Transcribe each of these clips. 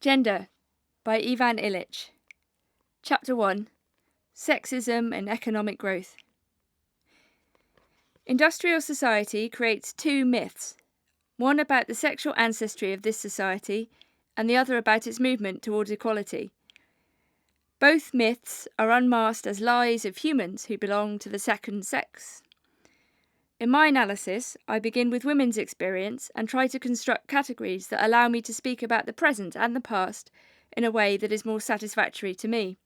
Gender by Ivan Illich. Chapter 1. Sexism and Economic Growth. Industrial society creates two myths, one about the sexual ancestry of this society and the other about its movement towards equality. Both myths are unmasked as lies of humans who belong to the second sex. In my analysis, I begin with women's experience and try to construct categories that allow me to speak about the present and the past in a way that is more satisfactory to me.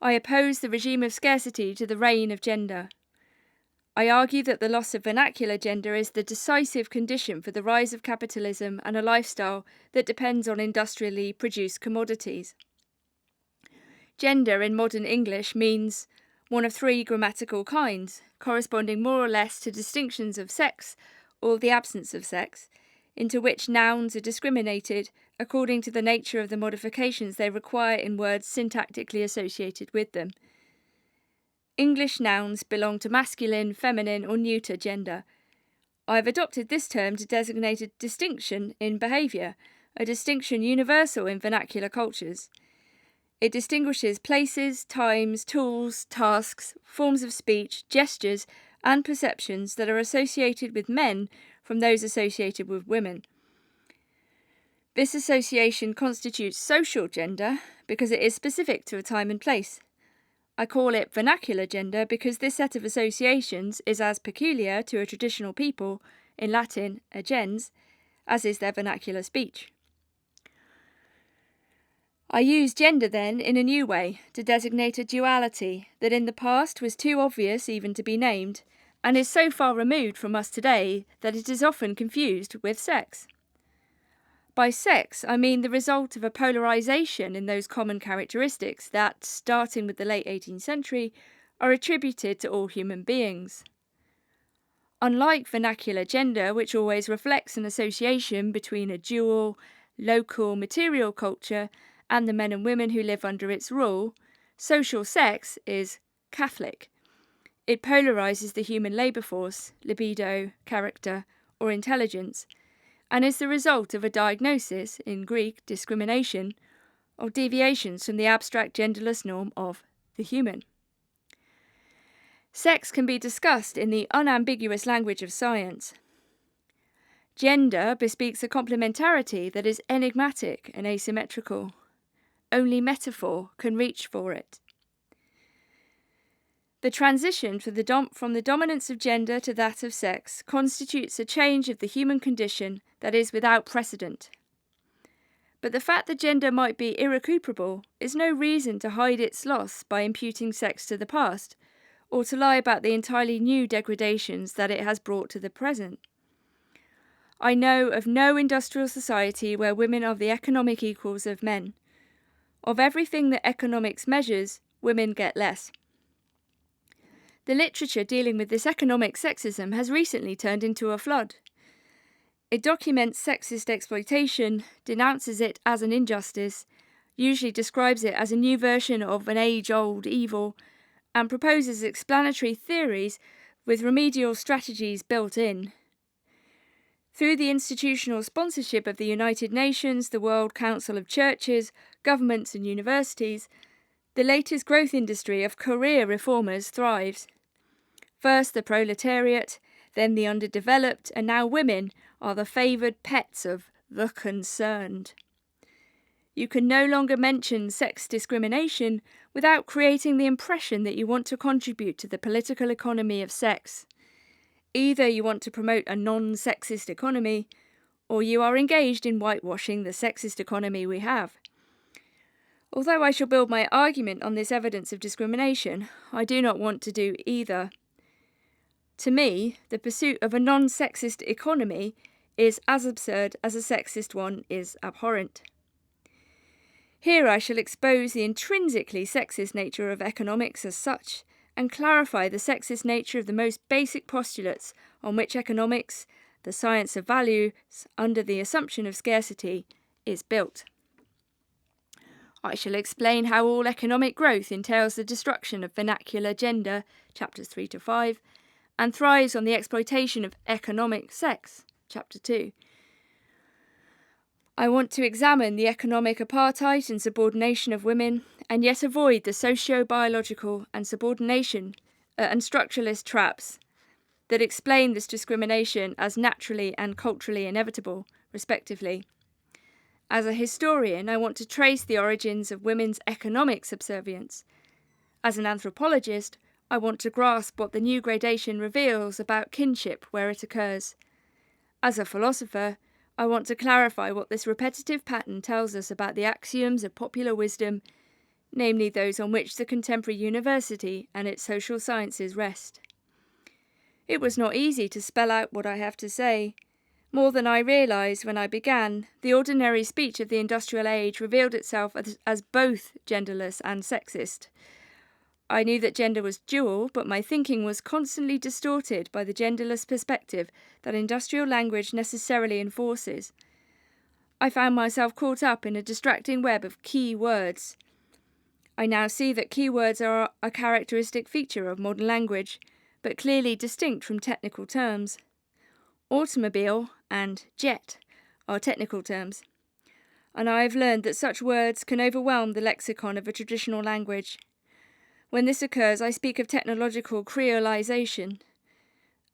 I oppose the regime of scarcity to the reign of gender. I argue that the loss of vernacular gender is the decisive condition for the rise of capitalism and a lifestyle that depends on industrially produced commodities. Gender in modern English means one of three grammatical kinds, corresponding more or less to distinctions of sex or the absence of sex, into which nouns are discriminated according to the nature of the modifications they require in words syntactically associated with them. English nouns belong to masculine, feminine, or neuter gender. I have adopted this term to designate a distinction in behaviour, a distinction universal in vernacular cultures. It distinguishes places, times, tools, tasks, forms of speech, gestures, and perceptions that are associated with men from those associated with women. This association constitutes social gender because it is specific to a time and place. I call it vernacular gender because this set of associations is as peculiar to a traditional people, in Latin, a gens, as is their vernacular speech. I use gender then in a new way to designate a duality that in the past was too obvious even to be named, and is so far removed from us today that it is often confused with sex. By sex, I mean the result of a polarisation in those common characteristics that, starting with the late 18th century, are attributed to all human beings. Unlike vernacular gender, which always reflects an association between a dual, local, material culture and the men and women who live under its rule, social sex is Catholic. It polarises the human labour force, libido, character, or intelligence, and is the result of a diagnosis, in Greek discrimination, of deviations from the abstract genderless norm of the human. Sex can be discussed in the unambiguous language of science. Gender bespeaks a complementarity that is enigmatic and asymmetrical. Only metaphor can reach for it. The transition from the dominance of gender to that of sex constitutes a change of the human condition that is without precedent. But the fact that gender might be irrecuperable is no reason to hide its loss by imputing sex to the past, or to lie about the entirely new degradations that it has brought to the present. I know of no industrial society where women are the economic equals of men. Of everything that economics measures, women get less. The literature dealing with this economic sexism has recently turned into a flood. It documents sexist exploitation, denounces it as an injustice, usually describes it as a new version of an age-old evil, and proposes explanatory theories with remedial strategies built in. Through the institutional sponsorship of the United Nations, the World Council of Churches, governments and universities, the latest growth industry of career reformers thrives. First the proletariat, then the underdeveloped, and now women are the favoured pets of the concerned. You can no longer mention sex discrimination without creating the impression that you want to contribute to the political economy of sex. Either you want to promote a non-sexist economy, or you are engaged in whitewashing the sexist economy we have. Although I shall build my argument on this evidence of discrimination, I do not want to do either. To me, the pursuit of a non-sexist economy is as absurd as a sexist one is abhorrent. Here I shall expose the intrinsically sexist nature of economics as such, and clarify the sexist nature of the most basic postulates on which economics, the science of values under the assumption of scarcity, is built. I shall explain how all economic growth entails the destruction of vernacular gender, chapters 3 to 5, and thrives on the exploitation of economic sex, chapter 2. I want to examine the economic apartheid and subordination of women, and yet avoid the socio-biological and subordination and structuralist traps that explain this discrimination as naturally and culturally inevitable, respectively. As a historian, I want to trace the origins of women's economic subservience. As an anthropologist, I want to grasp what the new gradation reveals about kinship where it occurs. As a philosopher, I want to clarify what this repetitive pattern tells us about the axioms of popular wisdom, namely those on which the contemporary university and its social sciences rest. It was not easy to spell out what I have to say. More than I realised when I began, the ordinary speech of the industrial age revealed itself as both genderless and sexist. I knew that gender was dual, but my thinking was constantly distorted by the genderless perspective that industrial language necessarily enforces. I found myself caught up in a distracting web of key words. I now see that key words are a characteristic feature of modern language, but clearly distinct from technical terms. Automobile and jet are technical terms, and I have learned that such words can overwhelm the lexicon of a traditional language. When this occurs, I speak of technological creolization.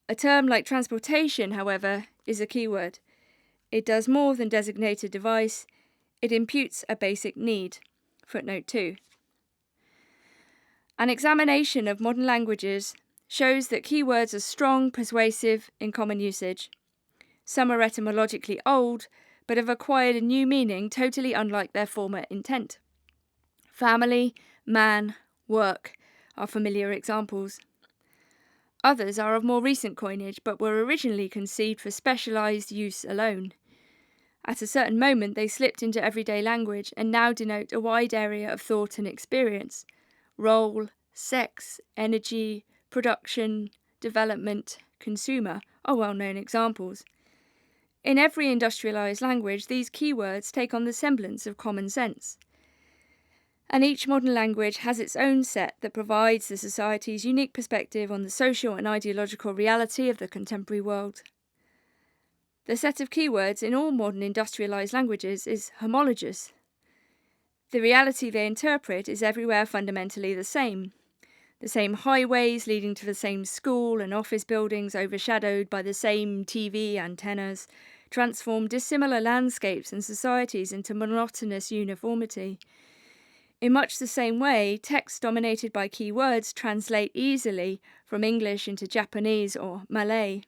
A term like transportation, however, is a keyword. It does more than designate a device, it imputes a basic need. Footnote 2. An examination of modern languages shows that keywords are strong, persuasive in common usage. Some are etymologically old, but have acquired a new meaning totally unlike their former intent. Family, man, work are familiar examples. Others are of more recent coinage, but were originally conceived for specialised use alone. At a certain moment they slipped into everyday language and now denote a wide area of thought and experience. Role, sex, energy, production, development, consumer are well-known examples. In every industrialised language, these keywords take on the semblance of common sense. And each modern language has its own set that provides the society's unique perspective on the social and ideological reality of the contemporary world. The set of keywords in all modern industrialised languages is homologous. The reality they interpret is everywhere fundamentally the same highways leading to the same school and office buildings overshadowed by the same TV antennas, transform dissimilar landscapes and societies into monotonous uniformity. In much the same way, texts dominated by keywords translate easily from English into Japanese or Malay.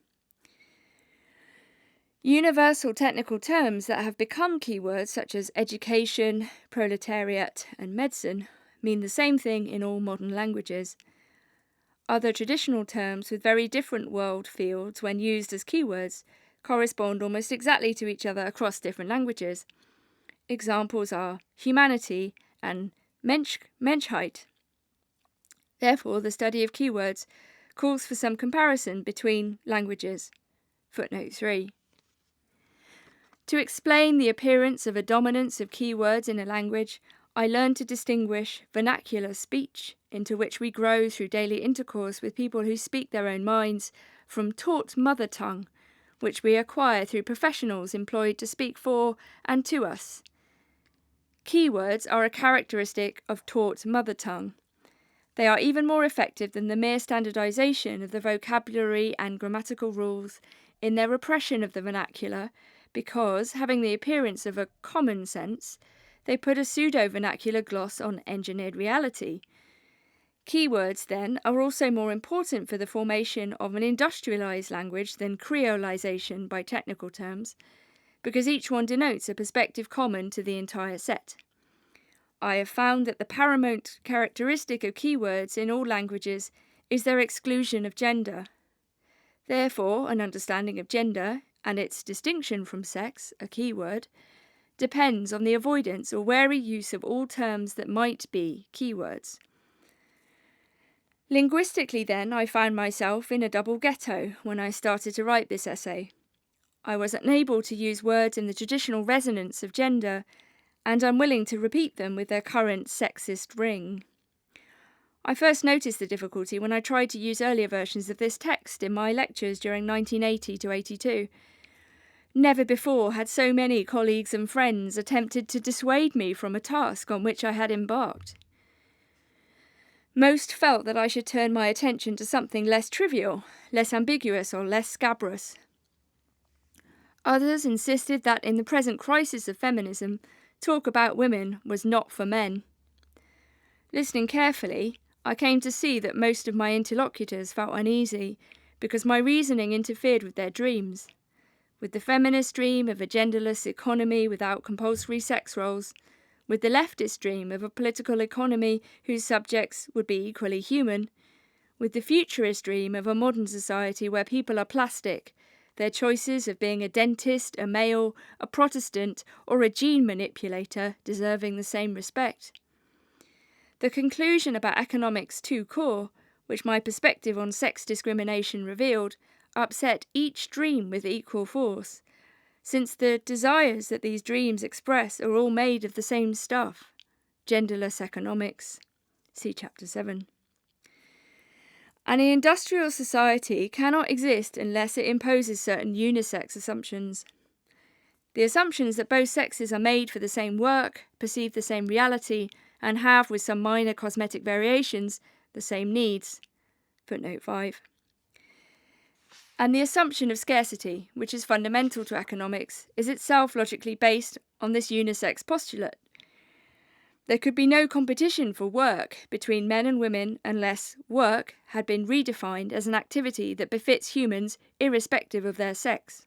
Universal technical terms that have become keywords, such as education, proletariat, and medicine, mean the same thing in all modern languages. Other traditional terms with very different world fields, when used as keywords, correspond almost exactly to each other across different languages. Examples are humanity and Menschheit. Therefore, the study of keywords calls for some comparison between languages. Footnote 3. To explain the appearance of a dominance of keywords in a language, I learned to distinguish vernacular speech, into which we grow through daily intercourse with people who speak their own minds, from taught mother tongue, which we acquire through professionals employed to speak for and to us. Keywords are a characteristic of taught mother tongue. They are even more effective than the mere standardization of the vocabulary and grammatical rules in their repression of the vernacular, because, having the appearance of a common sense, they put a pseudo-vernacular gloss on engineered reality. Keywords, then, are also more important for the formation of an industrialized language than creolization by technical terms, because each one denotes a perspective common to the entire set. I have found that the paramount characteristic of keywords in all languages is their exclusion of gender. Therefore, an understanding of gender, and its distinction from sex, a keyword, depends on the avoidance or wary use of all terms that might be keywords. Linguistically, then, I found myself in a double ghetto when I started to write this essay. I was unable to use words in the traditional resonance of gender, and unwilling to repeat them with their current sexist ring. I first noticed the difficulty when I tried to use earlier versions of this text in my lectures during 1980 to 82. Never before had so many colleagues and friends attempted to dissuade me from a task on which I had embarked. Most felt that I should turn my attention to something less trivial, less ambiguous, or less scabrous. Others insisted that in the present crisis of feminism, talk about women was not for men. Listening carefully, I came to see that most of my interlocutors felt uneasy because my reasoning interfered with their dreams, with the feminist dream of a genderless economy without compulsory sex roles, with the leftist dream of a political economy whose subjects would be equally human, with the futurist dream of a modern society where people are plastic, their choices of being a dentist, a male, a Protestant, or a gene manipulator deserving the same respect. The conclusion about economics' two core, which my perspective on sex discrimination revealed, upset each dream with equal force, since the desires that these dreams express are all made of the same stuff, genderless economics. See Chapter 7. An industrial society cannot exist unless it imposes certain unisex assumptions. The assumptions that both sexes are made for the same work, perceive the same reality, and have, with some minor cosmetic variations, the same needs. Footnote 5. And the assumption of scarcity, which is fundamental to economics, is itself logically based on this unisex postulate. There could be no competition for work between men and women unless work had been redefined as an activity that befits humans irrespective of their sex.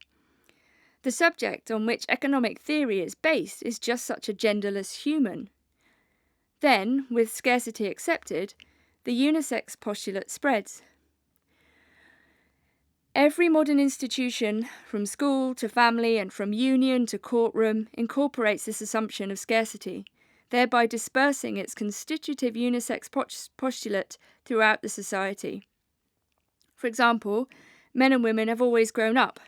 The subject on which economic theory is based is just such a genderless human. Then, with scarcity accepted, the unisex postulate spreads. Every modern institution, from school to family and from union to courtroom, incorporates this assumption of scarcity, thereby dispersing its constitutive unisex postulate throughout the society. For example, men and women have always grown up.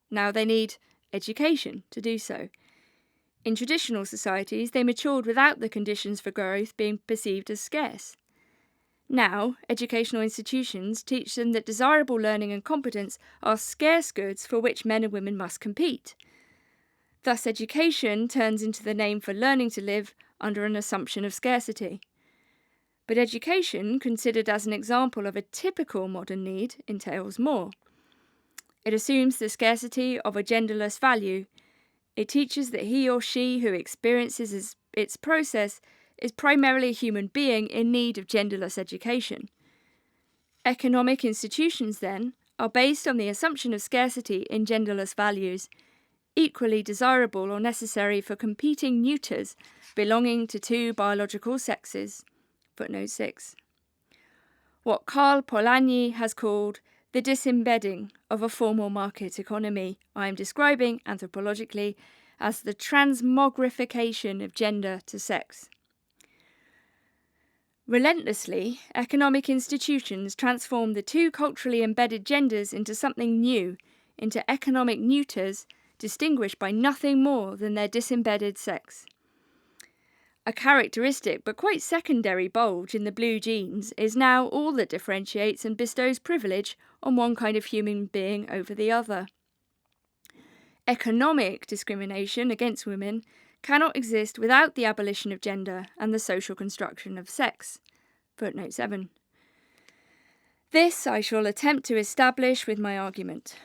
Now they need education to do so. In traditional societies, they matured without the conditions for growth being perceived as scarce. Now, educational institutions teach them that desirable learning and competence are scarce goods for which men and women must compete. Thus, education turns into the name for learning to live under an assumption of scarcity. But education, considered as an example of a typical modern need, entails more. It assumes the scarcity of a genderless value. It teaches that he or she who experiences its process is primarily a human being in need of genderless education. Economic institutions, then, are based on the assumption of scarcity in genderless values, equally desirable or necessary for competing neuters belonging to two biological sexes. Footnote 6. What Karl Polanyi has called the disembedding of a formal market economy, I am describing anthropologically as the transmogrification of gender to sex. Relentlessly, economic institutions transform the two culturally embedded genders into something new, into economic neuters distinguished by nothing more than their disembedded sex. A characteristic but quite secondary bulge in the blue genes is now all that differentiates and bestows privilege on one kind of human being over the other. Economic discrimination against women cannot exist without the abolition of gender and the social construction of sex. Footnote 7. This I shall attempt to establish with my argument.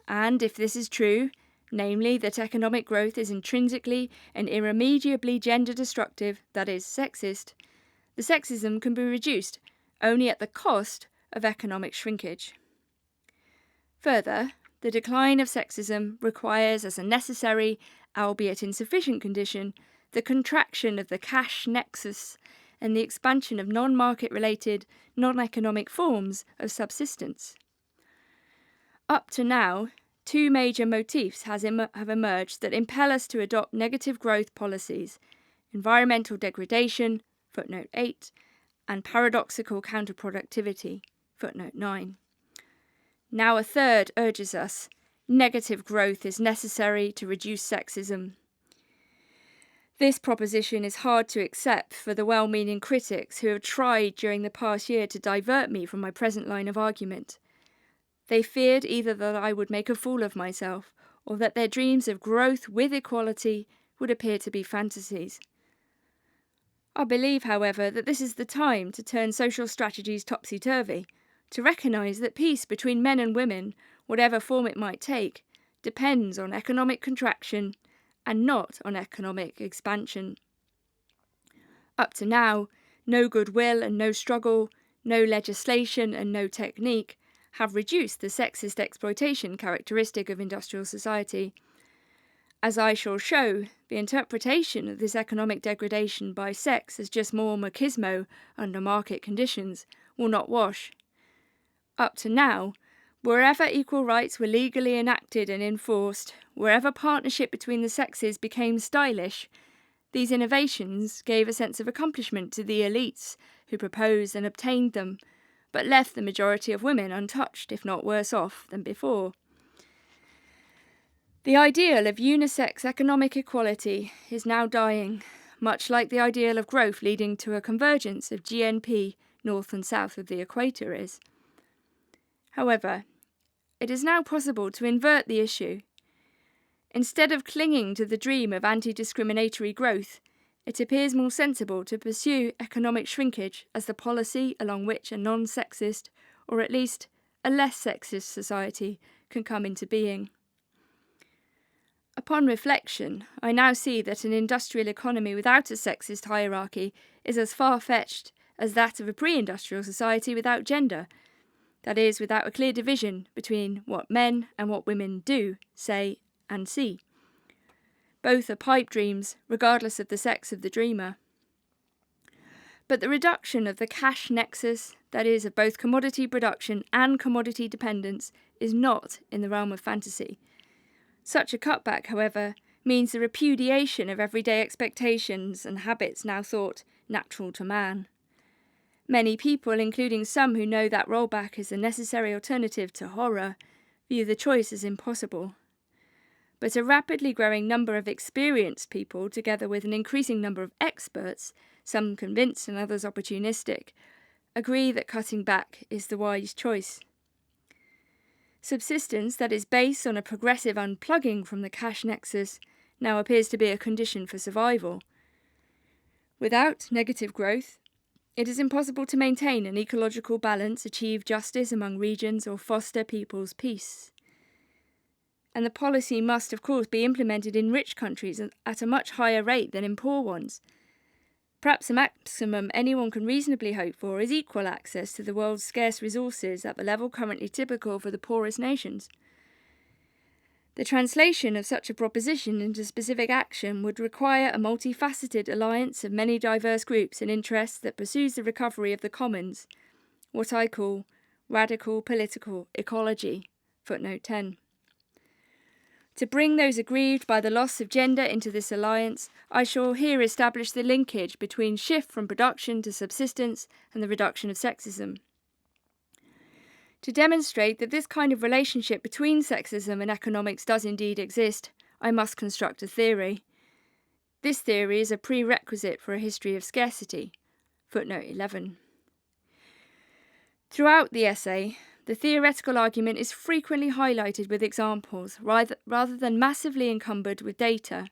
And if this is true, namely that economic growth is intrinsically and irremediably gender destructive, that is, sexist, the sexism can be reduced only at the cost of economic shrinkage. Further, the decline of sexism requires as a necessary, albeit insufficient condition, the contraction of the cash nexus and the expansion of non-market related, non-economic forms of subsistence. Up to now, two major motifs have emerged that impel us to adopt negative growth policies: environmental degradation, footnote 8, and paradoxical counterproductivity, footnote 9. Now a third urges us: negative growth is necessary to reduce sexism. This proposition is hard to accept for the well-meaning critics who have tried during the past year to divert me from my present line of argument. They feared either that I would make a fool of myself, or that their dreams of growth with equality would appear to be fantasies. I believe, however, that this is the time to turn social strategies topsy-turvy, to recognise that peace between men and women, whatever form it might take, depends on economic contraction and not on economic expansion. Up to now, no goodwill and no struggle, no legislation and no technique have reduced the sexist exploitation characteristic of industrial society. As I shall show, the interpretation of this economic degradation by sex as just more machismo under market conditions will not wash. Up to now, wherever equal rights were legally enacted and enforced, wherever partnership between the sexes became stylish, these innovations gave a sense of accomplishment to the elites who proposed and obtained them, but left the majority of women untouched, if not worse off, than before. The ideal of unisex economic equality is now dying, much like the ideal of growth leading to a convergence of GNP north and south of the equator is. However, it is now possible to invert the issue. Instead of clinging to the dream of anti-discriminatory growth, it appears more sensible to pursue economic shrinkage as the policy along which a non-sexist, or at least a less sexist society can come into being. Upon reflection, I now see that an industrial economy without a sexist hierarchy is as far-fetched as that of a pre-industrial society without gender, that is, without a clear division between what men and what women do, say, and see. Both are pipe dreams, regardless of the sex of the dreamer. But the reduction of the cash nexus, that is, of both commodity production and commodity dependence, is not in the realm of fantasy. Such a cutback, however, means the repudiation of everyday expectations and habits now thought natural to man. Many people, including some who know that rollback is a necessary alternative to horror, view the choice as impossible. But a rapidly growing number of experienced people, together with an increasing number of experts, some convinced and others opportunistic, agree that cutting back is the wise choice. Subsistence that is based on a progressive unplugging from the cash nexus now appears to be a condition for survival. Without negative growth, it is impossible to maintain an ecological balance, achieve justice among regions, or foster people's peace. And the policy must, of course, be implemented in rich countries at a much higher rate than in poor ones. Perhaps the maximum anyone can reasonably hope for is equal access to the world's scarce resources at the level currently typical for the poorest nations. The translation of such a proposition into specific action would require a multifaceted alliance of many diverse groups and interests that pursues the recovery of the commons, what I call radical political ecology, footnote 10. To bring those aggrieved by the loss of gender into this alliance, I shall here establish the linkage between shift from production to subsistence and the reduction of sexism. To demonstrate that this kind of relationship between sexism and economics does indeed exist, I must construct a theory. This theory is a prerequisite for a history of scarcity, footnote 11. Throughout the essay, the theoretical argument is frequently highlighted with examples, rather than massively encumbered with data.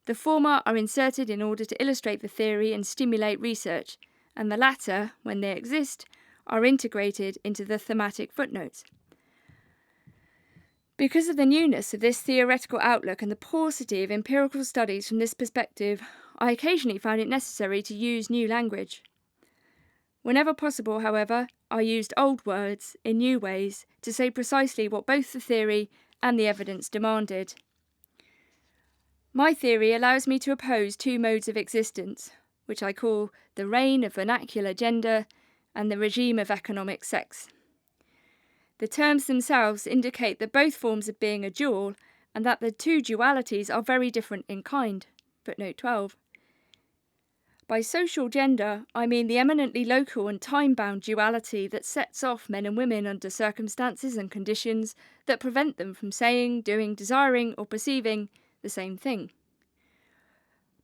The former are inserted in order to illustrate the theory and stimulate research, and the latter, when they exist, are integrated into the thematic footnotes. Because of the newness of this theoretical outlook and the paucity of empirical studies from this perspective, I occasionally found it necessary to use new language. Whenever possible, however, I used old words in new ways to say precisely what both the theory and the evidence demanded. My theory allows me to oppose two modes of existence, which I call the reign of vernacular gender and the regime of economic sex. The terms themselves indicate that both forms of being are dual and that the two dualities are very different in kind, footnote 12. By social gender, I mean the eminently local and time-bound duality that sets off men and women under circumstances and conditions that prevent them from saying, doing, desiring, or perceiving the same thing.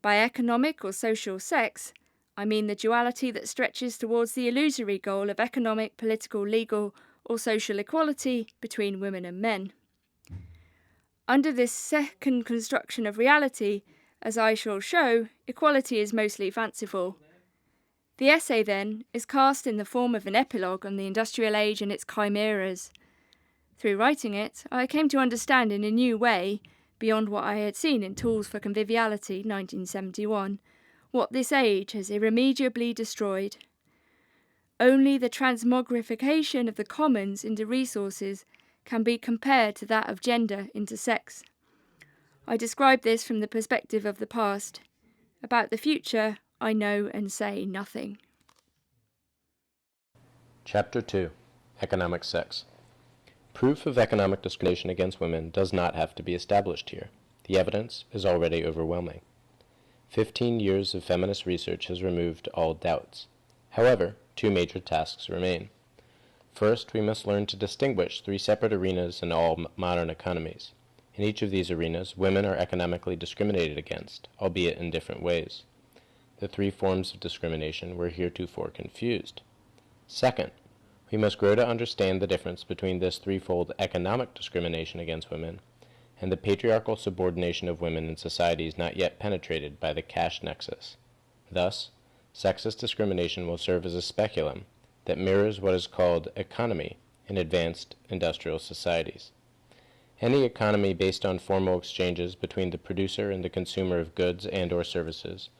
By economic or social sex, I mean the duality that stretches towards the illusory goal of economic, political, legal, or social equality between women and men. Under this second construction of reality, as I shall show, equality is mostly fanciful. The essay, then, is cast in the form of an epilogue on the industrial age and its chimeras. Through writing it, I came to understand in a new way, beyond what I had seen in Tools for Conviviality, 1971, what this age has irremediably destroyed. Only the transmogrification of the commons into resources can be compared to that of gender into sex. I describe this from the perspective of the past. About the future, I know and say nothing. Chapter 2. Economic Sex. Proof of economic discrimination against women does not have to be established here. The evidence is already overwhelming. 15 years of feminist research has removed all doubts. However, two major tasks remain. First, we must learn to distinguish three separate arenas in all modern economies. In each of these arenas, women are economically discriminated against, albeit in different ways. The three forms of discrimination were heretofore confused. Second, we must grow to understand the difference between this threefold economic discrimination against women and the patriarchal subordination of women in societies not yet penetrated by the caste nexus. Thus, sexist discrimination will serve as a speculum that mirrors what is called economy in advanced industrial societies. Any economy based on formal exchanges between the producer and the consumer of goods and/or services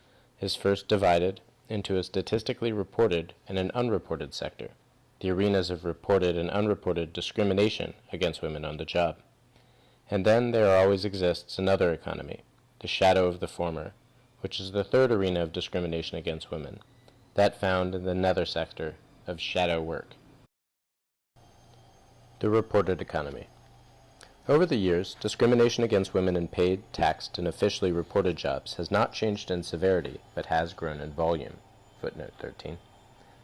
is first divided into a statistically reported and an unreported sector, the arenas of reported and unreported discrimination against women on the job. And then there always exists another economy, the shadow of the former, which is the third arena of discrimination against women, that found in the nether sector of shadow work. The reported economy. Over the years, discrimination against women in paid, taxed, and officially reported jobs has not changed in severity, but has grown in volume. Footnote 13.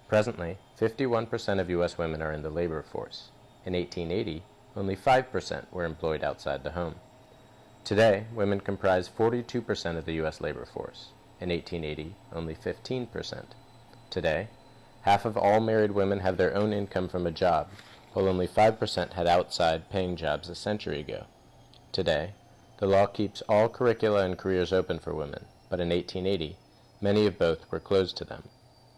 Presently, 51% of U.S. women are in the labor force. In 1880, only 5% were employed outside the home. Today, women comprise 42% of the U.S. labor force. In 1880, only 15%. Today, half of all married women have their own income from a job, while only 5% had outside paying jobs a century ago. Today, the law keeps all curricula and careers open for women, but in 1880, many of both were closed to them.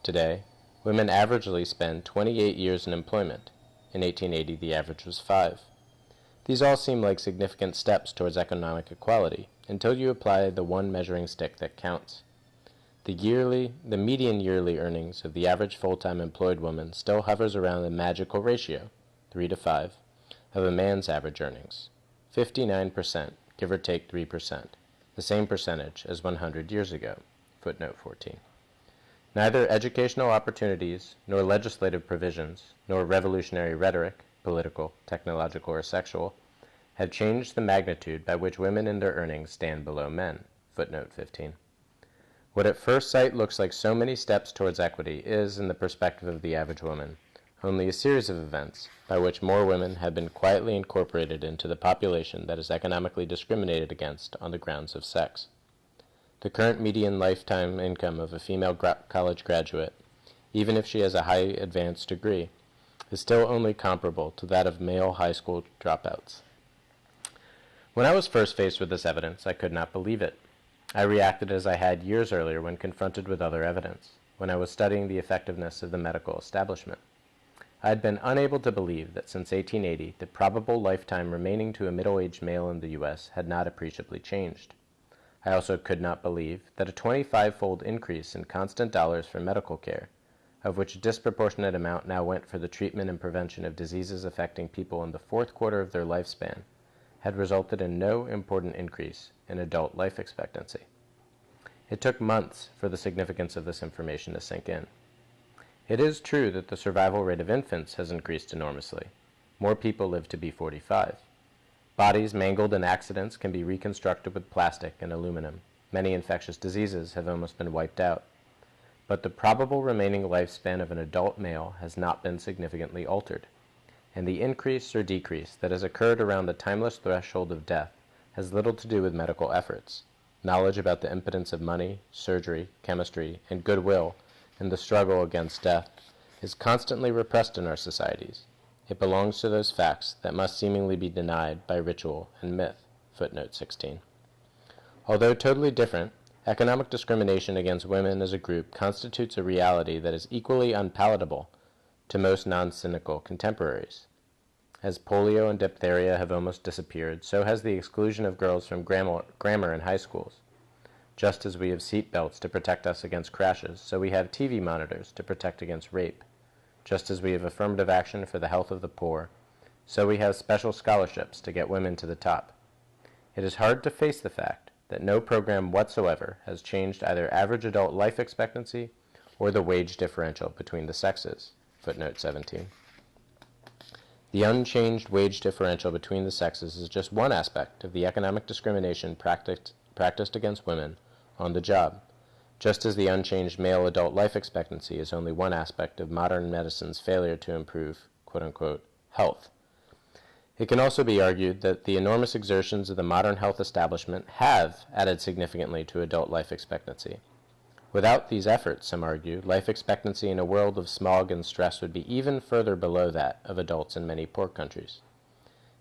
Today, women averagely spend 28 years in employment. In 1880, the average was 5. These all seem like significant steps towards economic equality, until you apply the one measuring stick that counts. The median yearly earnings of the average full-time employed woman still hovers around the magical ratio, 3 to 5, of a man's average earnings, 59%, give or take 3%, the same percentage as 100 years ago. Footnote 14. Neither educational opportunities, nor legislative provisions, nor revolutionary rhetoric, political, technological, or sexual, have changed the magnitude by which women in their earnings stand below men. Footnote 15. What at first sight looks like so many steps towards equity is, in the perspective of the average woman, only a series of events by which more women have been quietly incorporated into the population that is economically discriminated against on the grounds of sex. The current median lifetime income of a female college graduate, even if she has a high advanced degree, is still only comparable to that of male high school dropouts. When I was first faced with this evidence, I could not believe it. I reacted as I had years earlier when confronted with other evidence, when I was studying the effectiveness of the medical establishment. I had been unable to believe that since 1880, the probable lifetime remaining to a middle-aged male in the U.S. had not appreciably changed. I also could not believe that a 25-fold increase in constant dollars for medical care, of which a disproportionate amount now went for the treatment and prevention of diseases affecting people in the fourth quarter of their lifespan, had resulted in no important increase in adult life expectancy. It took months for the significance of this information to sink in. It is true that the survival rate of infants has increased enormously. More people live to be 45. Bodies mangled in accidents can be reconstructed with plastic and aluminum. Many infectious diseases have almost been wiped out. But the probable remaining lifespan of an adult male has not been significantly altered, and the increase or decrease that has occurred around the timeless threshold of death has little to do with medical efforts. Knowledge about the impotence of money, surgery, chemistry, and goodwill in the struggle against death is constantly repressed in our societies. It belongs to those facts that must seemingly be denied by ritual and myth. footnote 16. Although totally different, economic discrimination against women as a group constitutes a reality that is equally unpalatable to most non-cynical contemporaries. As polio and diphtheria have almost disappeared, so has the exclusion of girls from grammar in high schools. Just as we have seat belts to protect us against crashes, so we have TV monitors to protect against rape. Just as we have affirmative action for the health of the poor, so we have special scholarships to get women to the top. It is hard to face the fact that no program whatsoever has changed either average adult life expectancy or the wage differential between the sexes. Footnote 17. The unchanged wage differential between the sexes is just one aspect of the economic discrimination practiced against women on the job, just as the unchanged male adult life expectancy is only one aspect of modern medicine's failure to improve, quote-unquote, health. It can also be argued that the enormous exertions of the modern health establishment have added significantly to adult life expectancy. Without these efforts, some argue, life expectancy in a world of smog and stress would be even further below that of adults in many poor countries.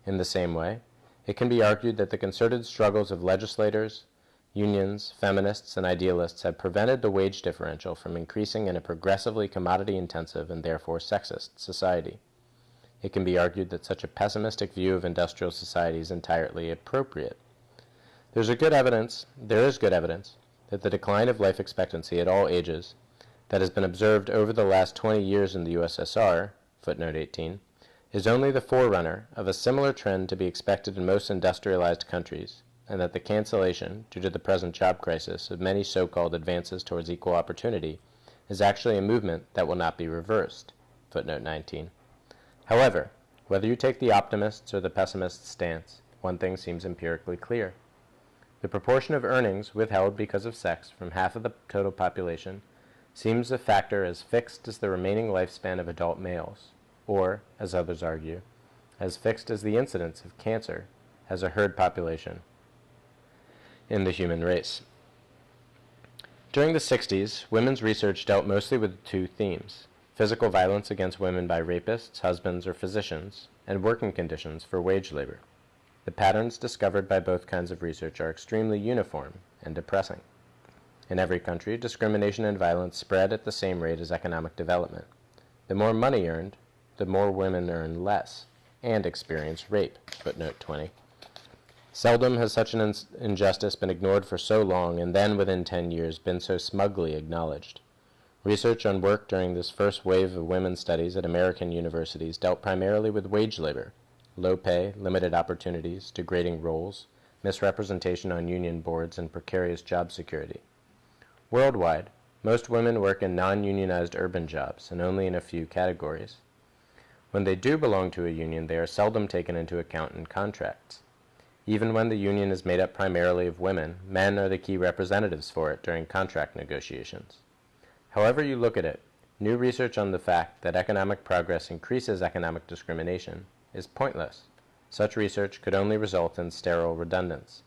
In the same way, it can be argued that the concerted struggles of legislators, unions, feminists, and idealists have prevented the wage differential from increasing in a progressively commodity-intensive and therefore sexist society. It can be argued that such a pessimistic view of industrial society is entirely appropriate. There is good evidence that the decline of life expectancy at all ages that has been observed over the last 20 years in the USSR, footnote 18, is only the forerunner of a similar trend to be expected in most industrialized countries, and that the cancellation, due to the present job crisis, of many so-called advances towards equal opportunity is actually a movement that will not be reversed, footnote 19. However, whether you take the optimist's or the pessimist's stance, one thing seems empirically clear. The proportion of earnings withheld because of sex from half of the total population seems a factor as fixed as the remaining lifespan of adult males, or, as others argue, as fixed as the incidence of cancer as a herd population in the human race. During the 60s, women's research dealt mostly with two themes: physical violence against women by rapists, husbands, or physicians, and working conditions for wage labor. The patterns discovered by both kinds of research are extremely uniform and depressing. In every country, discrimination and violence spread at the same rate as economic development. The more money earned, the more women earn less and experience rape, footnote 20. Seldom has such an injustice been ignored for so long and then within 10 years been so smugly acknowledged. Research on work during this first wave of women's studies at American universities dealt primarily with wage labor, low pay, limited opportunities, degrading roles, misrepresentation on union boards, and precarious job security. Worldwide, most women work in non-unionized urban jobs and only in a few categories. When they do belong to a union, they are seldom taken into account in contracts. Even when the union is made up primarily of women, men are the key representatives for it during contract negotiations. However you look at it, new research on the fact that economic progress increases economic discrimination is pointless. Such research could only result in sterile redundance,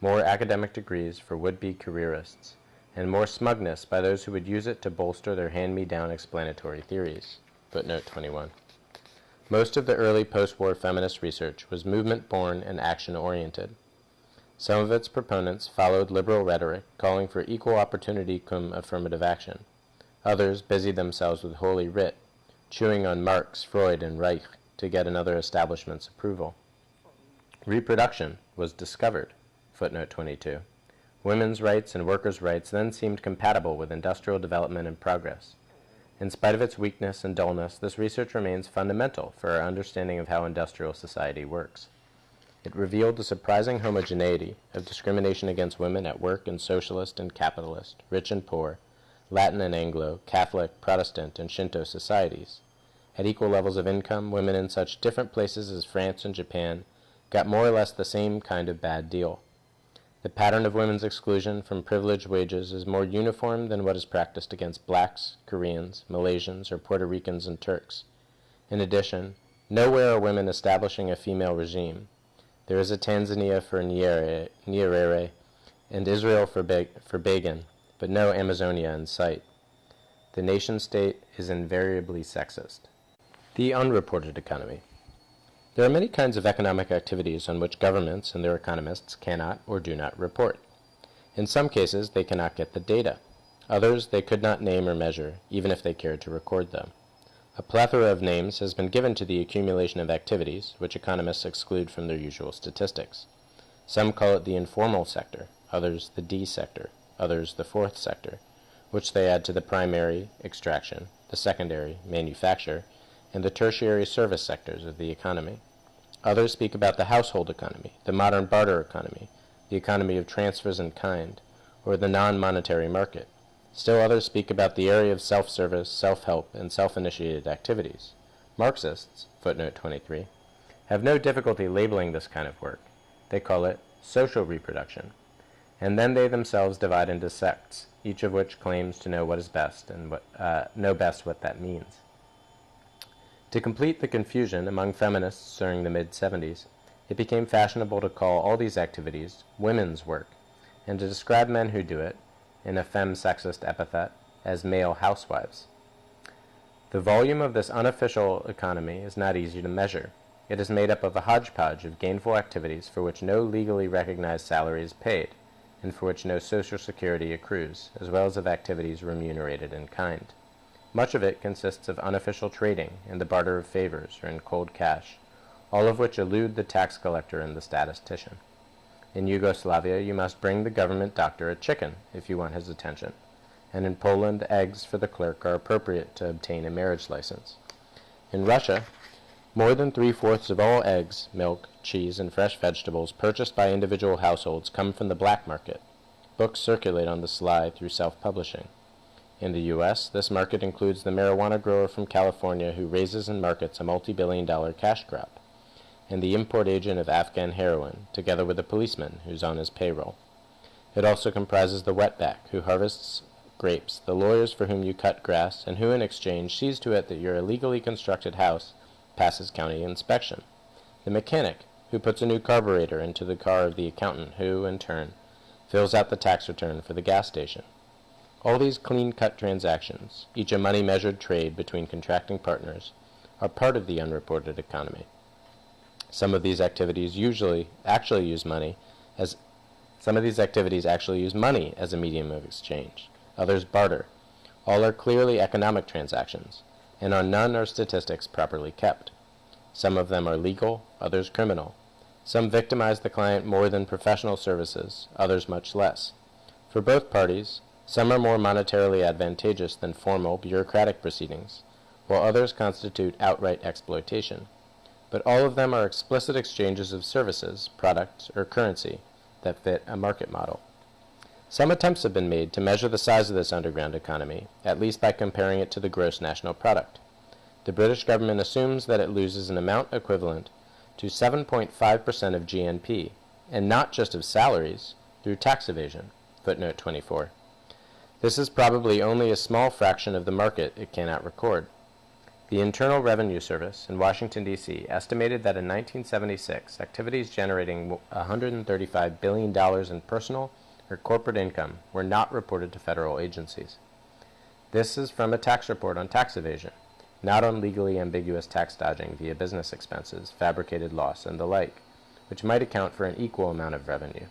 more academic degrees for would-be careerists, and more smugness by those who would use it to bolster their hand-me-down explanatory theories. Footnote 21. Most of the early post-war feminist research was movement-born and action-oriented. Some of its proponents followed liberal rhetoric calling for equal opportunity cum affirmative action. Others busied themselves with Holy Writ, chewing on Marx, Freud, and Reich to get another establishment's approval. Reproduction was discovered, footnote 22. Women's rights and workers' rights then seemed compatible with industrial development and progress. In spite of its weakness and dullness, this research remains fundamental for our understanding of how industrial society works. It revealed the surprising homogeneity of discrimination against women at work in socialist and capitalist, rich and poor, Latin and Anglo, Catholic, Protestant, and Shinto societies. At equal levels of income, women in such different places as France and Japan got more or less the same kind of bad deal. The pattern of women's exclusion from privileged wages is more uniform than what is practiced against blacks, Koreans, Malaysians, or Puerto Ricans and Turks. In addition, nowhere are women establishing a female regime. There is a Tanzania for Nyerere and Israel for Begin, but no Amazonia in sight. The nation-state is invariably sexist. The unreported economy. There are many kinds of economic activities on which governments and their economists cannot or do not report. In some cases, they cannot get the data. Others they could not name or measure, even if they cared to record them. A plethora of names has been given to the accumulation of activities, which economists exclude from their usual statistics. Some call it the informal sector, others the D sector, others the fourth sector, which they add to the primary, extraction, the secondary, manufacture, and the tertiary service sectors of the economy. Others speak about the household economy, the modern barter economy, the economy of transfers in kind, or the non-monetary market. Still others speak about the area of self-service, self-help, and self-initiated activities. Marxists, footnote 23, have no difficulty labeling this kind of work. They call it social reproduction, and then they themselves divide into sects, each of which claims to know what is best and know best what that means. To complete the confusion among feminists during the mid-70s, it became fashionable to call all these activities women's work, and to describe men who do it, in a femme-sexist epithet, as male housewives. The volume of this unofficial economy is not easy to measure. It is made up of a hodgepodge of gainful activities for which no legally recognized salary is paid, and for which no social security accrues, as well as of activities remunerated in kind. Much of it consists of unofficial trading in the barter of favors or in cold cash, all of which elude the tax collector and the statistician. In Yugoslavia, you must bring the government doctor a chicken if you want his attention, and in Poland, eggs for the clerk are appropriate to obtain a marriage license. In Russia, more than 3/4 of all eggs, milk, cheese, and fresh vegetables purchased by individual households come from the black market. Books circulate on the sly through self-publishing. In the U.S., this market includes the marijuana grower from California who raises and markets a multi-billion-dollar cash crop, and the import agent of Afghan heroin, together with a policeman who's on his payroll. It also comprises the wetback, who harvests grapes, the lawyers for whom you cut grass, and who in exchange sees to it that your illegally constructed house passes county inspection, the mechanic, who puts a new carburetor into the car of the accountant, who, in turn, fills out the tax return for the gas station. All these clean-cut transactions, each a money-measured trade between contracting partners, are part of the unreported economy. Some of these activities actually use money as a medium of exchange. Others barter. All are clearly economic transactions, and on none are statistics properly kept. Some of them are legal, others criminal. Some victimize the client more than professional services, others much less. For both parties, some are more monetarily advantageous than formal bureaucratic proceedings, while others constitute outright exploitation. But all of them are explicit exchanges of services, products, or currency that fit a market model. Some attempts have been made to measure the size of this underground economy, at least by comparing it to the gross national product. The British government assumes that it loses an amount equivalent to 7.5% of GNP, and not just of salaries, through tax evasion, footnote 24. This is probably only a small fraction of the market it cannot record. The Internal Revenue Service in Washington, D.C. estimated that in 1976, activities generating $135 billion in personal or corporate income were not reported to federal agencies. This is from a tax report on tax evasion, not on legally ambiguous tax dodging via business expenses, fabricated loss, and the like, which might account for an equal amount of revenue.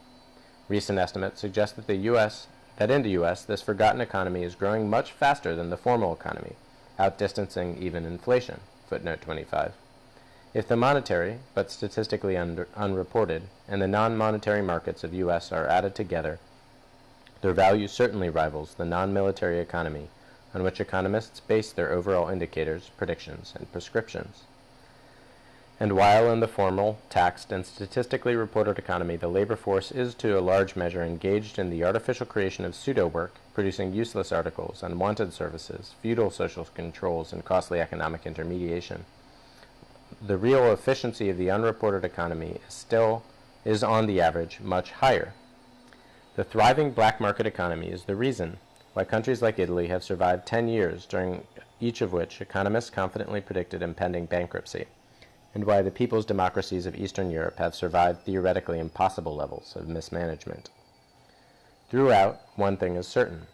Recent estimates suggest that in the U.S., this forgotten economy is growing much faster than the formal economy, outdistancing even inflation, footnote 25. If the monetary, but statistically unreported, and the non-monetary markets of U.S. are added together, their value certainly rivals the non-military economy on which economists base their overall indicators, predictions, and prescriptions. And while in the formal, taxed, and statistically reported economy the labor force is to a large measure engaged in the artificial creation of pseudo-work, producing useless articles, unwanted services, feudal social controls, and costly economic intermediation, the real efficiency of the unreported economy is on the average much higher. The thriving black market economy is the reason why countries like Italy have survived 10 years, during each of which economists confidently predicted impending bankruptcy, and why the people's democracies of Eastern Europe have survived theoretically impossible levels of mismanagement. Throughout, one thing is certain.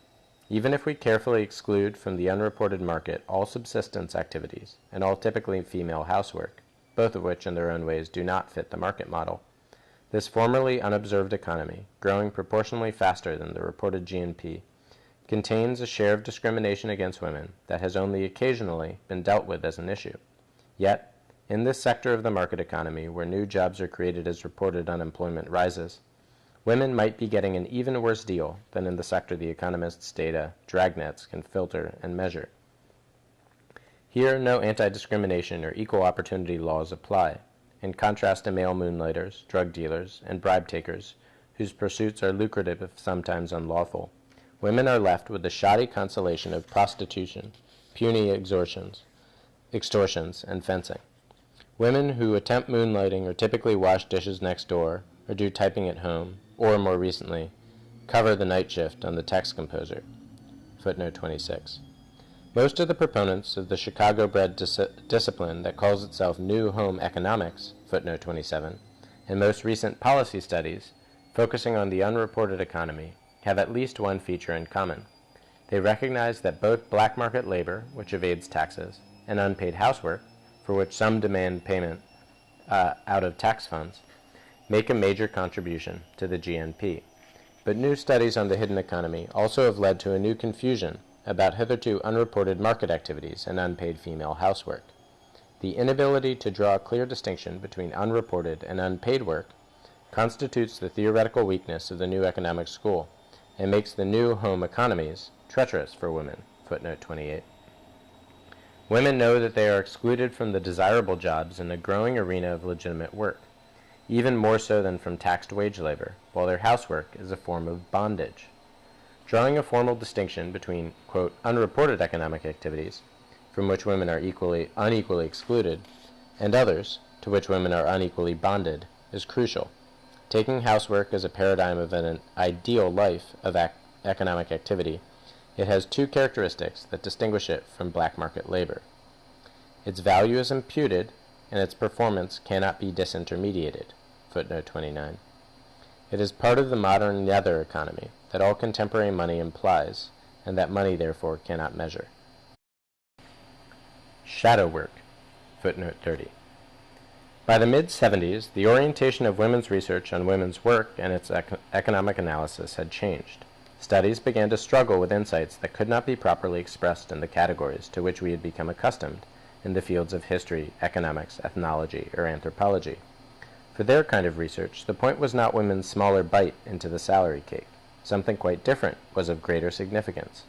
Even if we carefully exclude from the unreported market all subsistence activities and all typically female housework, both of which in their own ways do not fit the market model. This formerly unobserved economy, growing proportionally faster than the reported GNP, contains a share of discrimination against women that has only occasionally been dealt with as an issue. Yet, in this sector of the market economy where new jobs are created as reported unemployment rises, women might be getting an even worse deal than in the sector the economists' data dragnets can filter and measure. Here, no anti-discrimination or equal opportunity laws apply, in contrast to male moonlighters, drug dealers, and bribe takers, whose pursuits are lucrative if sometimes unlawful. Women are left with the shoddy consolation of prostitution, puny extortions, and fencing. Women who attempt moonlighting are typically wash dishes next door, or do typing at home, or, more recently, cover the night shift on the text composer. Footnote 26. Most of the proponents of the Chicago-bred discipline that calls itself New Home Economics, footnote 27, and most recent policy studies focusing on the unreported economy have at least one feature in common. They recognize that both black market labor, which evades taxes, and unpaid housework, for which some demand payment out of tax funds, make a major contribution to the GNP. But new studies on the hidden economy also have led to a new confusion about hitherto unreported market activities and unpaid female housework. The inability to draw a clear distinction between unreported and unpaid work constitutes the theoretical weakness of the new economic school and makes the new home economies treacherous for women. Footnote 28. Women know that they are excluded from the desirable jobs in the growing arena of legitimate work, even more so than from taxed wage labor, while their housework is a form of bondage. Drawing a formal distinction between, quote, unreported economic activities, from which women are unequally excluded, and others, to which women are unequally bonded, is crucial. Taking housework as a paradigm of an ideal life of economic activity, it has two characteristics that distinguish it from black market labor. Its value is imputed, and its performance cannot be disintermediated. Footnote 29. It is part of the modern nether economy that all contemporary money implies, and that money therefore cannot measure. Shadow work. Footnote 30. By the mid-70s, the orientation of women's research on women's work and its economic analysis had changed. Studies began to struggle with insights that could not be properly expressed in the categories to which we had become accustomed in the fields of history, economics, ethnology, or anthropology. For their kind of research, the point was not women's smaller bite into the salary cake. Something quite different was of greater significance.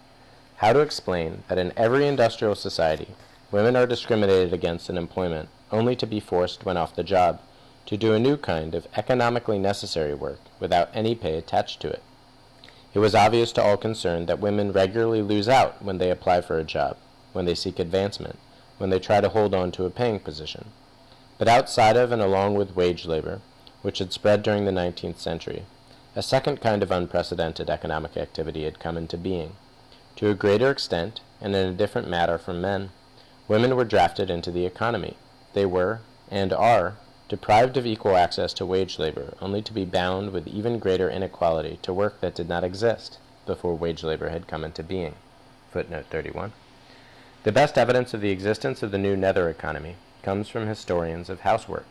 How to explain that in every industrial society, women are discriminated against in employment only to be forced, when off the job, to do a new kind of economically necessary work without any pay attached to it. It was obvious to all concerned that women regularly lose out when they apply for a job, when they seek advancement, when they try to hold on to a paying position. But outside of and along with wage labor, which had spread during the 19th century, a second kind of unprecedented economic activity had come into being. To a greater extent, and in a different manner from men, women were drafted into the economy. They were, and are, deprived of equal access to wage labor, only to be bound with even greater inequality to work that did not exist before wage labor had come into being. Footnote 31. The best evidence of the existence of the new nether economy comes from historians of housework.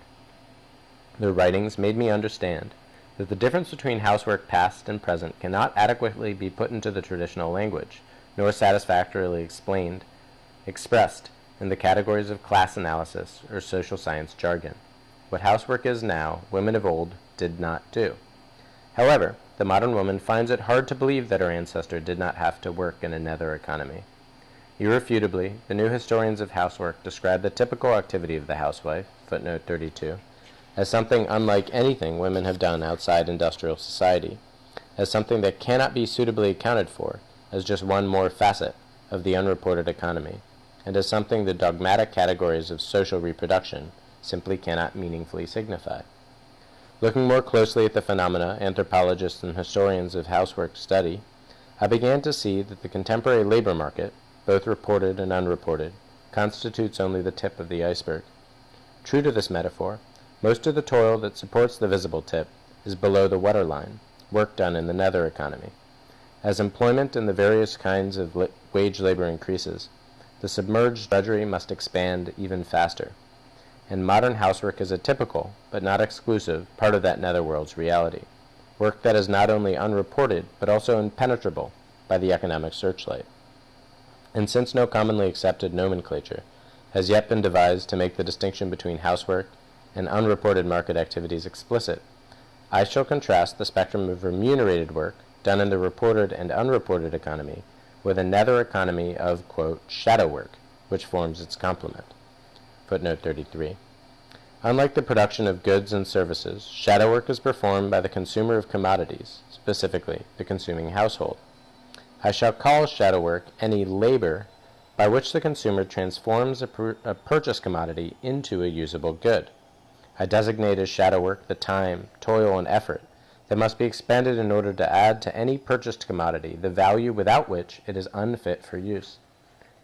Their writings made me understand that the difference between housework past and present cannot adequately be put into the traditional language, nor satisfactorily expressed in the categories of class analysis or social science jargon. What housework is now, women of old did not do. However, the modern woman finds it hard to believe that her ancestor did not have to work in a nether economy. Irrefutably, the new historians of housework describe the typical activity of the housewife, footnote 32, as something unlike anything women have done outside industrial society, as something that cannot be suitably accounted for as just one more facet of the unreported economy, and as something the dogmatic categories of social reproduction simply cannot meaningfully signify. Looking more closely at the phenomena anthropologists and historians of housework study, I began to see that the contemporary labor market, both reported and unreported, constitutes only the tip of the iceberg. True to this metaphor, most of the toil that supports the visible tip is below the waterline, work done in the nether economy. As employment in the various kinds of wage labor increases, the submerged drudgery must expand even faster. and modern housework is a typical, but not exclusive, part of that netherworld's reality. Work that is not only unreported, but also impenetrable by the economic searchlight. And since no commonly accepted nomenclature has yet been devised to make the distinction between housework and unreported market activities explicit, I shall contrast the spectrum of remunerated work done in the reported and unreported economy with a nether economy of, quote, shadow work, which forms its complement. Footnote 33. Unlike the production of goods and services, shadow work is performed by the consumer of commodities, specifically the consuming household. I shall call shadow work any labor by which the consumer transforms a purchased commodity into a usable good. I designate as shadow work the time, toil, and effort that must be expended in order to add to any purchased commodity the value without which it is unfit for use.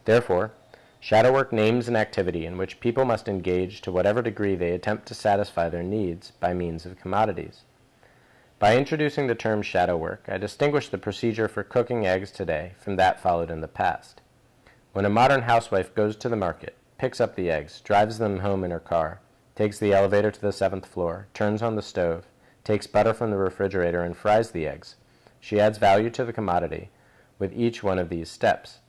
Therefore, shadow work names an activity in which people must engage to whatever degree they attempt to satisfy their needs by means of commodities. By introducing the term shadow work, I distinguish the procedure for cooking eggs today from that followed in the past. When a modern housewife goes to the market, picks up the eggs, drives them home in her car, takes the elevator to the 7th floor, turns on the stove, takes butter from the refrigerator, and fries the eggs, she adds value to the commodity with each one of these steps.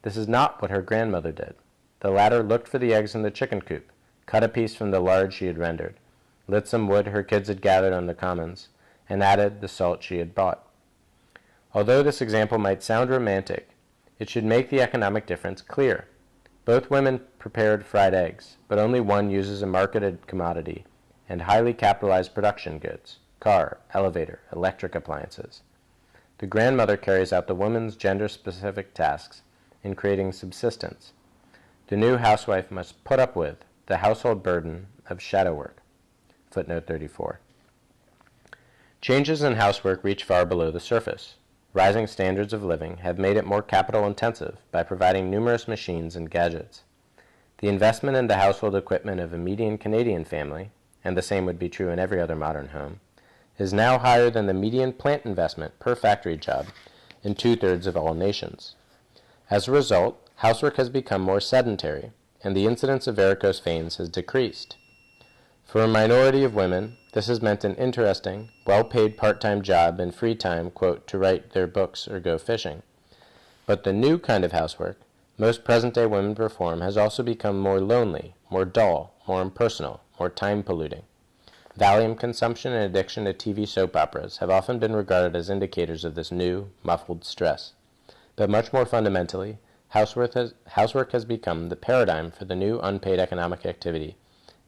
This is not what her grandmother did. The latter looked for the eggs in the chicken coop, cut a piece from the lard she had rendered, lit some wood her kids had gathered on the commons, and added the salt she had bought. Although this example might sound romantic, it should make the economic difference clear. Both women prepared fried eggs, but only one uses a marketed commodity and highly capitalized production goods, car, elevator, electric appliances. The grandmother carries out the woman's gender-specific tasks in creating subsistence. The new housewife must put up with the household burden of shadow work. Footnote 34. Changes in housework reach far below the surface. Rising standards of living have made it more capital-intensive by providing numerous machines and gadgets. The investment in the household equipment of a median Canadian family, and the same would be true in every other modern home, is now higher than the median plant investment per factory job in 2/3 of all nations. As a result, housework has become more sedentary, and the incidence of varicose veins has decreased. For a minority of women, this has meant an interesting, well-paid part-time job and free time, quote, to write their books or go fishing. But the new kind of housework most present-day women perform has also become more lonely, more dull, more impersonal, more time-polluting. Valium consumption and addiction to TV soap operas have often been regarded as indicators of this new, muffled stress. But much more fundamentally, housework has become the paradigm for the new unpaid economic activity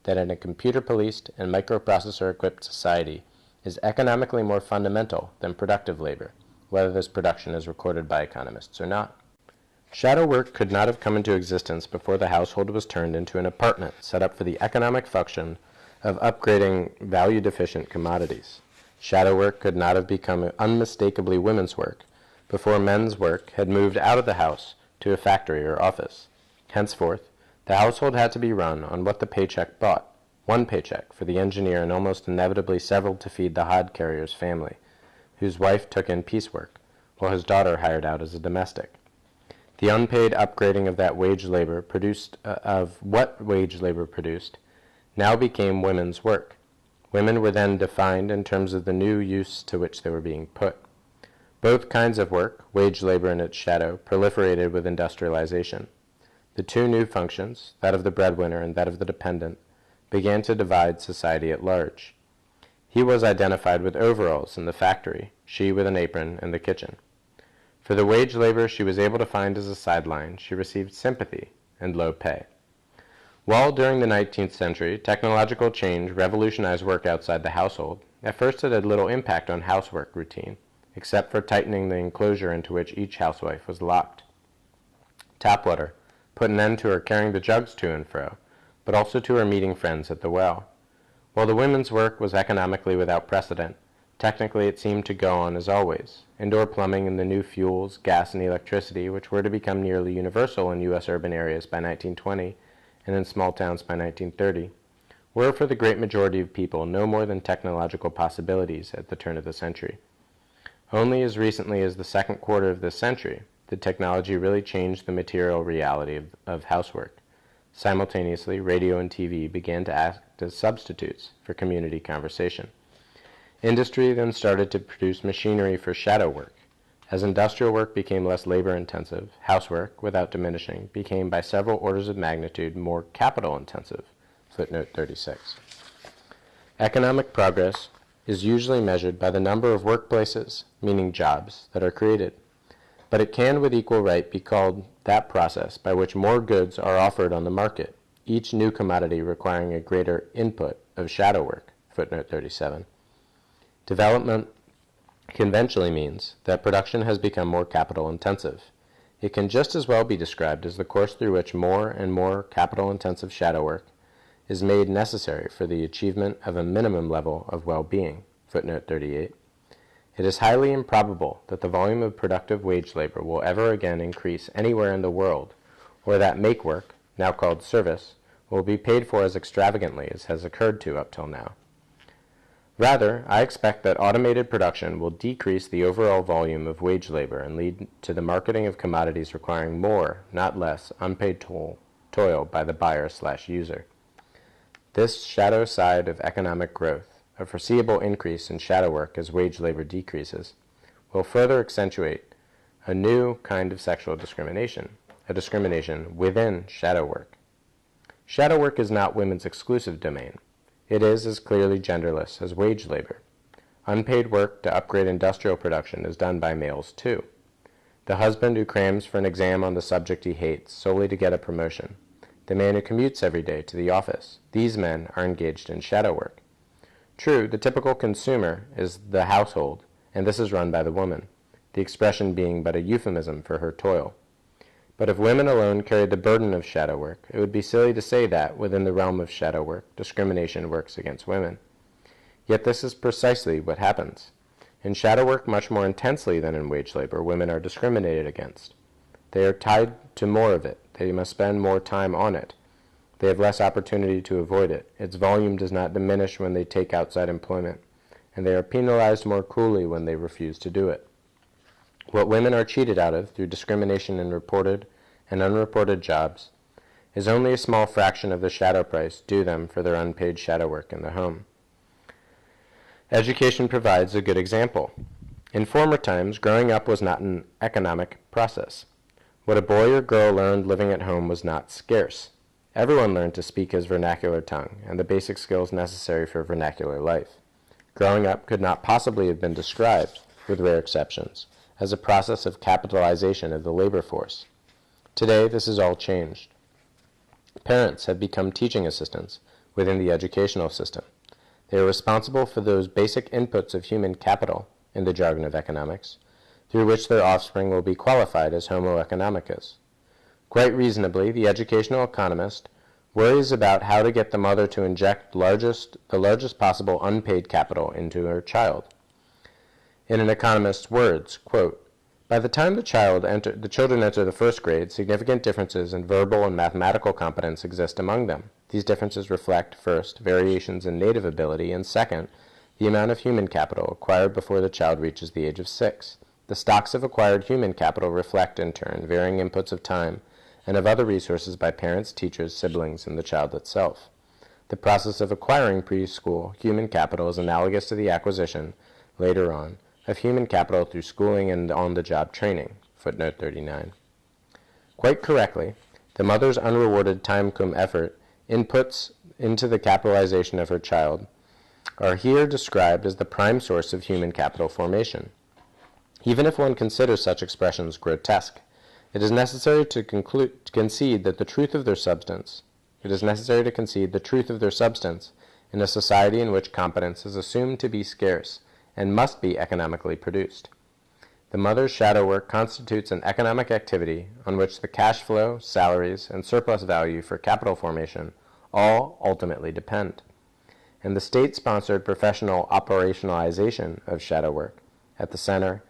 that in a computer-policed and microprocessor-equipped society is economically more fundamental than productive labor, whether this production is recorded by economists or not. Shadow work could not have come into existence before the household was turned into an apartment set up for the economic function of upgrading value-deficient commodities. Shadow work could not have become unmistakably women's work before men's work had moved out of the house to a factory or office. Henceforth, the household had to be run on what the paycheck bought, one paycheck for the engineer and almost inevitably several to feed the hod carrier's family, whose wife took in piecework, while his daughter hired out as a domestic. The unpaid upgrading of that wage labor produced, now became women's work. Women were then defined in terms of the new use to which they were being put. Both kinds of work, wage labor and its shadow, proliferated with industrialization. The two new functions, that of the breadwinner and that of the dependent, began to divide society at large. He was identified with overalls in the factory, she with an apron in the kitchen. For the wage labor she was able to find as a sideline, she received sympathy and low pay. While during the 19th century, technological change revolutionized work outside the household, at first it had little impact on housework routine, except for tightening the enclosure into which each housewife was locked. Tap water put an end to her carrying the jugs to and fro, but also to her meeting friends at the well. While the women's work was economically without precedent, technically it seemed to go on as always. Indoor plumbing and the new fuels, gas and electricity, which were to become nearly universal in U.S. urban areas by 1920 and in small towns by 1930, were for the great majority of people no more than technological possibilities at the turn of the century. Only as recently as the second quarter of this century did technology really change the material reality of housework. Simultaneously, radio and TV began to act as substitutes for community conversation. Industry then started to produce machinery for shadow work. As industrial work became less labor-intensive, housework, without diminishing, became by several orders of magnitude more capital-intensive. Footnote 36. Economic progress is usually measured by the number of workplaces, meaning jobs, that are created. But it can with equal right be called that process by which more goods are offered on the market, each new commodity requiring a greater input of shadow work. Footnote 37. Development conventionally means that production has become more capital-intensive. It can just as well be described as the course through which more and more capital-intensive shadow work is made necessary for the achievement of a minimum level of well-being. Footnote 38. It is highly improbable that the volume of productive wage labor will ever again increase anywhere in the world, or that make work, now called service, will be paid for as extravagantly as has occurred to up till now. Rather, I expect that automated production will decrease the overall volume of wage labor and lead to the marketing of commodities requiring more, not less, unpaid toil by the buyer/user. This shadow side of economic growth, a foreseeable increase in shadow work as wage labor decreases, will further accentuate a new kind of sexual discrimination, a discrimination within shadow work. Shadow work is not women's exclusive domain. It is as clearly genderless as wage labor. Unpaid work to upgrade industrial production is done by males too. The husband who crams for an exam on the subject he hates solely to get a promotion. The man who commutes every day to the office. These men are engaged in shadow work. True, the typical consumer is the household, and this is run by the woman, the expression being but a euphemism for her toil. But if women alone carried the burden of shadow work, it would be silly to say that, within the realm of shadow work, discrimination works against women. Yet this is precisely what happens. In shadow work, much more intensely than in wage labor, women are discriminated against. They are tied to more of it. They must spend more time on it. They have less opportunity to avoid it. Its volume does not diminish when they take outside employment, and they are penalized more cruelly when they refuse to do it. What women are cheated out of through discrimination in reported and unreported jobs is only a small fraction of the shadow price due them for their unpaid shadow work in the home. Education provides a good example. In former times, growing up was not an economic process. What a boy or girl learned living at home was not scarce. Everyone learned to speak his vernacular tongue and the basic skills necessary for vernacular life. Growing up could not possibly have been described, with rare exceptions, as a process of capitalization of the labor force. Today, this has all changed. Parents have become teaching assistants within the educational system. They are responsible for those basic inputs of human capital, in the jargon of economics, through which their offspring will be qualified as Homo economicus. Quite reasonably, the educational economist worries about how to get the mother to inject the largest possible unpaid capital into her child. In an economist's words, quote, "By the time the children enter the first grade, significant differences in verbal and mathematical competence exist among them. These differences reflect, first, variations in native ability, and second, the amount of human capital acquired before the child reaches the age of 6. The stocks of acquired human capital reflect, in turn, varying inputs of time and of other resources by parents, teachers, siblings, and the child itself. The process of acquiring preschool human capital is analogous to the acquisition, later on, of human capital through schooling and on-the-job training." Footnote 39. Quite correctly, the mother's unrewarded time cum effort inputs into the capitalization of her child are here described as the prime source of human capital formation. Even if one considers such expressions grotesque, it is necessary to concede the truth of their substance in a society in which competence is assumed to be scarce and must be economically produced. The mother's shadow work constitutes an economic activity on which the cash flow, salaries, and surplus value for capital formation all ultimately depend. And the state-sponsored professional operationalization of shadow work at the center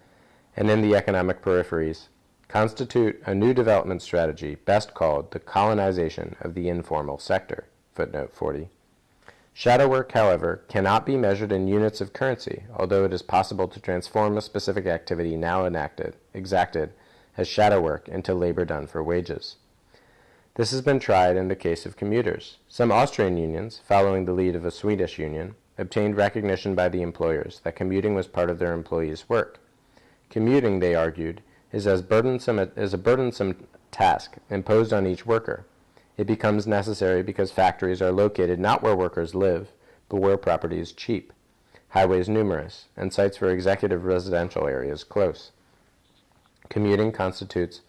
and in the economic peripheries constitute a new development strategy best called the colonization of the informal sector. Footnote 40. Shadow work, however, cannot be measured in units of currency, although it is possible to transform a specific activity now exacted as shadow work into labor done for wages. This has been tried in the case of commuters. Some Austrian unions, following the lead of a Swedish union, obtained recognition by the employers that commuting was part of their employees' work. Commuting, they argued, is a burdensome task imposed on each worker. It becomes necessary because factories are located not where workers live, but where property is cheap, highways numerous, and sites for executive residential areas close. Commuting constitutes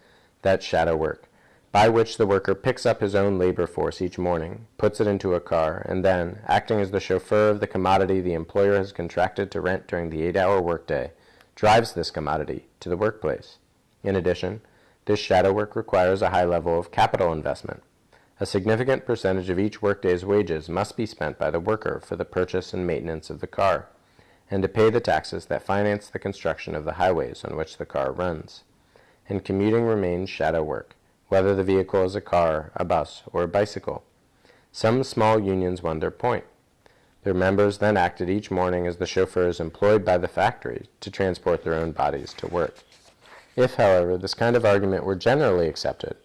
that shadow work, by which the worker picks up his own labor force each morning, puts it into a car, and then, acting as the chauffeur of the commodity the employer has contracted to rent during the 8-hour workday, drives this commodity to the workplace. In addition, this shadow work requires a high level of capital investment. A significant percentage of each workday's wages must be spent by the worker for the purchase and maintenance of the car, and to pay the taxes that finance the construction of the highways on which the car runs. And commuting remains shadow work, whether the vehicle is a car, a bus, or a bicycle. Some small unions won their point. Their members then acted each morning as the chauffeurs employed by the factory to transport their own bodies to work. If, however, this kind of argument were generally accepted,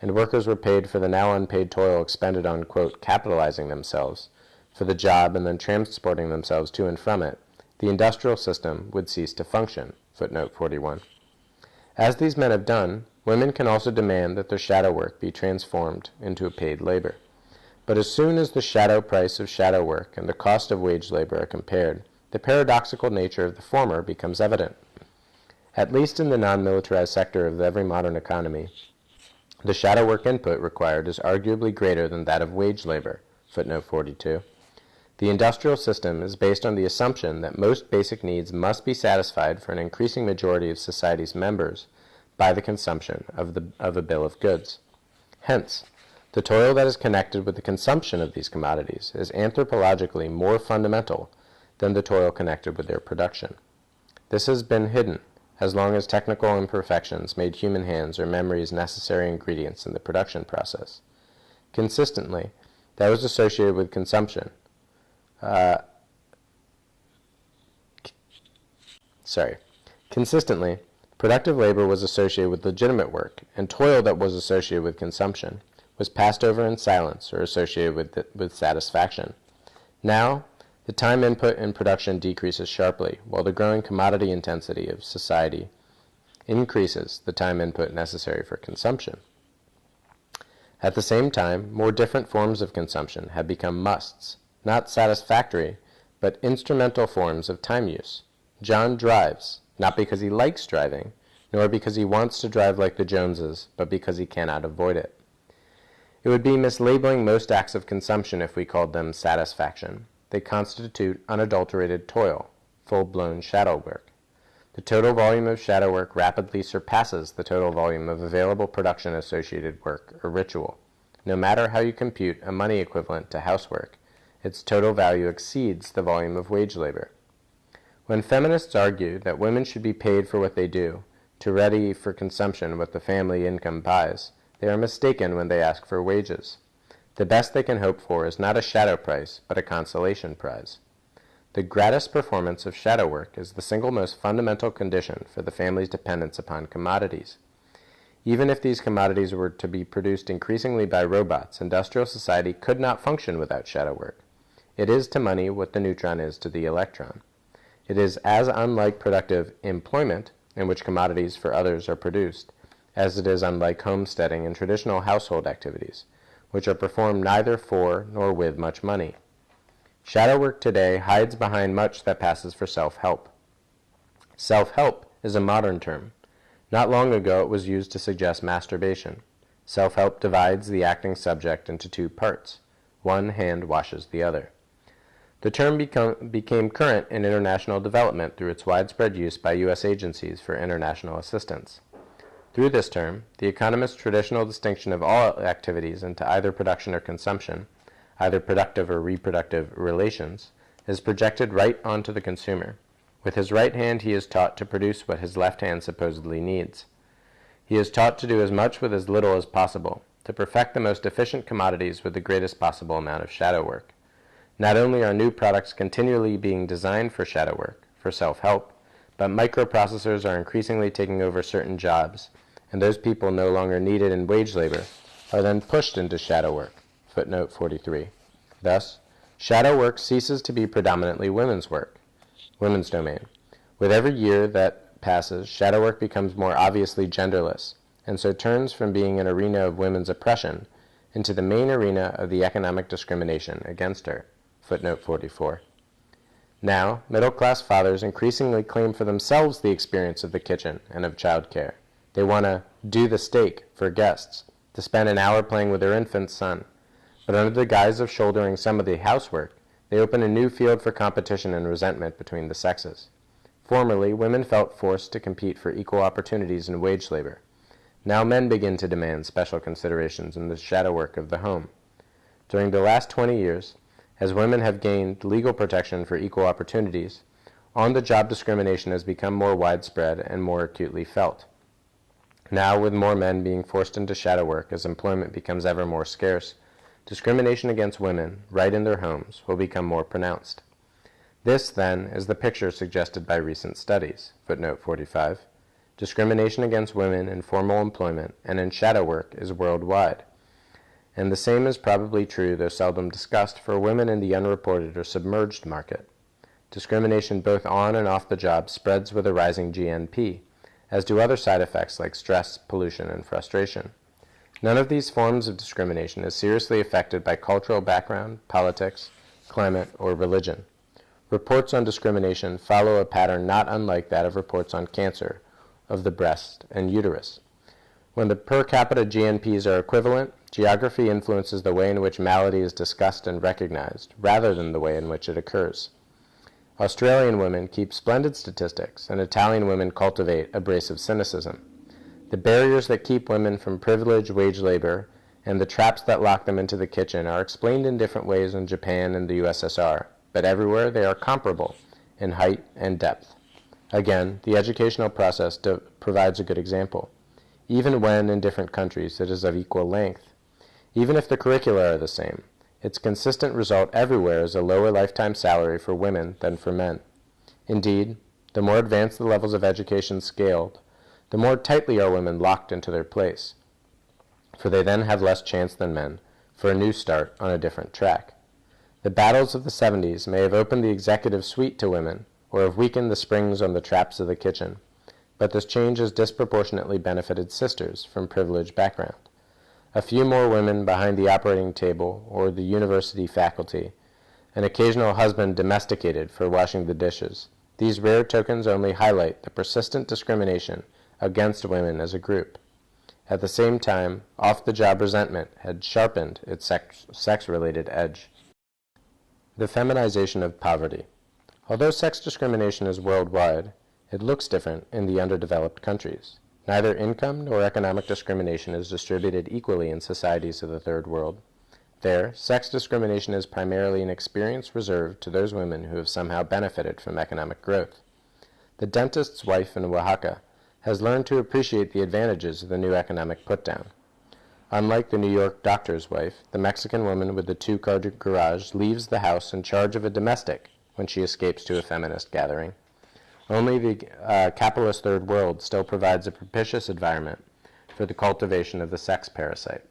and workers were paid for the now unpaid toil expended on, quote, capitalizing themselves for the job and then transporting themselves to and from it, the industrial system would cease to function, footnote 41. As these men have done, women can also demand that their shadow work be transformed into a paid labor. But as soon as the shadow price of shadow work and the cost of wage labor are compared, the paradoxical nature of the former becomes evident. At least in the non-militarized sector of every modern economy, the shadow work input required is arguably greater than that of wage labor, footnote 42. The industrial system is based on the assumption that most basic needs must be satisfied for an increasing majority of society's members by the consumption of a bill of goods. Hence, the toil that is connected with the consumption of these commodities is anthropologically more fundamental than the toil connected with their production. This has been hidden as long as technical imperfections made human hands or memories necessary ingredients in the production process. Consistently, that was associated with consumption. Consistently, productive labor was associated with legitimate work, and toil that was associated with consumption was passed over in silence or associated with satisfaction. Now, the time input in production decreases sharply, while the growing commodity intensity of society increases the time input necessary for consumption. At the same time, more different forms of consumption have become musts, not satisfactory, but instrumental forms of time use. John drives, not because he likes driving, nor because he wants to drive like the Joneses, but because he cannot avoid it. It would be mislabeling most acts of consumption if we called them satisfaction. They constitute unadulterated toil, full-blown shadow work. The total volume of shadow work rapidly surpasses the total volume of available production-associated work or ritual. No matter how you compute a money equivalent to housework, its total value exceeds the volume of wage labor. When feminists argue that women should be paid for what they do, to ready for consumption what the family income buys, they are mistaken when they ask for wages. The best they can hope for is not a shadow price, but a consolation prize. The gratis performance of shadow work is the single most fundamental condition for the family's dependence upon commodities. Even if these commodities were to be produced increasingly by robots, industrial society could not function without shadow work. It is to money what the neutron is to the electron. It is as unlike productive employment, in which commodities for others are produced, as it is unlike homesteading and traditional household activities, which are performed neither for nor with much money. Shadow work today hides behind much that passes for self-help. Self-help is a modern term. Not long ago it was used to suggest masturbation. Self-help divides the acting subject into two parts. One hand washes the other. The term became current in international development through its widespread use by U.S. agencies for international assistance. Through this term, the economist's traditional distinction of all activities into either production or consumption, either productive or reproductive relations, is projected right onto the consumer. With his right hand he is taught to produce what his left hand supposedly needs. He is taught to do as much with as little as possible, to perfect the most efficient commodities with the greatest possible amount of shadow work. Not only are new products continually being designed for shadow work, for self-help, but microprocessors are increasingly taking over certain jobs, and those people no longer needed in wage labor are then pushed into shadow work. Footnote 43. Thus, shadow work ceases to be predominantly women's domain. With every year that passes, shadow work becomes more obviously genderless, and so turns from being an arena of women's oppression into the main arena of the economic discrimination against her. Footnote 44. Now, middle-class fathers increasingly claim for themselves the experience of the kitchen and of child care. They want to do the steak for guests, to spend an hour playing with their infant son. But under the guise of shouldering some of the housework, they open a new field for competition and resentment between the sexes. Formerly, women felt forced to compete for equal opportunities in wage labor. Now men begin to demand special considerations in the shadow work of the home. During the last 20 years, as women have gained legal protection for equal opportunities, on-the-job discrimination has become more widespread and more acutely felt. Now, with more men being forced into shadow work as employment becomes ever more scarce, discrimination against women, right in their homes, will become more pronounced. This, then, is the picture suggested by recent studies. Footnote 45. Discrimination against women in formal employment and in shadow work is worldwide. And the same is probably true, though seldom discussed, for women in the unreported or submerged market. Discrimination both on and off the job spreads with a rising GNP, as do other side effects like stress, pollution, and frustration. None of these forms of discrimination is seriously affected by cultural background, politics, climate, or religion. Reports on discrimination follow a pattern not unlike that of reports on cancer of the breast and uterus. When the per capita GNPs are equivalent, geography influences the way in which malady is discussed and recognized, rather than the way in which it occurs. Australian women keep splendid statistics, and Italian women cultivate abrasive cynicism. The barriers that keep women from privileged wage labor and the traps that lock them into the kitchen are explained in different ways in Japan and the USSR, but everywhere they are comparable in height and depth. Again, the educational process provides a good example. Even when in different countries it is of equal length, even if the curricula are the same, its consistent result everywhere is a lower lifetime salary for women than for men. Indeed, the more advanced the levels of education scaled, the more tightly are women locked into their place, for they then have less chance than men for a new start on a different track. The battles of the 70s may have opened the executive suite to women, or have weakened the springs on the traps of the kitchen, but this change has disproportionately benefited sisters from privileged background. A few more women behind the operating table or the university faculty, an occasional husband domesticated for washing the dishes. These rare tokens only highlight the persistent discrimination against women as a group. At the same time, off-the-job resentment had sharpened its sex-related edge. The feminization of poverty. Although sex discrimination is worldwide, it looks different in the underdeveloped countries. Neither income nor economic discrimination is distributed equally in societies of the Third World. There, sex discrimination is primarily an experience reserved to those women who have somehow benefited from economic growth. The dentist's wife in Oaxaca has learned to appreciate the advantages of the new economic put-down. Unlike the New York doctor's wife, the Mexican woman with the two-car garage leaves the house in charge of a domestic when she escapes to a feminist gathering. Only the capitalist Third World still provides a propitious environment for the cultivation of the sex parasite,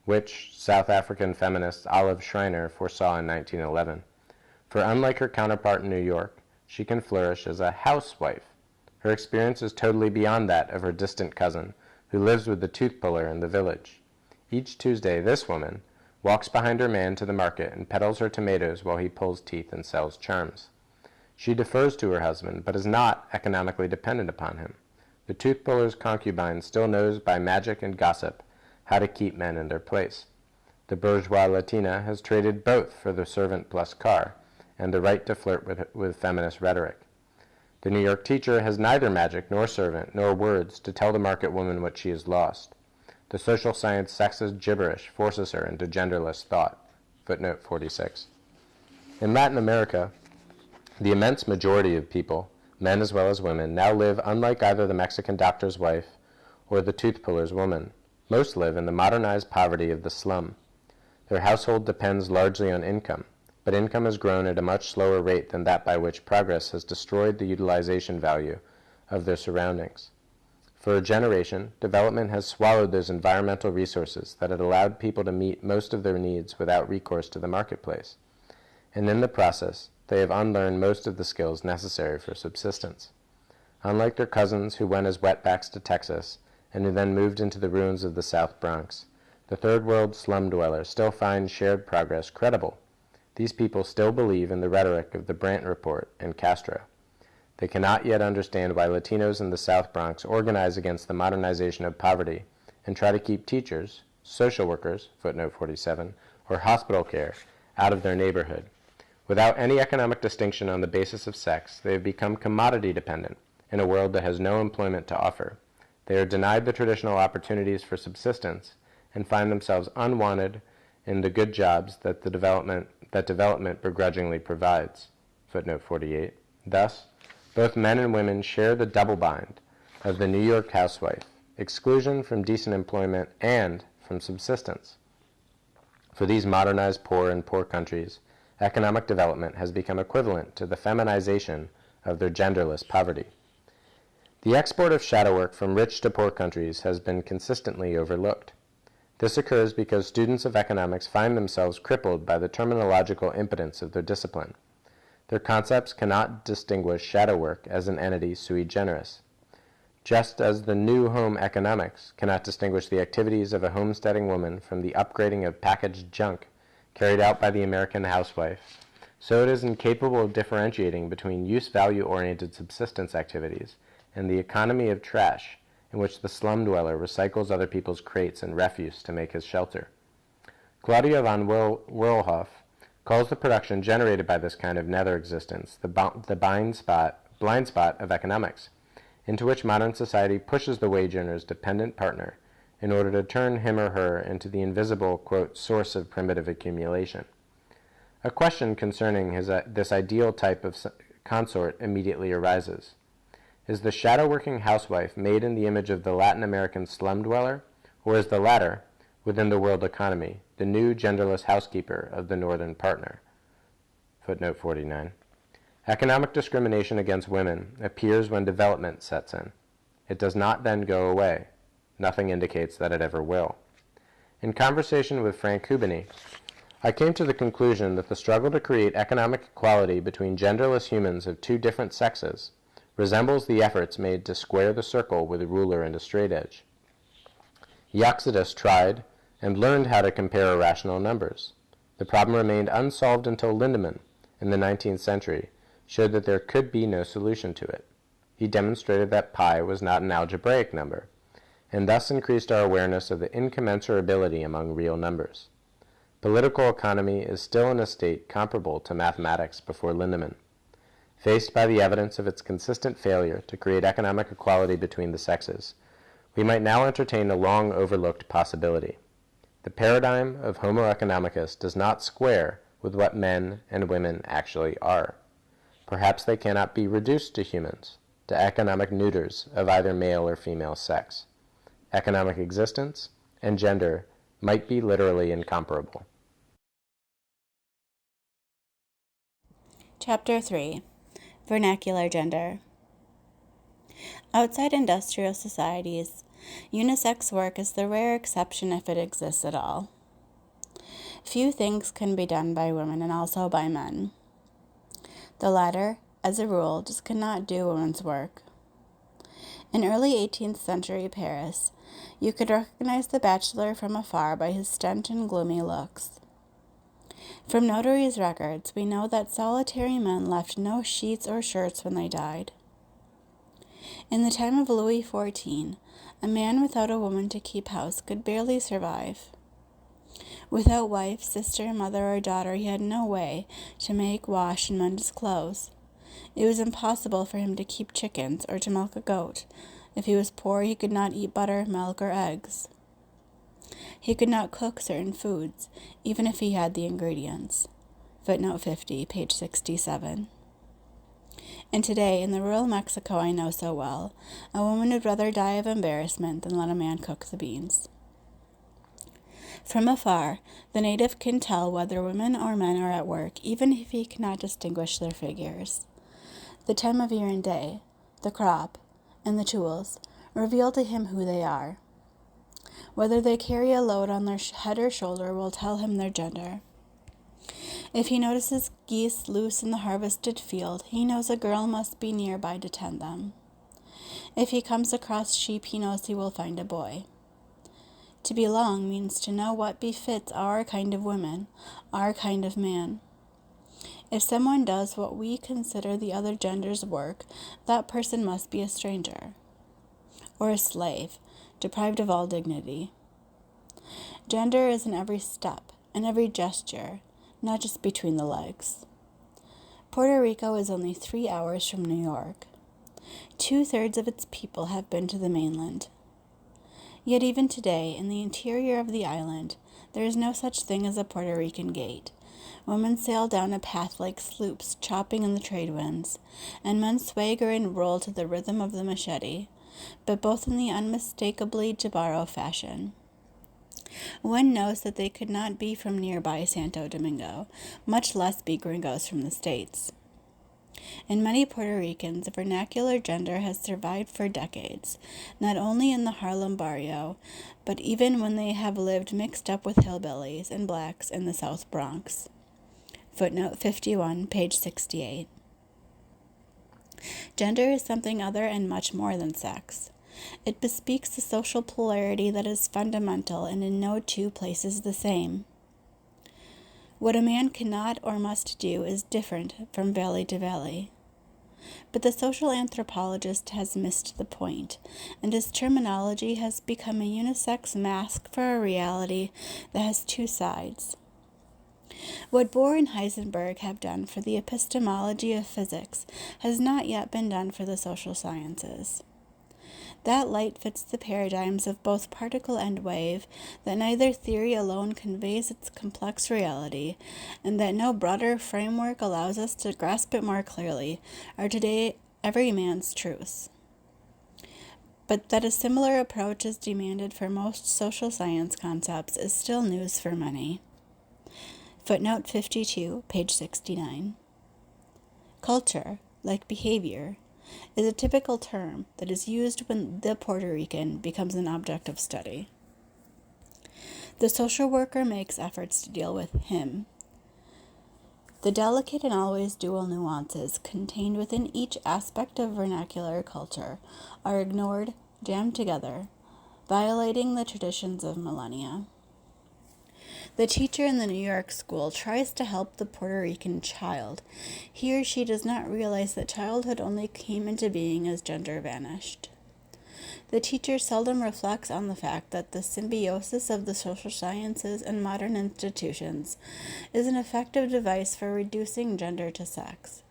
which South African feminist Olive Schreiner foresaw in 1911. For unlike her counterpart in New York, she can flourish as a housewife. Her experience is totally beyond that of her distant cousin, who lives with the tooth puller in the village. Each Tuesday, this woman walks behind her man to the market and peddles her tomatoes while he pulls teeth and sells charms. She defers to her husband, but is not economically dependent upon him. The tooth puller's concubine still knows by magic and gossip how to keep men in their place. The bourgeois Latina has traded both for the servant plus car and the right to flirt with feminist rhetoric. The New York teacher has neither magic nor servant nor words to tell the market woman what she has lost. The social science sexist gibberish forces her into genderless thought. Footnote 46. In Latin America, the immense majority of people, men as well as women, now live unlike either the Mexican doctor's wife or the tooth puller's woman. Most live in the modernized poverty of the slum. Their household depends largely on income, but income has grown at a much slower rate than that by which progress has destroyed the utilization value of their surroundings. For a generation, development has swallowed those environmental resources that had allowed people to meet most of their needs without recourse to the marketplace. And in the process, they have unlearned most of the skills necessary for subsistence. Unlike their cousins who went as wetbacks to Texas and who then moved into the ruins of the South Bronx, the Third World slum dwellers still find shared progress credible. These people still believe in the rhetoric of the Brandt Report and Castro. They cannot yet understand why Latinos in the South Bronx organize against the modernization of poverty and try to keep teachers, social workers, footnote 47, or hospital care out of their neighborhood. Without any economic distinction on the basis of sex, they have become commodity dependent in a world that has no employment to offer. They are denied the traditional opportunities for subsistence and find themselves unwanted in the good jobs that development begrudgingly provides. Footnote 48. Thus, both men and women share the double bind of the New York housewife, exclusion from decent employment and from subsistence. For these modernized poor in poor countries, economic development has become equivalent to the feminization of their genderless poverty. The export of shadow work from rich to poor countries has been consistently overlooked. This occurs because students of economics find themselves crippled by the terminological impotence of their discipline. Their concepts cannot distinguish shadow work as an entity sui generis. Just as the new home economics cannot distinguish the activities of a homesteading woman from the upgrading of packaged junk carried out by the American housewife, so it is incapable of differentiating between use-value-oriented subsistence activities and the economy of trash in which the slum dweller recycles other people's crates and refuse to make his shelter. Claudia von Werlhoff calls the production generated by this kind of nether existence the blind spot of economics, into which modern society pushes the wage earner's dependent partner in order to turn him or her into the invisible, quote, source of primitive accumulation. A question concerning this ideal type of consort immediately arises. Is the shadow-working housewife made in the image of the Latin American slum dweller, or is the latter, within the world economy, the new genderless housekeeper of the northern partner? Footnote 49. Economic discrimination against women appears when development sets in. It does not then go away. Nothing indicates that it ever will. In conversation with Frank Hubeny, I came to the conclusion that the struggle to create economic equality between genderless humans of two different sexes resembles the efforts made to square the circle with a ruler and a straightedge. Euclides tried and learned how to compare irrational numbers. The problem remained unsolved until Lindemann, in the 19th century, showed that there could be no solution to it. He demonstrated that pi was not an algebraic number, and thus increased our awareness of the incommensurability among real numbers. Political economy is still in a state comparable to mathematics before Lindemann. Faced by the evidence of its consistent failure to create economic equality between the sexes, we might now entertain a long overlooked possibility. The paradigm of Homo economicus does not square with what men and women actually are. Perhaps they cannot be reduced to humans, to economic neuters of either male or female sex. Economic existence and gender might be literally incomparable. Chapter 3. Vernacular Gender. Outside industrial societies, unisex work is the rare exception if it exists at all. Few things can be done by women and also by men. The latter, as a rule, just cannot do women's work. In early 18th century Paris, you could recognize the bachelor from afar by his stench and gloomy looks. From notaries' records, we know that solitary men left no sheets or shirts when they died. In the time of Louis XIV, a man without a woman to keep house could barely survive. Without wife, sister, mother, or daughter, he had no way to make, wash, and mend his clothes. It was impossible for him to keep chickens or to milk a goat. If he was poor, he could not eat butter, milk, or eggs. He could not cook certain foods, even if he had the ingredients. Footnote 50, page 67. And today, in the rural Mexico I know so well, a woman would rather die of embarrassment than let a man cook the beans. From afar, the native can tell whether women or men are at work, even if he cannot distinguish their figures. The time of year and day, the crop, and the tools reveal to him who they are. Whether they carry a load on their head or shoulder will tell him their gender. If he notices geese loose in the harvested field, he knows a girl must be nearby to tend them. If he comes across sheep, he knows he will find a boy. To belong means to know what befits our kind of woman, our kind of man. If someone does what we consider the other gender's work, that person must be a stranger, or a slave, deprived of all dignity. Gender is in every step, in every gesture, not just between the legs. Puerto Rico is only 3 hours from New York. 2/3 of its people have been to the mainland. Yet even today, in the interior of the island, there is no such thing as a Puerto Rican gate. Women sail down a path like sloops chopping in the trade winds, and men swagger and roll to the rhythm of the machete, but both in the unmistakably Jabaro fashion. One knows that they could not be from nearby Santo Domingo, much less be gringos from the States. In many Puerto Ricans, vernacular gender has survived for decades, not only in the Harlem barrio, but even when they have lived mixed up with hillbillies and blacks in the South Bronx. Footnote 51, page 68. Gender is something other and much more than sex. It bespeaks the social polarity that is fundamental and in no two places the same. What a man cannot or must do is different from valley to valley. But the social anthropologist has missed the point, and his terminology has become a unisex mask for a reality that has two sides. What Bohr and Heisenberg have done for the epistemology of physics has not yet been done for the social sciences. That light fits the paradigms of both particle and wave, that neither theory alone conveys its complex reality, and that no broader framework allows us to grasp it more clearly, are today every man's truths. But that a similar approach is demanded for most social science concepts is still news for many. Footnote 52, page 69. Culture, like behavior, is a typical term that is used when the Puerto Rican becomes an object of study. The social worker makes efforts to deal with him. The delicate and always dual nuances contained within each aspect of vernacular culture are ignored, jammed together, violating the traditions of millennia. The teacher in the New York school tries to help the Puerto Rican child. He or she does not realize that childhood only came into being as gender vanished. The teacher seldom reflects on the fact that the symbiosis of the social sciences and modern institutions is an effective device for reducing gender to sex.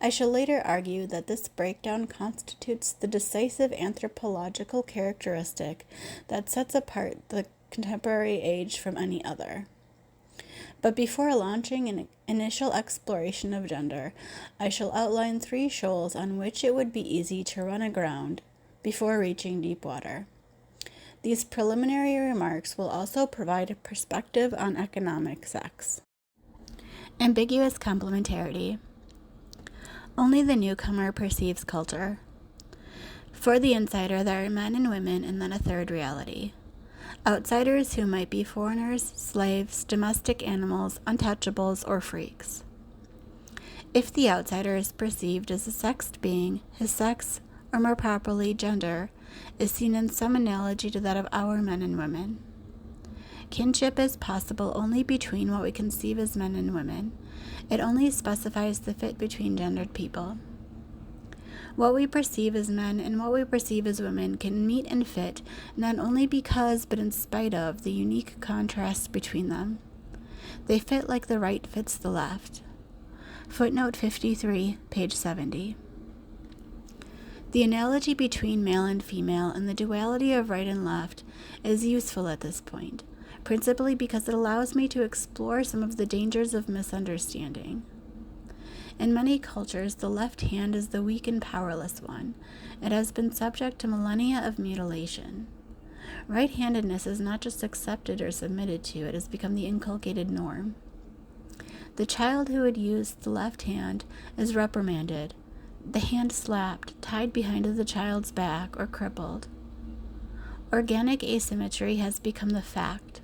I shall later argue that this breakdown constitutes the decisive anthropological characteristic that sets apart the contemporary age from any other. But before launching an initial exploration of gender, I shall outline 3 shoals on which it would be easy to run aground before reaching deep water. These preliminary remarks will also provide a perspective on economic sex. Ambiguous complementarity. Only the newcomer perceives culture. For the insider, there are men and women and then a third reality. Outsiders who might be foreigners, slaves, domestic animals, untouchables, or freaks. If the outsider is perceived as a sexed being, his sex, or more properly gender, is seen in some analogy to that of our men and women. Kinship is possible only between what we conceive as men and women. It only specifies the fit between gendered people. What we perceive as men and what we perceive as women can meet and fit not only because but in spite of the unique contrast between them. They fit like the right fits the left. Footnote 53, page 70. The analogy between male and female and the duality of right and left is useful at this point, principally because it allows me to explore some of the dangers of misunderstanding. In many cultures, the left hand is the weak and powerless one. It has been subject to millennia of mutilation. Right-handedness is not just accepted or submitted to, it has become the inculcated norm. The child who would use the left hand is reprimanded, the hand slapped, tied behind the child's back, or crippled. Organic asymmetry has become the fact,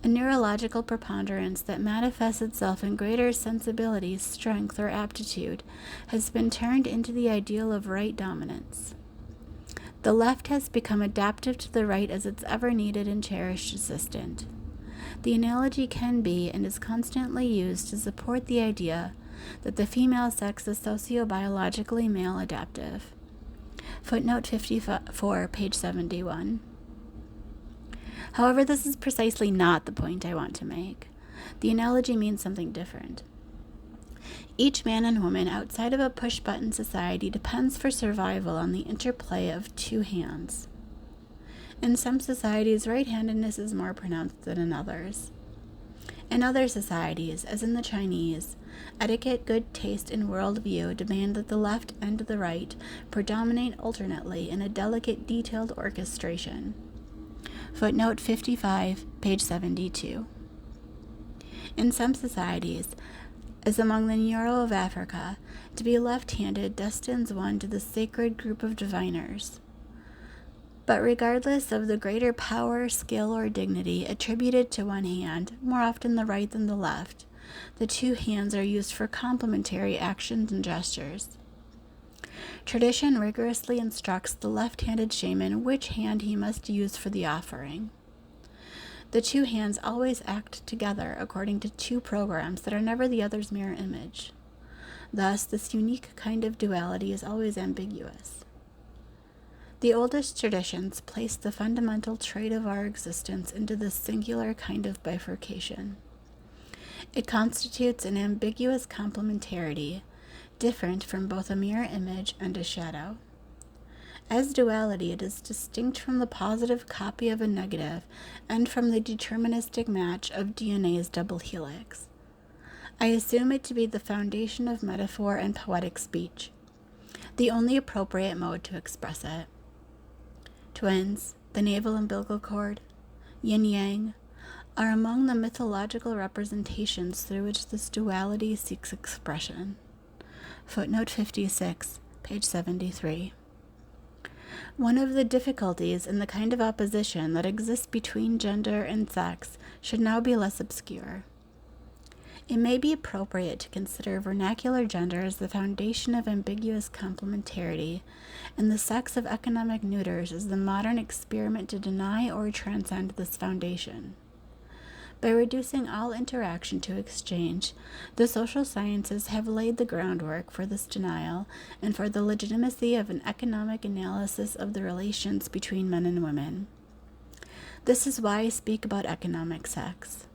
a neurological preponderance that manifests itself in greater sensibility, strength, or aptitude has been turned into the ideal of right dominance. The left has become adaptive to the right as its ever-needed and cherished assistant. The analogy can be and is constantly used to support the idea that the female sex is sociobiologically male adaptive. Footnote 54, page 71. However, this is precisely not the point I want to make. The analogy means something different. Each man and woman outside of a push-button society depends for survival on the interplay of two hands. In some societies, right-handedness is more pronounced than in others. In other societies, as in the Chinese, etiquette, good taste, and worldview demand that the left and the right predominate alternately in a delicate, detailed orchestration. Footnote 55, page 72. In some societies, as among the Nyoro of Africa, to be left-handed destines one to the sacred group of diviners. But regardless of the greater power, skill, or dignity attributed to one hand, more often the right than the left, the two hands are used for complementary actions and gestures. Tradition rigorously instructs the left-handed shaman which hand he must use for the offering. The two hands always act together according to two programs that are never the other's mirror image. Thus, this unique kind of duality is always ambiguous. The oldest traditions place the fundamental trait of our existence into this singular kind of bifurcation. It constitutes an ambiguous complementarity, different from both a mirror image and a shadow. As duality, it is distinct from the positive copy of a negative and from the deterministic match of DNA's double helix. I assume it to be the foundation of metaphor and poetic speech, the only appropriate mode to express it. Twins, the navel umbilical cord, yin-yang, are among the mythological representations through which this duality seeks expression. Footnote 56, page 73. One of the difficulties in the kind of opposition that exists between gender and sex should now be less obscure. It may be appropriate to consider vernacular gender as the foundation of ambiguous complementarity, and the sex of economic neuters as the modern experiment to deny or transcend this foundation. By reducing all interaction to exchange, the social sciences have laid the groundwork for this denial and for the legitimacy of an economic analysis of the relations between men and women. This is why I speak about economic sex.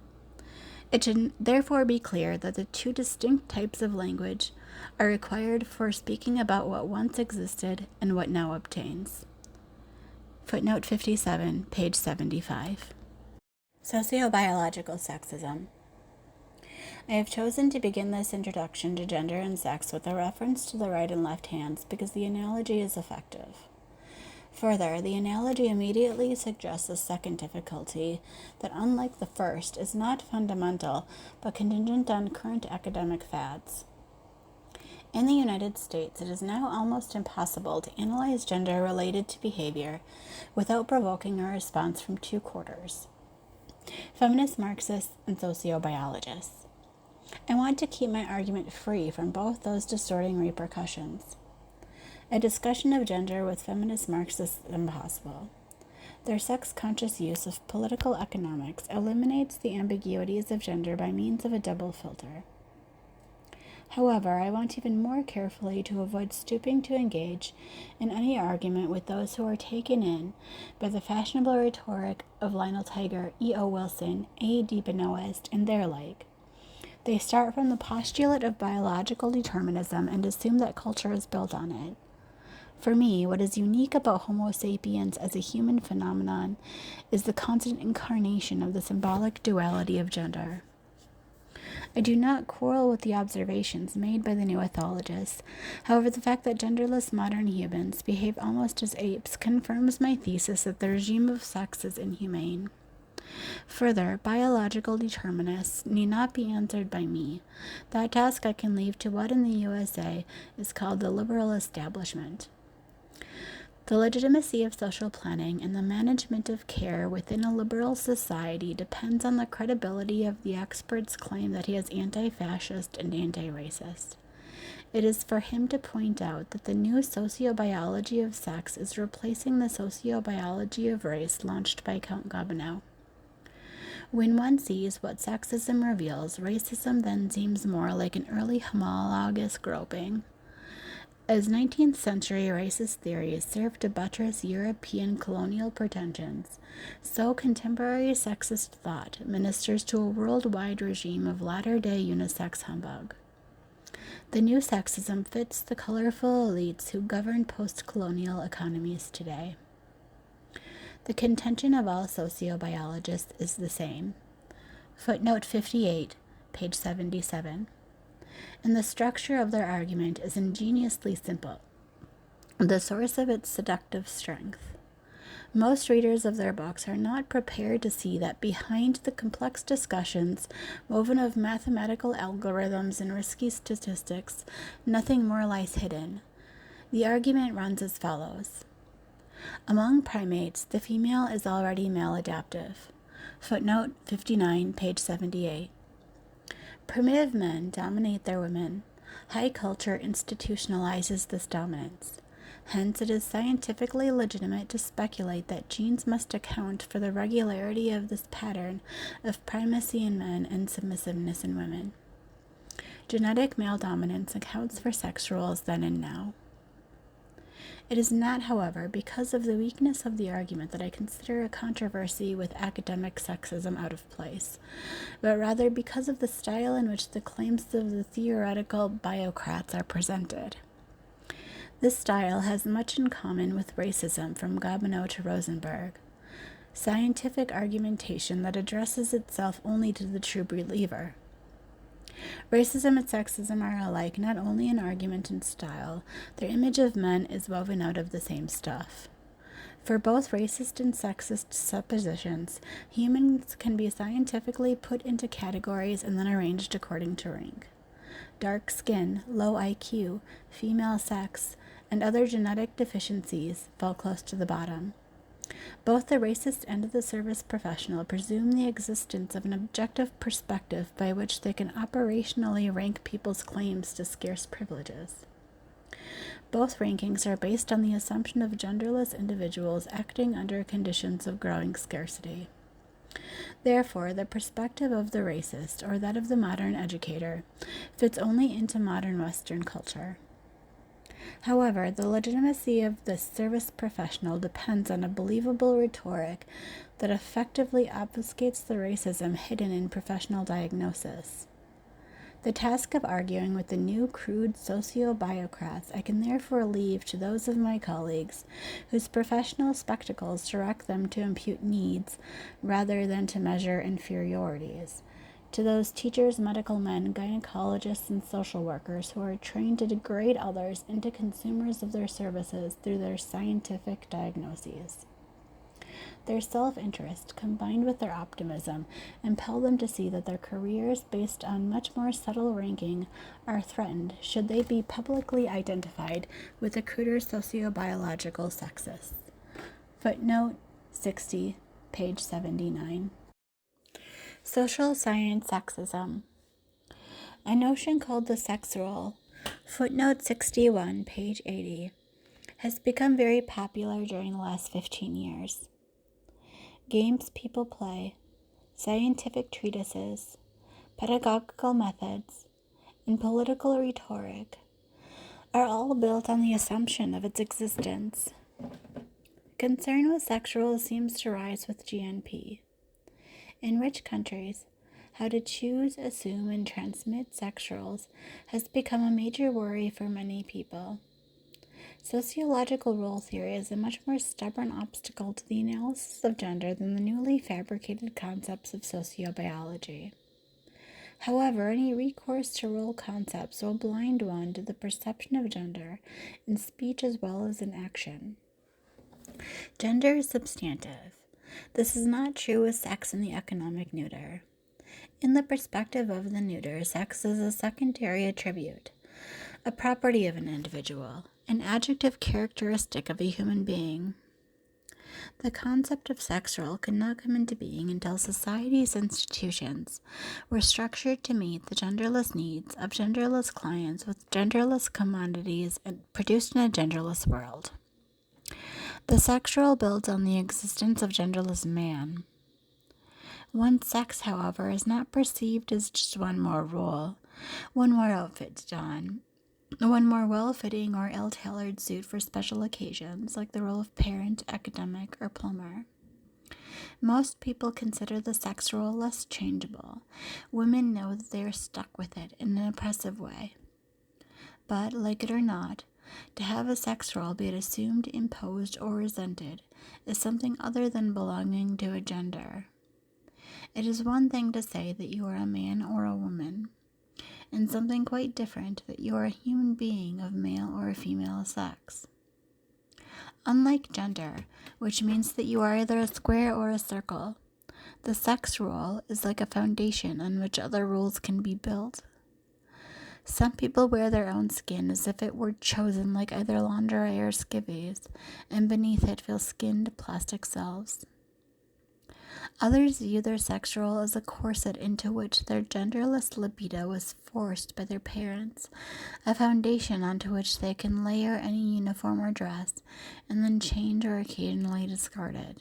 It should therefore be clear that the two distinct types of language are required for speaking about what once existed and what now obtains. Footnote 57, page 75. Sociobiological sexism. I have chosen to begin this introduction to gender and sex with a reference to the right and left hands because the analogy is effective. Further, the analogy immediately suggests a second difficulty that, unlike the first, is not fundamental but contingent on current academic fads. In the United States, it is now almost impossible to analyze gender related to behavior without provoking a response from two quarters: feminist Marxists and sociobiologists. I want to keep my argument free from both those distorting repercussions. A discussion of gender with feminist Marxists is impossible. Their sex-conscious use of political economics eliminates the ambiguities of gender by means of a double filter. However, I want even more carefully to avoid stooping to engage in any argument with those who are taken in by the fashionable rhetoric of Lionel Tiger, E.O. Wilson, A. D. Benoist, and their like. They start from the postulate of biological determinism and assume that culture is built on it. For me, what is unique about Homo sapiens as a human phenomenon is the constant incarnation of the symbolic duality of gender. I do not quarrel with the observations made by the new ethologists. However, the fact that genderless modern humans behave almost as apes confirms my thesis that the regime of sex is inhumane. Further, biological determinists need not be answered by me. That task I can leave to what in the USA is called the liberal establishment. The legitimacy of social planning and the management of care within a liberal society depends on the credibility of the expert's claim that he is anti-fascist and anti-racist. It is for him to point out that the new sociobiology of sex is replacing the sociobiology of race launched by Count Gobineau. When one sees what sexism reveals, racism then seems more like an early homologous groping. As 19th century racist theories served to buttress European colonial pretensions, so contemporary sexist thought ministers to a worldwide regime of latter-day unisex humbug. The new sexism fits the colorful elites who govern post-colonial economies today. The contention of all sociobiologists is the same. Footnote 58, page 77. And the structure of their argument is ingeniously simple, the source of its seductive strength. Most readers of their books are not prepared to see that behind the complex discussions woven of mathematical algorithms and risky statistics, nothing more lies hidden. The argument runs as follows. Among primates, the female is already maladaptive. Footnote 59, page 78. Primitive men dominate their women. High culture institutionalizes this dominance. Hence, it is scientifically legitimate to speculate that genes must account for the regularity of this pattern of primacy in men and submissiveness in women. Genetic male dominance accounts for sex roles then and now. It is not, however, because of the weakness of the argument that I consider a controversy with academic sexism out of place, but rather because of the style in which the claims of the theoretical biocrats are presented. This style has much in common with racism from Gobineau to Rosenberg, scientific argumentation that addresses itself only to the true believer. Racism and sexism are alike not only in argument and style, their image of men is woven out of the same stuff. For both racist and sexist suppositions, humans can be scientifically put into categories and then arranged according to rank. Dark skin, low IQ, female sex, and other genetic deficiencies fall close to the bottom. Both the racist and the service professional presume the existence of an objective perspective by which they can operationally rank people's claims to scarce privileges. Both rankings are based on the assumption of genderless individuals acting under conditions of growing scarcity. Therefore, the perspective of the racist, or that of the modern educator, fits only into modern Western culture. However, the legitimacy of the service professional depends on a believable rhetoric that effectively obfuscates the racism hidden in professional diagnosis. The task of arguing with the new crude socio-biocrats I can therefore leave to those of my colleagues whose professional spectacles direct them to impute needs rather than to measure inferiorities, to those teachers, medical men, gynecologists, and social workers who are trained to degrade others into consumers of their services through their scientific diagnoses. Their self-interest, combined with their optimism, impel them to see that their careers, based on much more subtle ranking, are threatened should they be publicly identified with the cruder sociobiological sexists. Footnote 60, page 79. Social science sexism. A notion called the sex role, footnote 61, page 80, has become very popular during the last 15 years. Games people play, scientific treatises, pedagogical methods, and political rhetoric are all built on the assumption of its existence. Concern with sex roles seems to rise with GNP. In rich countries, how to choose, assume, and transmit sex roles has become a major worry for many people. Sociological role theory is a much more stubborn obstacle to the analysis of gender than the newly fabricated concepts of sociobiology. However, any recourse to role concepts will blind one to the perception of gender in speech as well as in action. Gender is substantive. This is not true with sex and the economic neuter. In the perspective of the neuter, sex is a secondary attribute, a property of an individual, an adjective characteristic of a human being. The concept of sex role could not come into being until society's institutions were structured to meet the genderless needs of genderless clients with genderless commodities and produced in a genderless world. The sex role builds on the existence of genderless man. One sex, however, is not perceived as just one more role, one more outfit to don, one more well-fitting or ill-tailored suit for special occasions, like the role of parent, academic, or plumber. Most people consider the sex role less changeable. Women know that they are stuck with it in an oppressive way. But, like it or not, to have a sex role, be it assumed, imposed, or resented, is something other than belonging to a gender. It is one thing to say that you are a man or a woman, and something quite different that you are a human being of male or female sex. Unlike gender, which means that you are either a square or a circle, the sex role is like a foundation on which other rules can be built. Some people wear their own skin as if it were chosen like either lingerie or skivvies, and beneath it feel skinned plastic cells. Others view their sex role as a corset into which their genderless libido is forced by their parents, a foundation onto which they can layer any uniform or dress, and then change or occasionally discard it.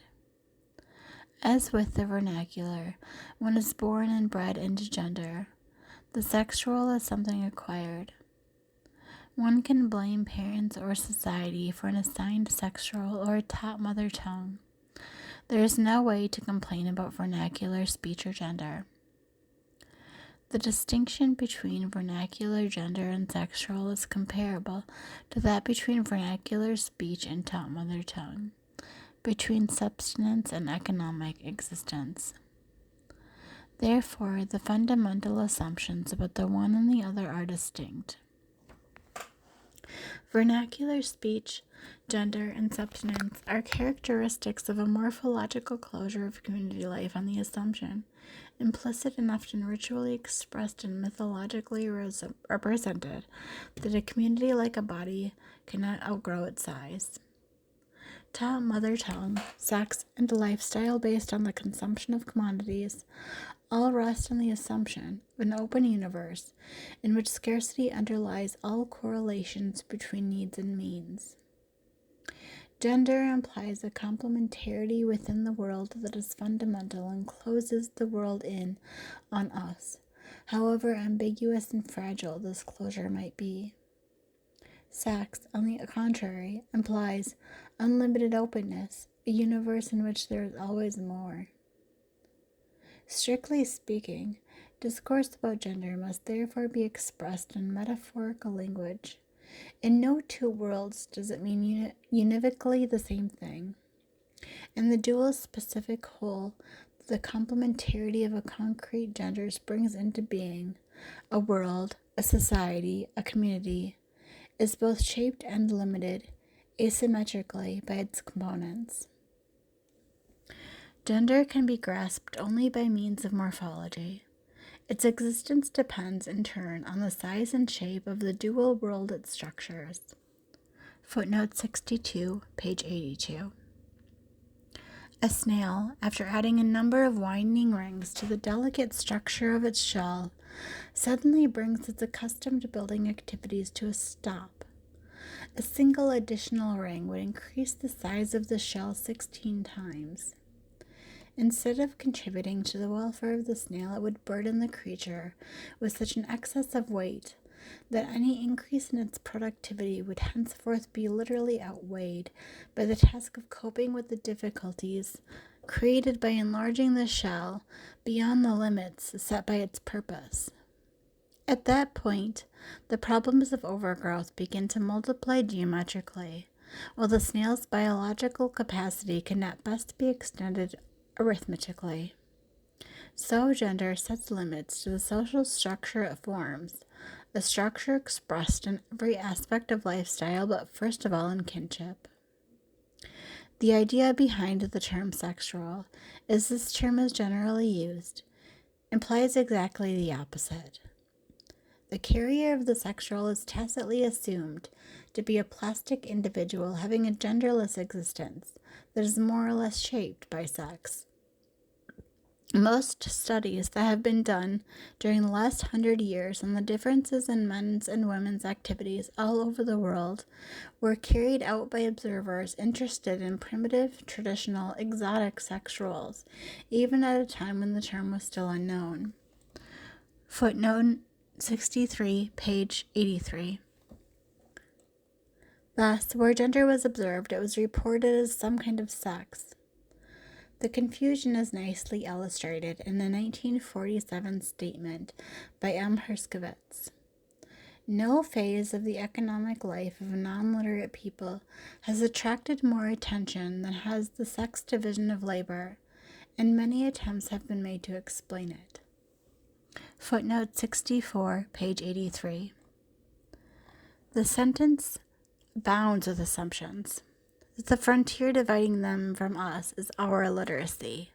As with the vernacular, one is born and bred into gender. The sex role is something acquired. One can blame parents or society for an assigned sex role or a taught mother tongue. There is no way to complain about vernacular speech or gender. The distinction between vernacular gender and sex role is comparable to that between vernacular speech and taught mother tongue, between subsistence and economic existence. Therefore, the fundamental assumptions about the one and the other are distinct. Vernacular speech, gender, and subsistence are characteristics of a morphological closure of community life on the assumption, implicit and often ritually expressed and mythologically represented, that a community like a body cannot outgrow its size. Taught mother tongue, sex, and lifestyle based on the consumption of commodities all rest on the assumption of an open universe in which scarcity underlies all correlations between needs and means. Gender implies a complementarity within the world that is fundamental and closes the world in on us, however ambiguous and fragile this closure might be. Sex, on the contrary, implies unlimited openness, a universe in which there is always more. Strictly speaking, discourse about gender must therefore be expressed in metaphorical language. In no two worlds does it mean univocally the same thing. In the dual specific whole, the complementarity of a concrete gender springs into being. A world, a society, a community is both shaped and limited asymmetrically by its components. Gender can be grasped only by means of morphology. Its existence depends, in turn, on the size and shape of the dual world it structures. Footnote 62, page 82. A snail, after adding a number of winding rings to the delicate structure of its shell, suddenly brings its accustomed building activities to a stop. A single additional ring would increase the size of the shell 16 times. Instead of contributing to the welfare of the snail, it would burden the creature with such an excess of weight that any increase in its productivity would henceforth be literally outweighed by the task of coping with the difficulties created by enlarging the shell beyond the limits set by its purpose. At that point, the problems of overgrowth begin to multiply geometrically, while the snail's biological capacity can at best be extended arithmetically. So gender sets limits to the social structure it forms, a structure expressed in every aspect of lifestyle, but first of all in kinship. The idea behind the term sexual, as this term is generally used, implies exactly the opposite. The carrier of the sexual is tacitly assumed to be a plastic individual having a genderless existence that is more or less shaped by sex. Most studies that have been done during the last 100 years on the differences in men's and women's activities all over the world were carried out by observers interested in primitive, traditional, exotic sex roles, even at a time when the term was still unknown. Footnote 63, page 83. Thus, where gender was observed, it was reported as some kind of sex. The confusion is nicely illustrated in a 1947 statement by M. Herskovits. No phase of the economic life of non-literate people has attracted more attention than has the sex division of labor, and many attempts have been made to explain it. Footnote 64, page 83. The sentence abounds with assumptions. The frontier dividing them from us is our illiteracy.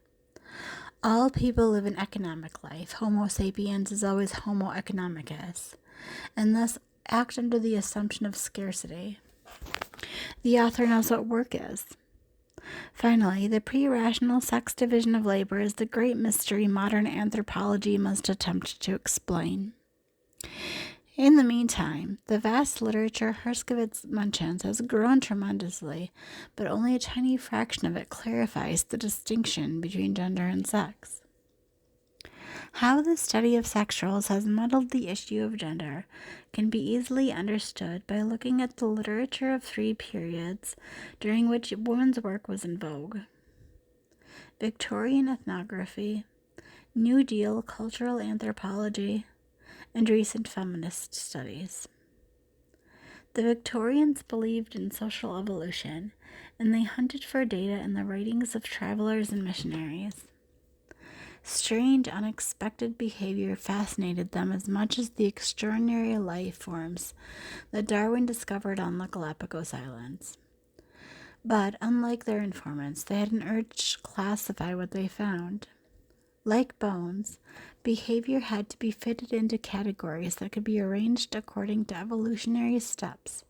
All people live an economic life. Homo sapiens is always Homo economicus, and thus act under the assumption of scarcity. The author knows what work is. Finally, the pre-rational sex division of labor is the great mystery modern anthropology must attempt to explain. In the meantime, the vast literature Herskovits mentions has grown tremendously, but only a tiny fraction of it clarifies the distinction between gender and sex. How the study of sexuals has muddled the issue of gender can be easily understood by looking at the literature of 3 periods during which women's work was in vogue: Victorian ethnography, New Deal cultural anthropology, and recent feminist studies. The Victorians believed in social evolution, and they hunted for data in the writings of travelers and missionaries. Strange, unexpected behavior fascinated them as much as the extraordinary life forms that Darwin discovered on the Galapagos Islands. But, unlike their informants, they had an urge to classify what they found. Like bones, behavior had to be fitted into categories that could be arranged according to evolutionary steps,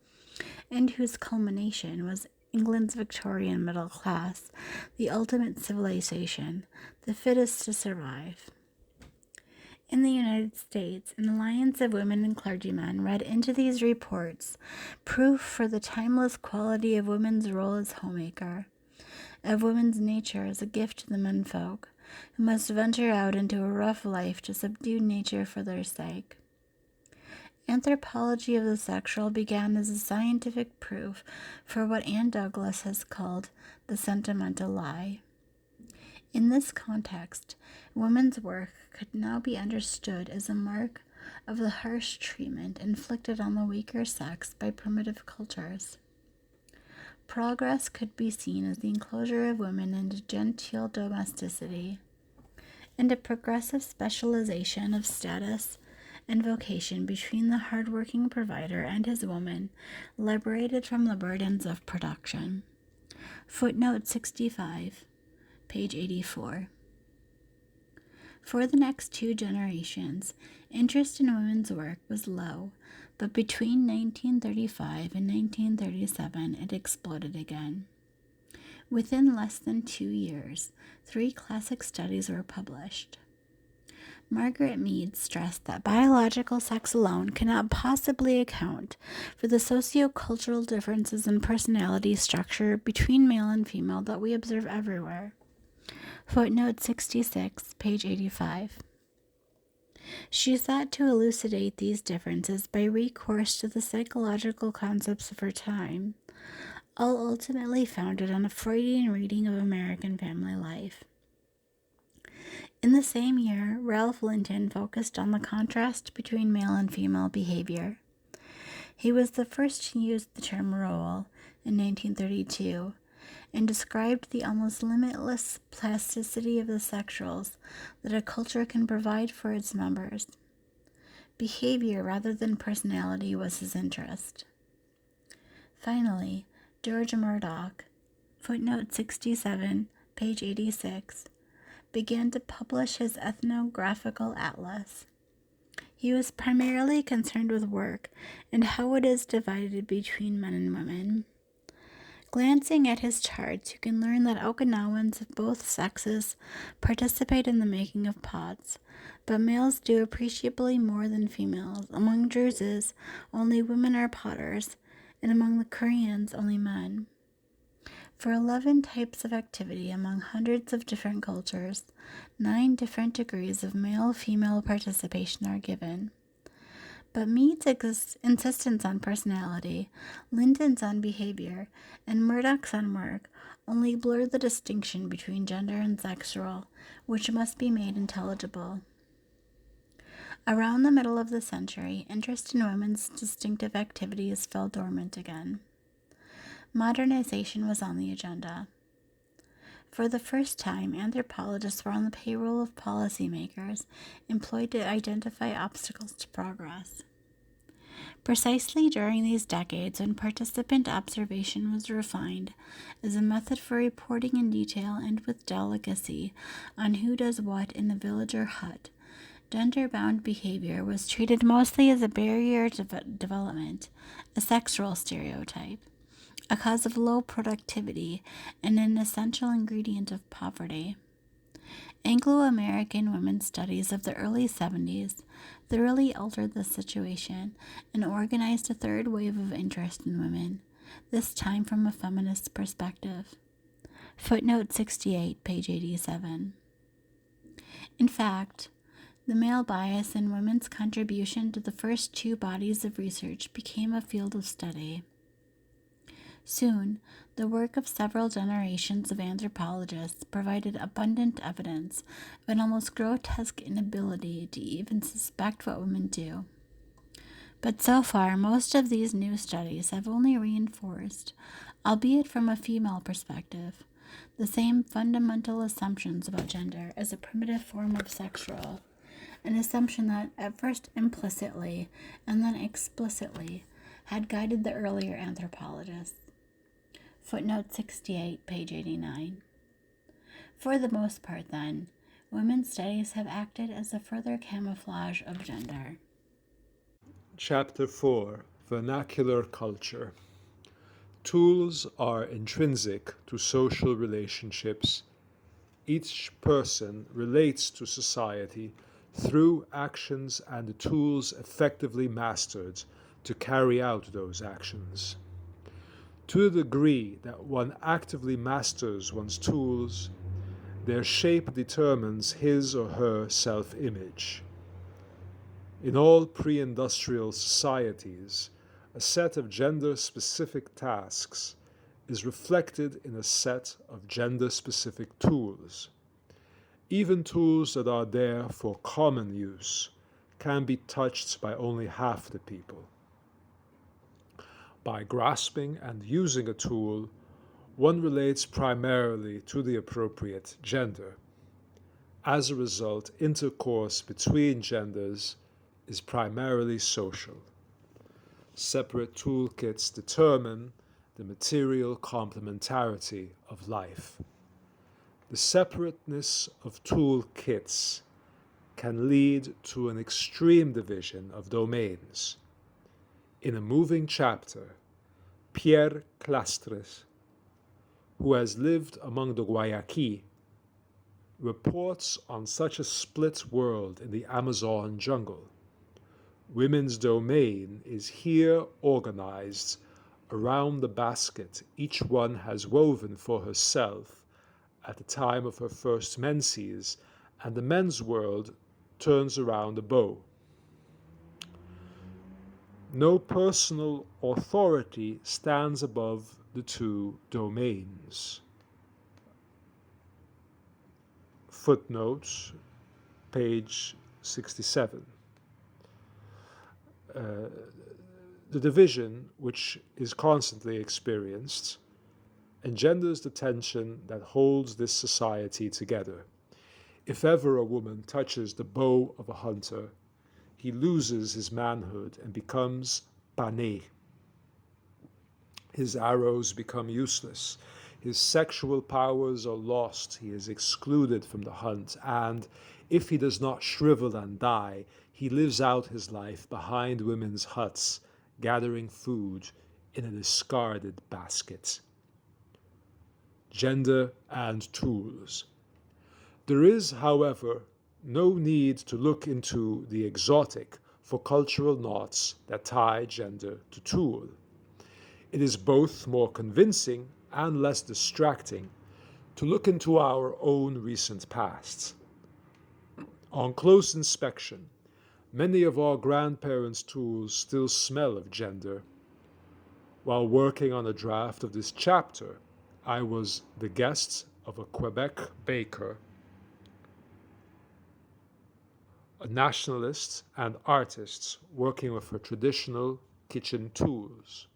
and whose culmination was England's Victorian middle class, the ultimate civilization, the fittest to survive. In the United States, an alliance of women and clergymen read into these reports proof for the timeless quality of women's role as homemaker, of women's nature as a gift to the menfolk, who must venture out into a rough life to subdue nature for their sake. Anthropology of the sexual began as a scientific proof for what Anne Douglas has called the sentimental lie. In this context, women's work could now be understood as a mark of the harsh treatment inflicted on the weaker sex by primitive cultures. Progress could be seen as the enclosure of women into genteel domesticity, and a progressive specialization of status and vocation between the hard-working provider and his woman, liberated from the burdens of production. Footnote 65, page 84. For the next 2 generations, interest in women's work was low, but between 1935 and 1937 it exploded again. Within less than 2 years, 3 classic studies were published. Margaret Mead stressed that biological sex alone cannot possibly account for the socio-cultural differences in personality structure between male and female that we observe everywhere. Footnote 66, page 85. She sought to elucidate these differences by recourse to the psychological concepts of her time, all ultimately founded on a Freudian reading of American family life. In the same year, Ralph Linton focused on the contrast between male and female behavior. He was the first to use the term role in 1932 and described the almost limitless plasticity of the sexuals that a culture can provide for its members. Behavior rather than personality was his interest. Finally, George Murdoch, footnote 67, page 86, began to publish his ethnographical atlas. He was primarily concerned with work and how it is divided between men and women. Glancing at his charts, you can learn that Okinawans of both sexes participate in the making of pots, but males do appreciably more than females. Among Druses, only women are potters, and among the Koreans, only men. For 11 types of activity among hundreds of different cultures, 9 different degrees of male-female participation are given. But Mead's insistence on personality, Linden's on behavior, and Murdoch's on work only blur the distinction between gender and sexual, which must be made intelligible. Around the middle of the century, interest in women's distinctive activities fell dormant again. Modernization was on the agenda. For the first time, anthropologists were on the payroll of policymakers employed to identify obstacles to progress. Precisely during these decades, when participant observation was refined as a method for reporting in detail and with delicacy on who does what in the village or hut, gender-bound behavior was treated mostly as a barrier to development, a sexual stereotype, a cause of low productivity, and an essential ingredient of poverty. Anglo-American women's studies of the early 70s thoroughly altered this situation and organized a third wave of interest in women, this time from a feminist perspective. Footnote 68, page 87. In fact, the male bias in women's contribution to the first 2 bodies of research became a field of study. Soon, the work of several generations of anthropologists provided abundant evidence of an almost grotesque inability to even suspect what women do. But so far, most of these new studies have only reinforced, albeit from a female perspective, the same fundamental assumptions about gender as a primitive form of sexual, an assumption that at first implicitly and then explicitly had guided the earlier anthropologists. Footnote 68, page 89. For the most part, then, women's studies have acted as a further camouflage of gender. Chapter 4, Vernacular Culture. Tools are intrinsic to social relationships. Each person relates to society through actions and the tools effectively mastered to carry out those actions. To the degree that one actively masters one's tools, their shape determines his or her self-image. In all pre-industrial societies, a set of gender-specific tasks is reflected in a set of gender-specific tools. Even tools that are there for common use can be touched by only half the people. By grasping and using a tool, one relates primarily to the appropriate gender. As a result, intercourse between genders is primarily social. Separate toolkits determine the material complementarity of life. The separateness of toolkits can lead to an extreme division of domains. In a moving chapter, Pierre Clastres, who has lived among the Guayaki, reports on such a split world in the Amazon jungle. Women's domain is here organized around the basket each one has woven for herself at the time of her first menses, and the men's world turns around a bow. No personal authority stands above the 2 domains. Footnotes, page 67. The division, which is constantly experienced, engenders the tension that holds this society together. If ever a woman touches the bow of a hunter, he loses his manhood and becomes pané. His arrows become useless. His sexual powers are lost, he is excluded from the hunt, and if he does not shrivel and die, he lives out his life behind women's huts, gathering food in a discarded basket. Gender and tools. There is, however, no need to look into the exotic for cultural knots that tie gender to tool. It is both more convincing and less distracting to look into our own recent pasts. On close inspection, many of our grandparents' tools still smell of gender. While working on a draft of this chapter, I was the guest of a Quebec baker, a nationalist and artist working with her traditional kitchen tools.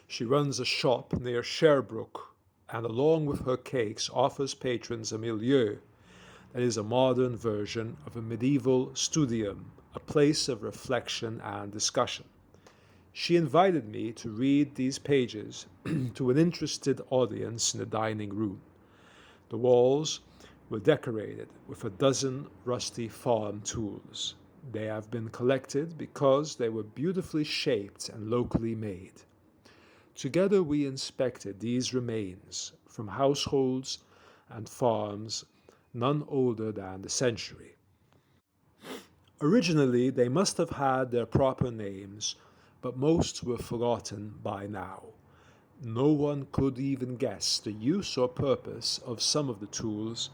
She runs a shop near Sherbrooke and along with her cakes offers patrons a milieu that is a modern version of a medieval studium, a place of reflection and discussion. She invited me to read these pages to an interested audience in the dining room. The walls were decorated with a dozen rusty farm tools. They have been collected because they were beautifully shaped and locally made. Together we inspected these remains from households and farms none older than the century. Originally they must have had their proper names, but most were forgotten by now. No one could even guess the use or purpose of some of the tools.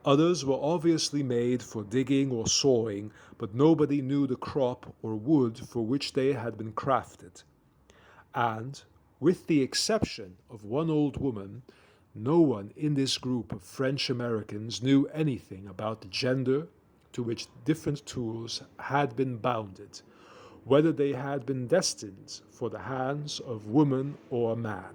Others were obviously made for digging or sawing, but nobody knew the crop or wood for which they had been crafted. And, with the exception of one old woman, no one in this group of French Americans knew anything about the gender to which different tools had been bounded, whether they had been destined for the hands of woman or man.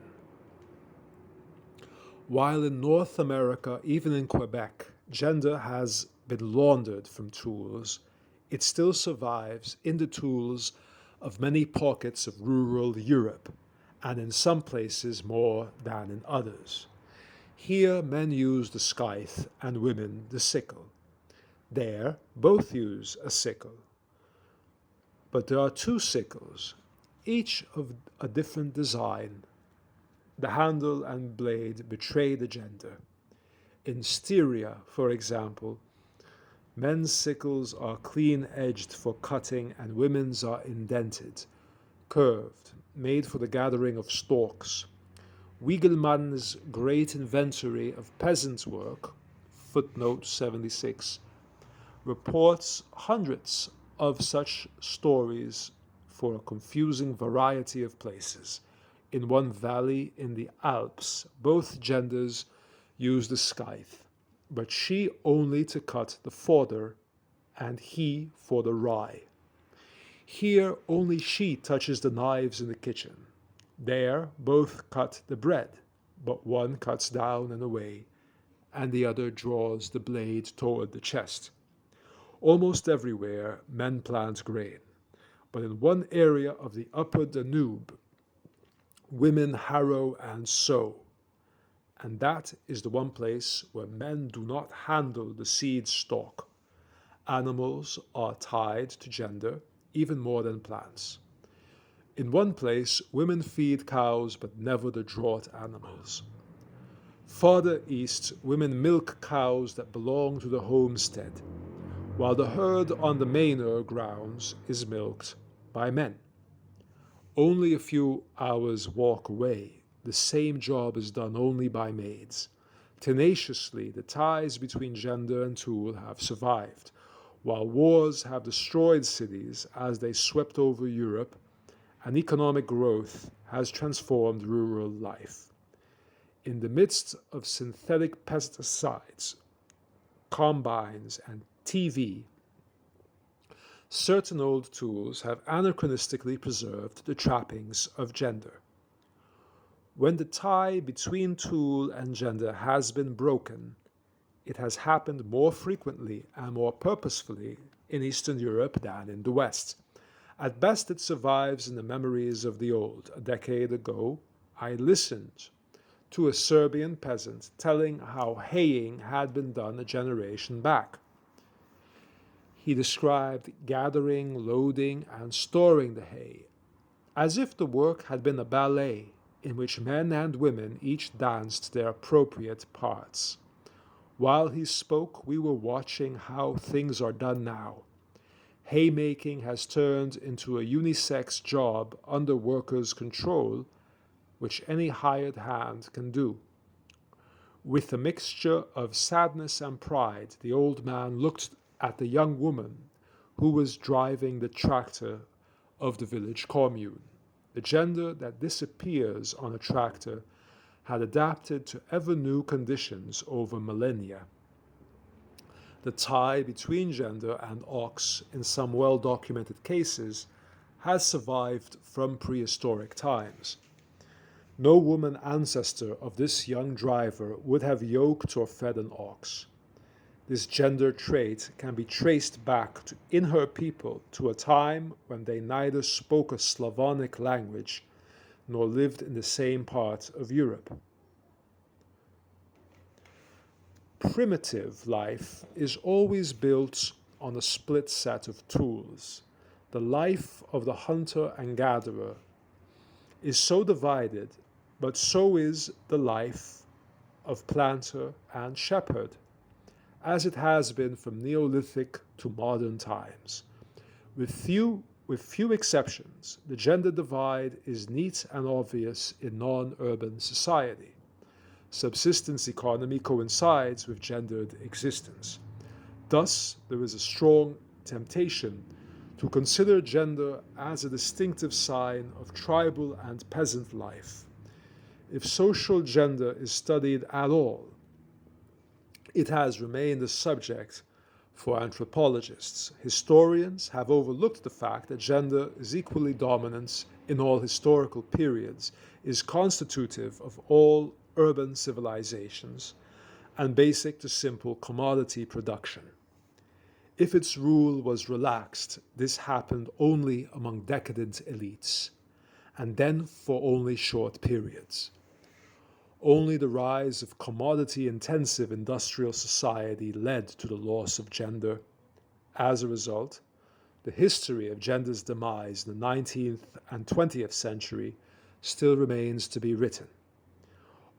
While in North America, even in Quebec, gender has been laundered from tools, it still survives in the tools of many pockets of rural Europe, and in some places more than in others. Here men use the scythe and women the sickle. There both use a sickle. But there are two sickles, each of a different design. The handle and blade betray the gender. In Styria, for example, men's sickles are clean-edged for cutting and women's are indented, curved, made for the gathering of stalks. Wiegelmann's great inventory of peasant work, footnote 76, reports hundreds of such stories for a confusing variety of places. In one valley in the Alps, both genders use the scythe, but she only to cut the fodder and he for the rye. Here only she touches the knives in the kitchen. There both cut the bread, but one cuts down and away, and the other draws the blade toward the chest. Almost everywhere men plant grain, but in one area of the upper Danube, women harrow and sow, and that is the one place where men do not handle the seed stalk. Animals are tied to gender even more than plants. In one place, women feed cows but never the draught animals. Farther east, women milk cows that belong to the homestead, while the herd on the manor grounds is milked by men. Only a few hours' walk away, the same job is done only by maids. Tenaciously, the ties between gender and tool have survived, while wars have destroyed cities as they swept over Europe, and economic growth has transformed rural life. In the midst of synthetic pesticides, combines, and TV, certain old tools have anachronistically preserved the trappings of gender. When the tie between tool and gender has been broken, it has happened more frequently and more purposefully in Eastern Europe than in the West. At best it survives in the memories of the old. A decade ago, I listened to a Serbian peasant telling how haying had been done a generation back. He described gathering, loading, and storing the hay, as if the work had been a ballet in which men and women each danced their appropriate parts. While he spoke, we were watching how things are done now. Haymaking has turned into a unisex job under workers' control, which any hired hand can do. With a mixture of sadness and pride, the old man looked at the young woman who was driving the tractor of the village commune. The gender that disappears on a tractor had adapted to ever new conditions over millennia. The tie between gender and ox, in some well-documented cases, has survived from prehistoric times. No woman ancestor of this young driver would have yoked or fed an ox. This gender trait can be traced back in her people to a time when they neither spoke a Slavonic language nor lived in the same part of Europe. Primitive life is always built on a split set of tools. The life of the hunter and gatherer is so divided, but so is the life of planter and shepherd, as it has been from Neolithic to modern times. With few exceptions, the gender divide is neat and obvious in non-urban society. Subsistence economy coincides with gendered existence. Thus, there is a strong temptation to consider gender as a distinctive sign of tribal and peasant life. If social gender is studied at all, it has remained a subject for anthropologists. Historians have overlooked the fact that gender is equally dominant in all historical periods, is constitutive of all urban civilizations, and basic to simple commodity production. If its rule was relaxed, this happened only among decadent elites, and then for only short periods. Only the rise of commodity-intensive industrial society led to the loss of gender. As a result, the history of gender's demise in the 19th and 20th century still remains to be written.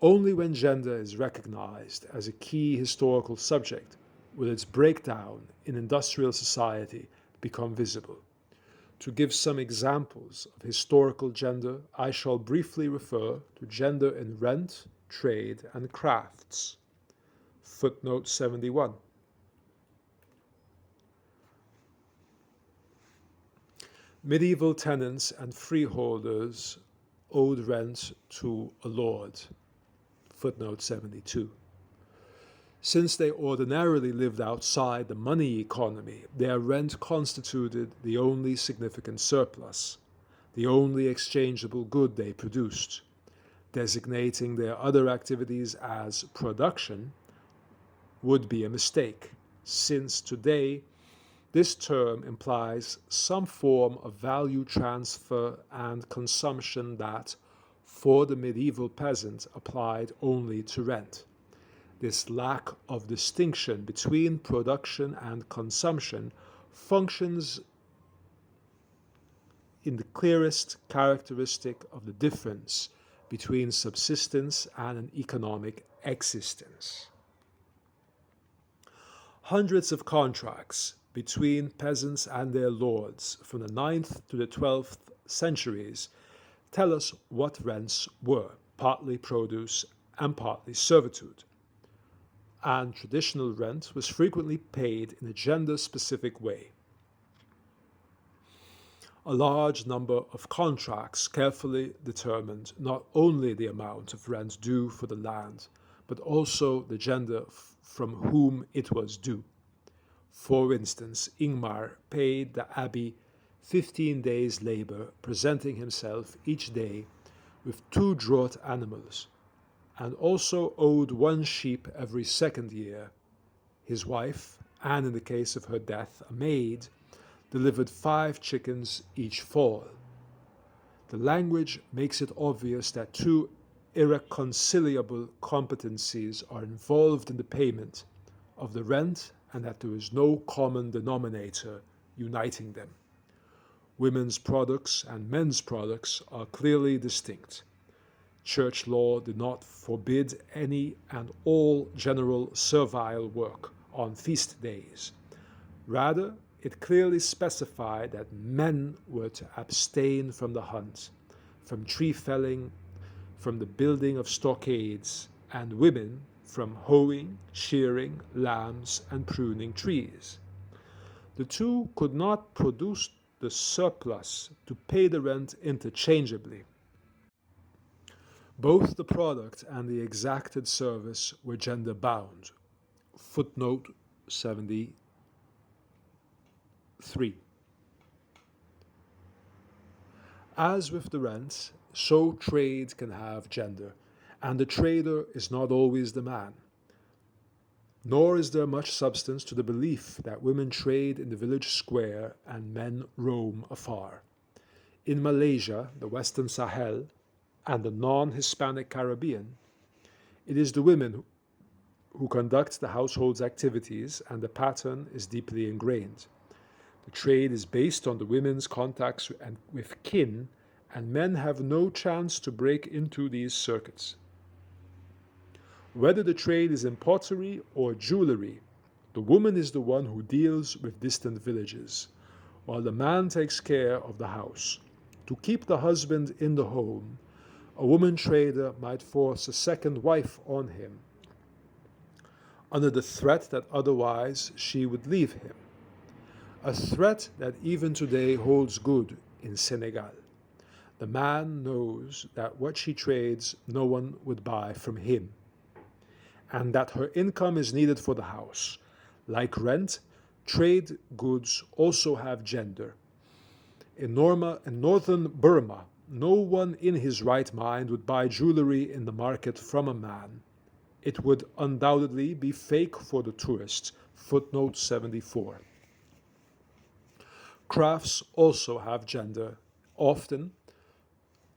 Only when gender is recognized as a key historical subject will its breakdown in industrial society become visible. To give some examples of historical gender, I shall briefly refer to gender in rent, trade, and crafts. Footnote 71. Medieval tenants and freeholders owed rent to a lord. Footnote 72. Since they ordinarily lived outside the money economy, their rent constituted the only significant surplus, the only exchangeable good they produced. Designating their other activities as production would be a mistake, since today this term implies some form of value transfer and consumption that, for the medieval peasant, applied only to rent. This lack of distinction between production and consumption functions in the clearest characteristic of the difference between subsistence and an economic existence. Hundreds of contracts between peasants and their lords from the 9th to the 12th centuries tell us what rents were, partly produce and partly servitude. And traditional rent was frequently paid in a gender-specific way. A large number of contracts carefully determined not only the amount of rent due for the land, but also the gender from whom it was due. For instance, Ingmar paid the abbey 15 days' labor, presenting himself each day with 2 draught animals, and also owed 1 sheep every 2nd year. His wife, and in the case of her death, a maid, delivered 5 chickens each fall. The language makes it obvious that 2 irreconcilable competencies are involved in the payment of the rent and that there is no common denominator uniting them. Women's products and men's products are clearly distinct. Church law did not forbid any and all general servile work on feast days. Rather, it clearly specified that men were to abstain from the hunt, from tree felling, from the building of stockades, and women from hoeing, shearing lambs, and pruning trees. The two could not produce the surplus to pay the rent interchangeably. Both the product and the exacted service were gender bound. Footnote 73. As with the rent, so trade can have gender, and the trader is not always the man. Nor is there much substance to the belief that women trade in the village square and men roam afar. In Malaysia, the Western Sahel, and the non-Hispanic Caribbean, it is the women who conduct the household's activities, and the pattern is deeply ingrained. The trade is based on the women's contacts with kin, and men have no chance to break into these circuits. Whether the trade is in pottery or jewelry, the woman is the one who deals with distant villages, while the man takes care of the house. To keep the husband in the home, a woman trader might force a second wife on him, under the threat that otherwise she would leave him. A threat that even today holds good in Senegal. The man knows that what she trades no one would buy from him, and that her income is needed for the house. Like rent, trade goods also have gender. In northern Burma, no one in his right mind would buy jewelry in the market from a man. It would undoubtedly be fake for the tourist. Footnote 74. Crafts also have gender, often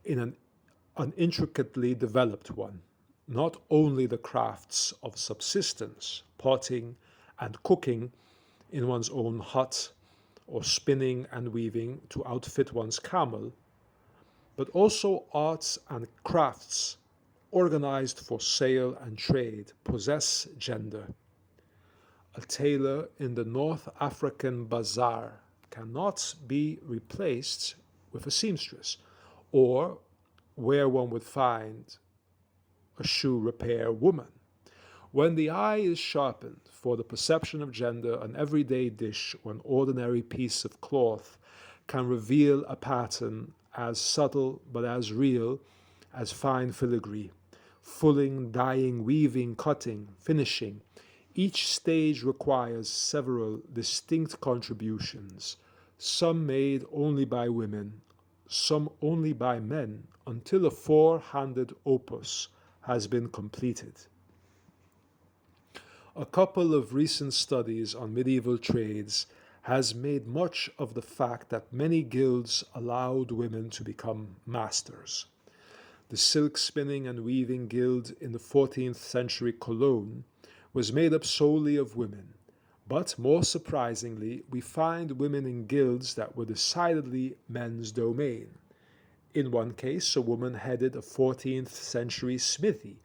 in an intricately developed one. Not only the crafts of subsistence, potting and cooking in one's own hut, or spinning and weaving to outfit one's camel, but also arts and crafts organized for sale and trade possess gender. A tailor in the North African bazaar cannot be replaced with a seamstress, or where one would find a shoe repair woman. When the eye is sharpened for the perception of gender, an everyday dish or an ordinary piece of cloth can reveal a pattern as subtle but as real as fine filigree. Fulling, dyeing, weaving, cutting, finishing. Each stage requires several distinct contributions, some made only by women, some only by men, until a four-handed opus has been completed. A couple of recent studies on medieval trades has made much of the fact that many guilds allowed women to become masters. The silk spinning and weaving guild in the 14th century Cologne was made up solely of women, but more surprisingly, we find women in guilds that were decidedly men's domain. In one case, a woman headed a 14th century smithy,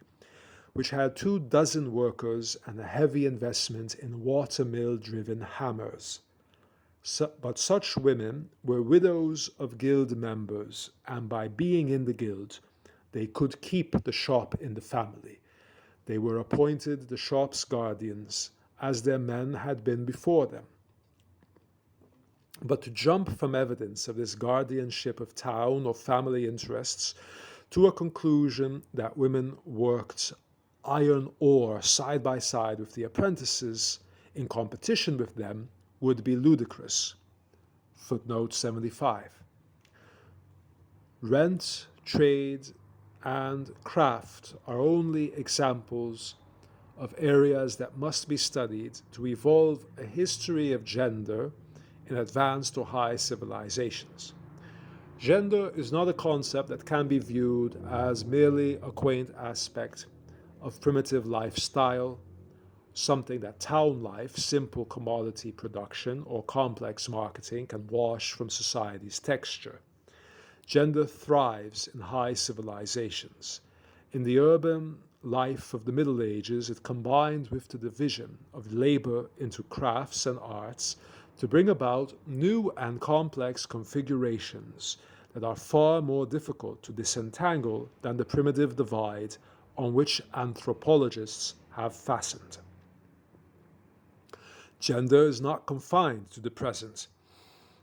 which had 24 workers and a heavy investment in watermill-driven hammers. But such women were widows of guild members, and by being in the guild, they could keep the shop in the family. They were appointed the shop's guardians, as their men had been before them. But to jump from evidence of this guardianship of town or family interests to a conclusion that women worked iron ore side by side with the apprentices in competition with them would be ludicrous. Footnote 75. Rent, trade, and craft are only examples of areas that must be studied to evolve a history of gender in advanced or high civilizations. Gender is not a concept that can be viewed as merely a quaint aspect of primitive lifestyle, something that town life, simple commodity production, or complex marketing can wash from society's texture. Gender thrives in high civilizations. In the urban life of the Middle Ages, it combined with the division of labor into crafts and arts to bring about new and complex configurations that are far more difficult to disentangle than the primitive divide on which anthropologists have fastened. Gender is not confined to the present,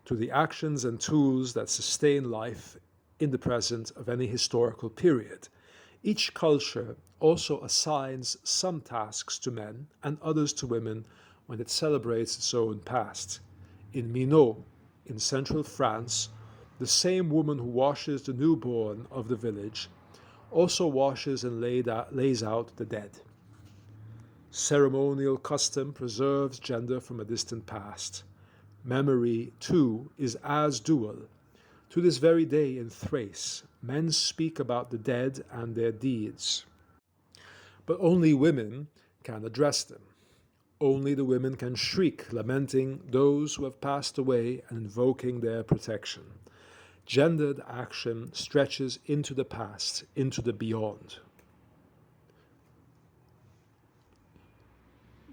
to the actions and tools that sustain life in the present of any historical period. Each culture also assigns some tasks to men and others to women when it celebrates its own past. In Minot, in central France, the same woman who washes the newborn of the village also washes and lays out the dead. Ceremonial custom preserves gender from a distant past. Memory, too, is as dual. To this very day in Thrace, men speak about the dead and their deeds. But only women can address them. Only the women can shriek, lamenting those who have passed away and invoking their protection. Gendered action stretches into the past, into the beyond.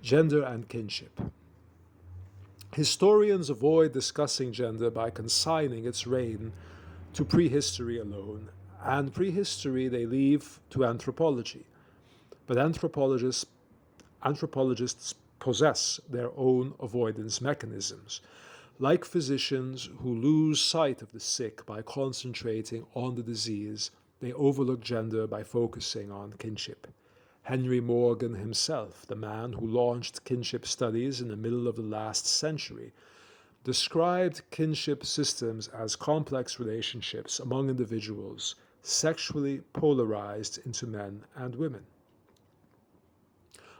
Gender and kinship. Historians avoid discussing gender by consigning its reign to prehistory alone, and prehistory they leave to anthropology. But anthropologists possess their own avoidance mechanisms. Like physicians who lose sight of the sick by concentrating on the disease, they overlook gender by focusing on kinship. Henry Morgan himself, the man who launched kinship studies in the middle of the last century, described kinship systems as complex relationships among individuals, sexually polarized into men and women.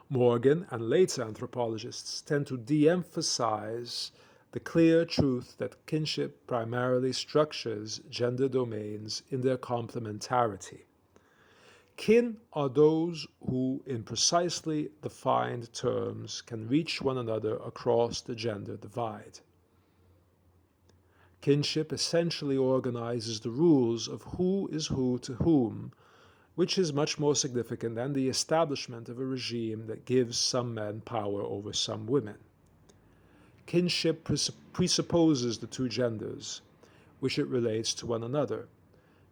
Morgan and later anthropologists tend to de-emphasize the clear truth that kinship primarily structures gender domains in their complementarity. Kin are those who, in precisely defined terms, can reach one another across the gender divide. Kinship essentially organizes the rules of who is who to whom, which is much more significant than the establishment of a regime that gives some men power over some women. Kinship presupposes the two genders, which it relates to one another.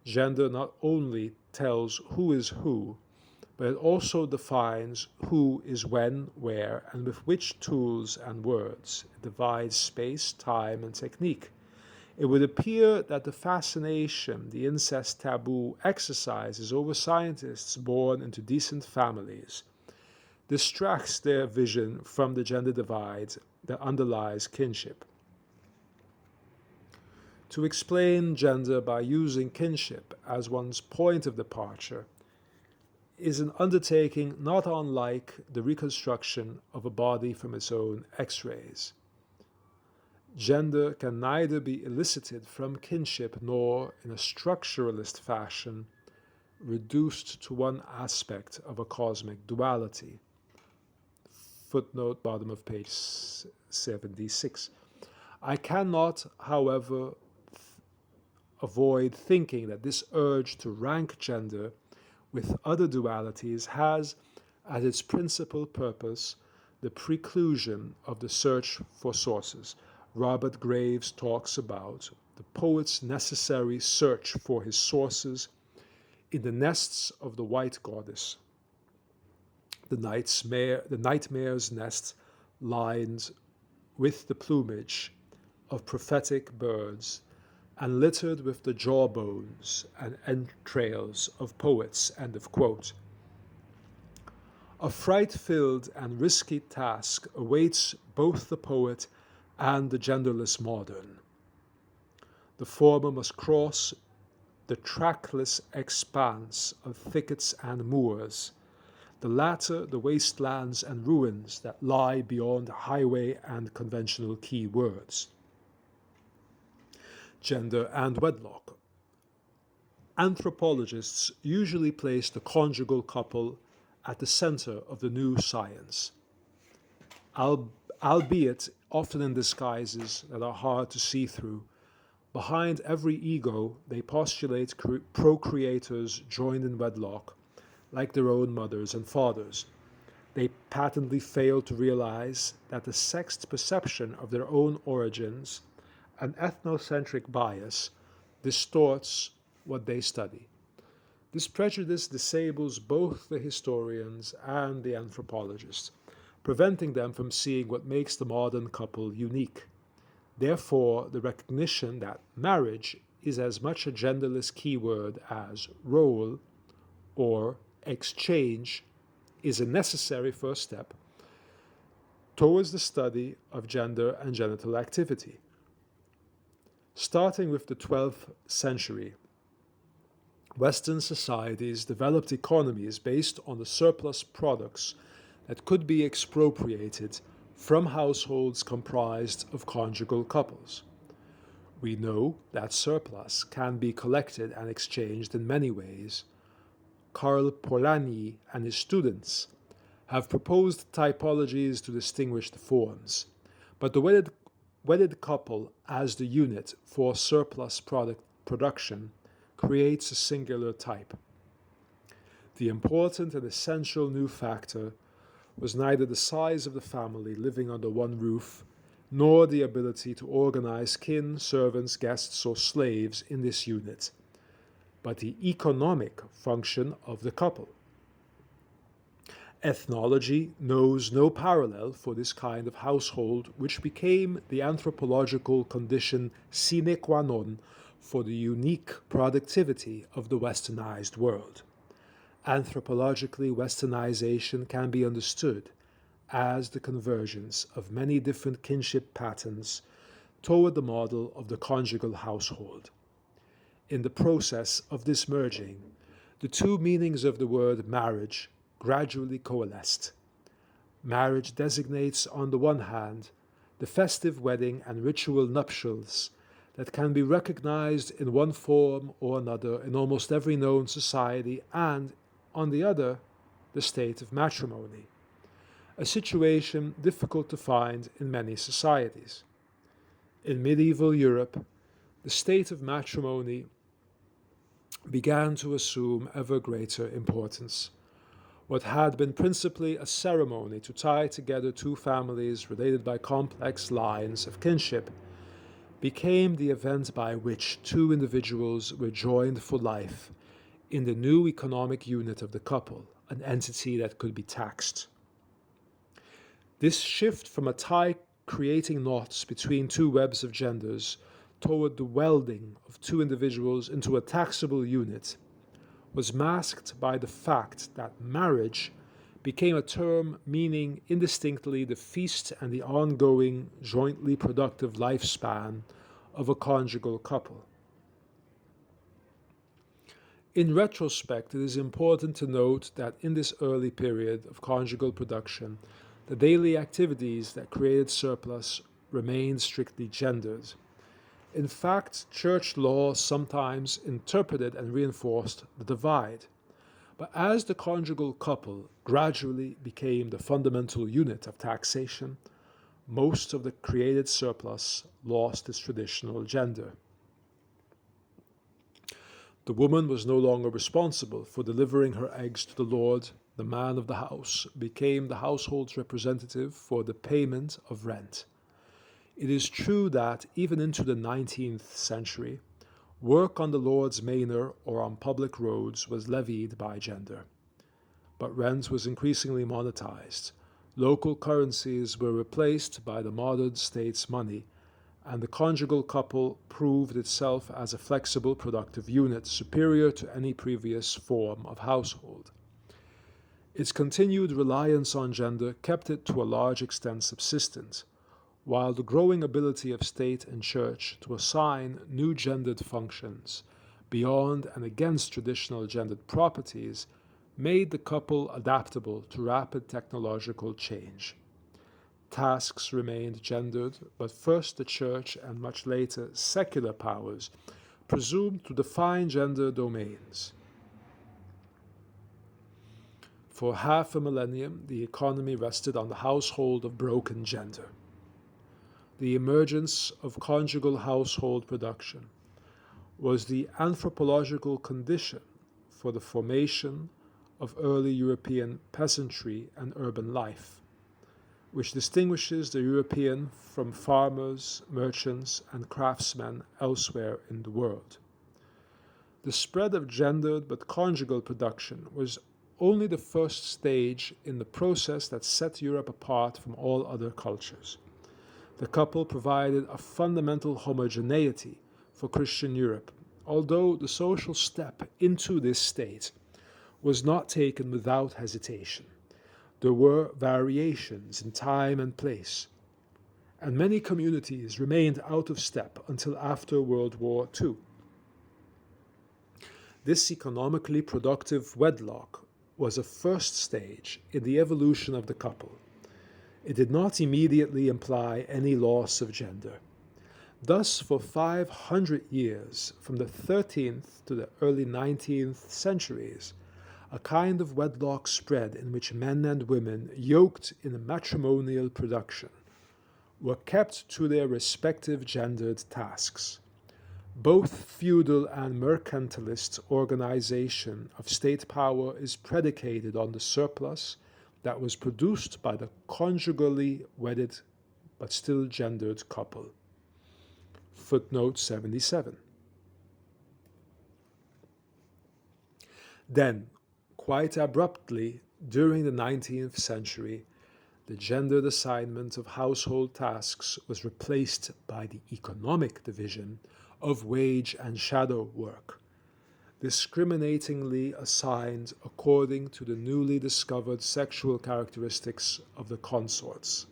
Gender not only tells who is who, but it also defines who is when, where, and with which tools and words. It divides space, time, and technique. It would appear that the fascination the incest taboo exercises over scientists born into decent families distracts their vision from the gender divide that underlies kinship. To explain gender by using kinship as one's point of departure is an undertaking not unlike the reconstruction of a body from its own X-rays. Gender can neither be elicited from kinship nor, in a structuralist fashion, reduced to one aspect of a cosmic duality. Footnote, bottom of page 76. I cannot, however, avoid thinking that this urge to rank gender with other dualities has as its principal purpose the preclusion of the search for sources. Robert Graves talks about the poet's necessary search for his sources in the nests of the white goddess. The nightmare's nest lined with the plumage of prophetic birds and littered with the jawbones and entrails of poets, end of quote. A fright-filled and risky task awaits both the poet and the genderless modern. The former must cross the trackless expanse of thickets and moors, the latter the wastelands and ruins that lie beyond highway and conventional key words. Gender and wedlock. Anthropologists usually place the conjugal couple at the center of the new science, albeit often in disguises that are hard to see through. Behind every ego, they postulate procreators joined in wedlock, like their own mothers and fathers. They patently fail to realize that the sexed perception of their own origins, an ethnocentric bias, distorts what they study. This prejudice disables both the historians and the anthropologists, preventing them from seeing what makes the modern couple unique. Therefore, the recognition that marriage is as much a genderless keyword as role or exchange is a necessary first step towards the study of gender and genital activity. Starting with the 12th century, Western societies developed economies based on the surplus products that could be expropriated from households comprised of conjugal couples. We know that surplus can be collected and exchanged in many ways. Karl Polanyi and his students have proposed typologies to distinguish the forms, but the wedded couple as the unit for surplus production creates a singular type. The important and essential new factor was neither the size of the family living under one roof, nor the ability to organize kin, servants, guests, or slaves in this unit, but the economic function of the couple. Ethnology knows no parallel for this kind of household, which became the anthropological condition sine qua non for the unique productivity of the westernized world. Anthropologically, westernization can be understood as the convergence of many different kinship patterns toward the model of the conjugal household. In the process of this merging, the two meanings of the word marriage gradually coalesced. Marriage designates, on the one hand, the festive wedding and ritual nuptials that can be recognized in one form or another in almost every known society, and, on the other, the state of matrimony, a situation difficult to find in many societies. In medieval Europe, the state of matrimony began to assume ever greater importance. What had been principally a ceremony to tie together two families related by complex lines of kinship became the event by which two individuals were joined for life in the new economic unit of the couple, an entity that could be taxed. This shift from a tie creating knots between two webs of genders toward the welding of two individuals into a taxable unit was masked by the fact that marriage became a term meaning indistinctly the feast and the ongoing, jointly productive lifespan of a conjugal couple. In retrospect, it is important to note that in this early period of conjugal production, the daily activities that created surplus remained strictly gendered. In fact, church law sometimes interpreted and reinforced the divide. But as the conjugal couple gradually became the fundamental unit of taxation, most of the created surplus lost its traditional gender. The woman was no longer responsible for delivering her eggs to the Lord. The man of the house became the household's representative for the payment of rent. It is true that, even into the 19th century, work on the Lord's manor or on public roads was levied by gender. But rent was increasingly monetized. Local currencies were replaced by the modern state's money, and the conjugal couple proved itself as a flexible, productive unit superior to any previous form of household. Its continued reliance on gender kept it to a large extent subsistent, while the growing ability of state and church to assign new gendered functions beyond and against traditional gendered properties made the couple adaptable to rapid technological change. Tasks remained gendered, but first the church and much later secular powers presumed to define gender domains. For half a millennium, the economy rested on the household of broken gender. The emergence of conjugal household production was the anthropological condition for the formation of early European peasantry and urban life, which distinguishes the European from farmers, merchants, and craftsmen elsewhere in the world. The spread of gendered but conjugal production was only the first stage in the process that set Europe apart from all other cultures. The couple provided a fundamental homogeneity for Christian Europe, although the social step into this state was not taken without hesitation. There were variations in time and place, and many communities remained out of step until after World War II. This economically productive wedlock was a first stage in the evolution of the couple. It did not immediately imply any loss of gender. Thus, for 500 years, from the 13th to the early 19th centuries, a kind of wedlock spread in which men and women, yoked in a matrimonial production, were kept to their respective gendered tasks. Both feudal and mercantilist organization of state power is predicated on the surplus that was produced by the conjugally wedded but still gendered couple. Footnote 77. Then, quite abruptly, during the 19th century, the gendered assignment of household tasks was replaced by the economic division of wage and shadow work, discriminatingly assigned according to the newly discovered sexual characteristics of the consorts.